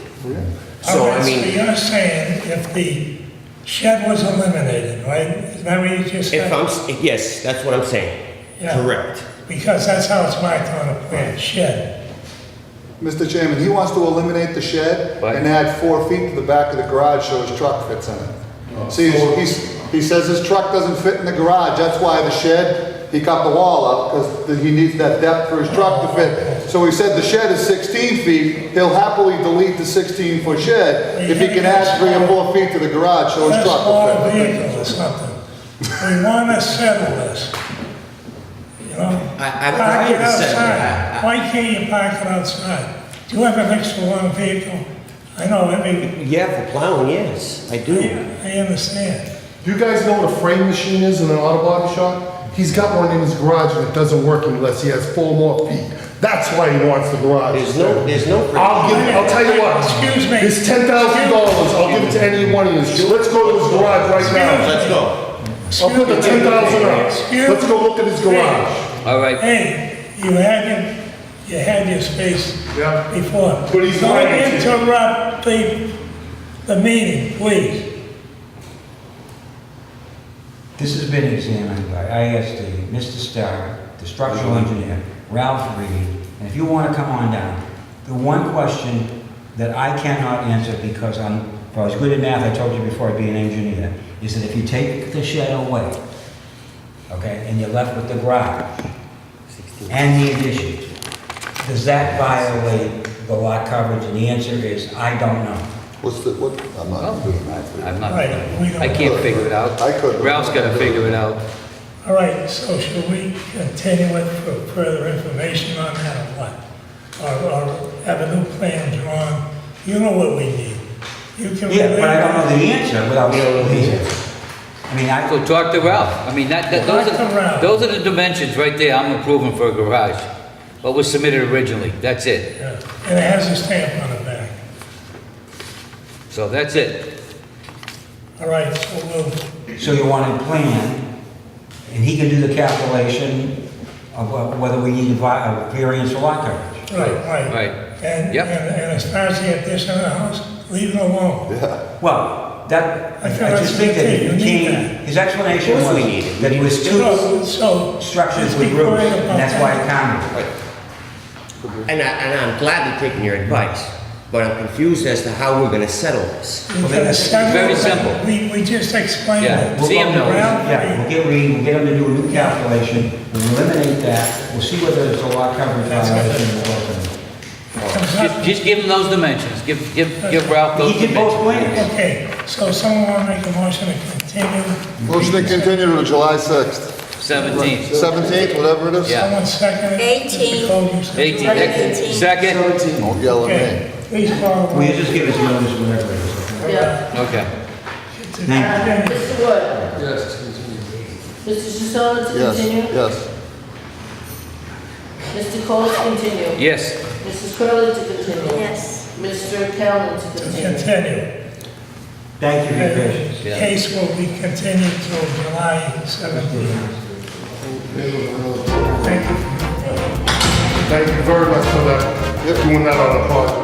So, I Okay, mean, so you're saying if the shed was eliminated, right? Is that what you just said? yes, that's what I'm saying. Yeah. Correct. Because that's how it's marked on the plan, shed. Mr. Chairman, he wants to eliminate the shed and add 4 feet to the back of the garage so his truck fits in it. See, he says his truck doesn't fit in the garage, that's why the shed, he cut the wall up, because he needs that depth for his truck to fit. So he said the shed is 16 feet, he'll happily delete the 16-foot shed if he can add 3 or 4 feet to the garage so his truck will That's fit. a vehicle or something. We want to settle this. You know? I'm Park trying it to settle it. outside. Why can't you park it outside? Do you have an extra long vehicle? I know, Yeah, for plowing, yes, I do. I understand. Do you guys know what a frame machine is in an auto body shop? He's got one in his garage and it doesn't work unless he has 4 more feet. That's why he wants the garage. There's no frame. I'll tell you what. Excuse me. It's $10,000. I'll give it to any one of you. Let's go to his garage right now. Let's go. I'll put the 10,000 up. Let's go look at his garage. All right. Hey, you had your space before. But he's Don't lying to you. interrupt the meeting, please. This has been examined by ISD, Mr. Starr, the structural engineer, Ralph Reed, and if you want to come on down, the one question that I cannot answer because if I was good at math, I told you before I'd be an engineer, is that if you take the shed away, okay, and you're left with the garage and the addition, does that violate the lot coverage? And the answer is, I don't know. I'm not doing that. I'm not, Right, we don't I can't figure it out. I couldn't. Ralph's got to figure it out. All right, so should we continue it for further information on that or what? Or have a new plan drawn? You know what we need. You can Yeah, but I don't know the relate answer without knowing the answer. I mean, So talk to Ralph. I mean, those are the dimensions right there I'm approving for a garage. What was submitted originally, that's it. Yeah, and it has a stamp on the back. So that's it. All right, so So you want a plan, and he can do the calculation of whether we need a variance for lot coverage. right. Right. And Yep. as far as the addition of the house, leave it alone. Well, I feel I that's just think that okay, you he need came, his explanation Of course was we need it. that it was So, two structures let's with be roofs, quiet about and that's why it that. counted. And I'm gladly taking your advice, but I'm confused as to how we're gonna settle this. We're gonna settle very it. simple. We just explained Yeah. it. See him know. Ralph, Yeah, we'll get Reed, we'll get him to do a new calculation, we'll eliminate that, we'll see whether there's a lot coverage violation or what. Just give him those dimensions. Give Ralph those He did both dimensions. plans. Okay, so someone want to make a motion to continue? Motion to continue to July 6th. 17. 17th, whatever it is. Yeah. Someone second it? 18. Mr. Cole, you said- 18. Second? Don't yell at me. Okay, please call. the Will you roll. just give us notice whenever it is, okay? Yeah. Okay. Thank you. Mr. Wood? Yes, continue. Mr. Jussono to Yes, continue? yes. Mr. Cole to continue? Yes. Mrs. Curley to continue? Yes. Mr. Callen to To continue? continue. Thank you for your The patience. Yeah. case will be continued till July 17th. Thank you. Thank you very much for that, doing that on the project.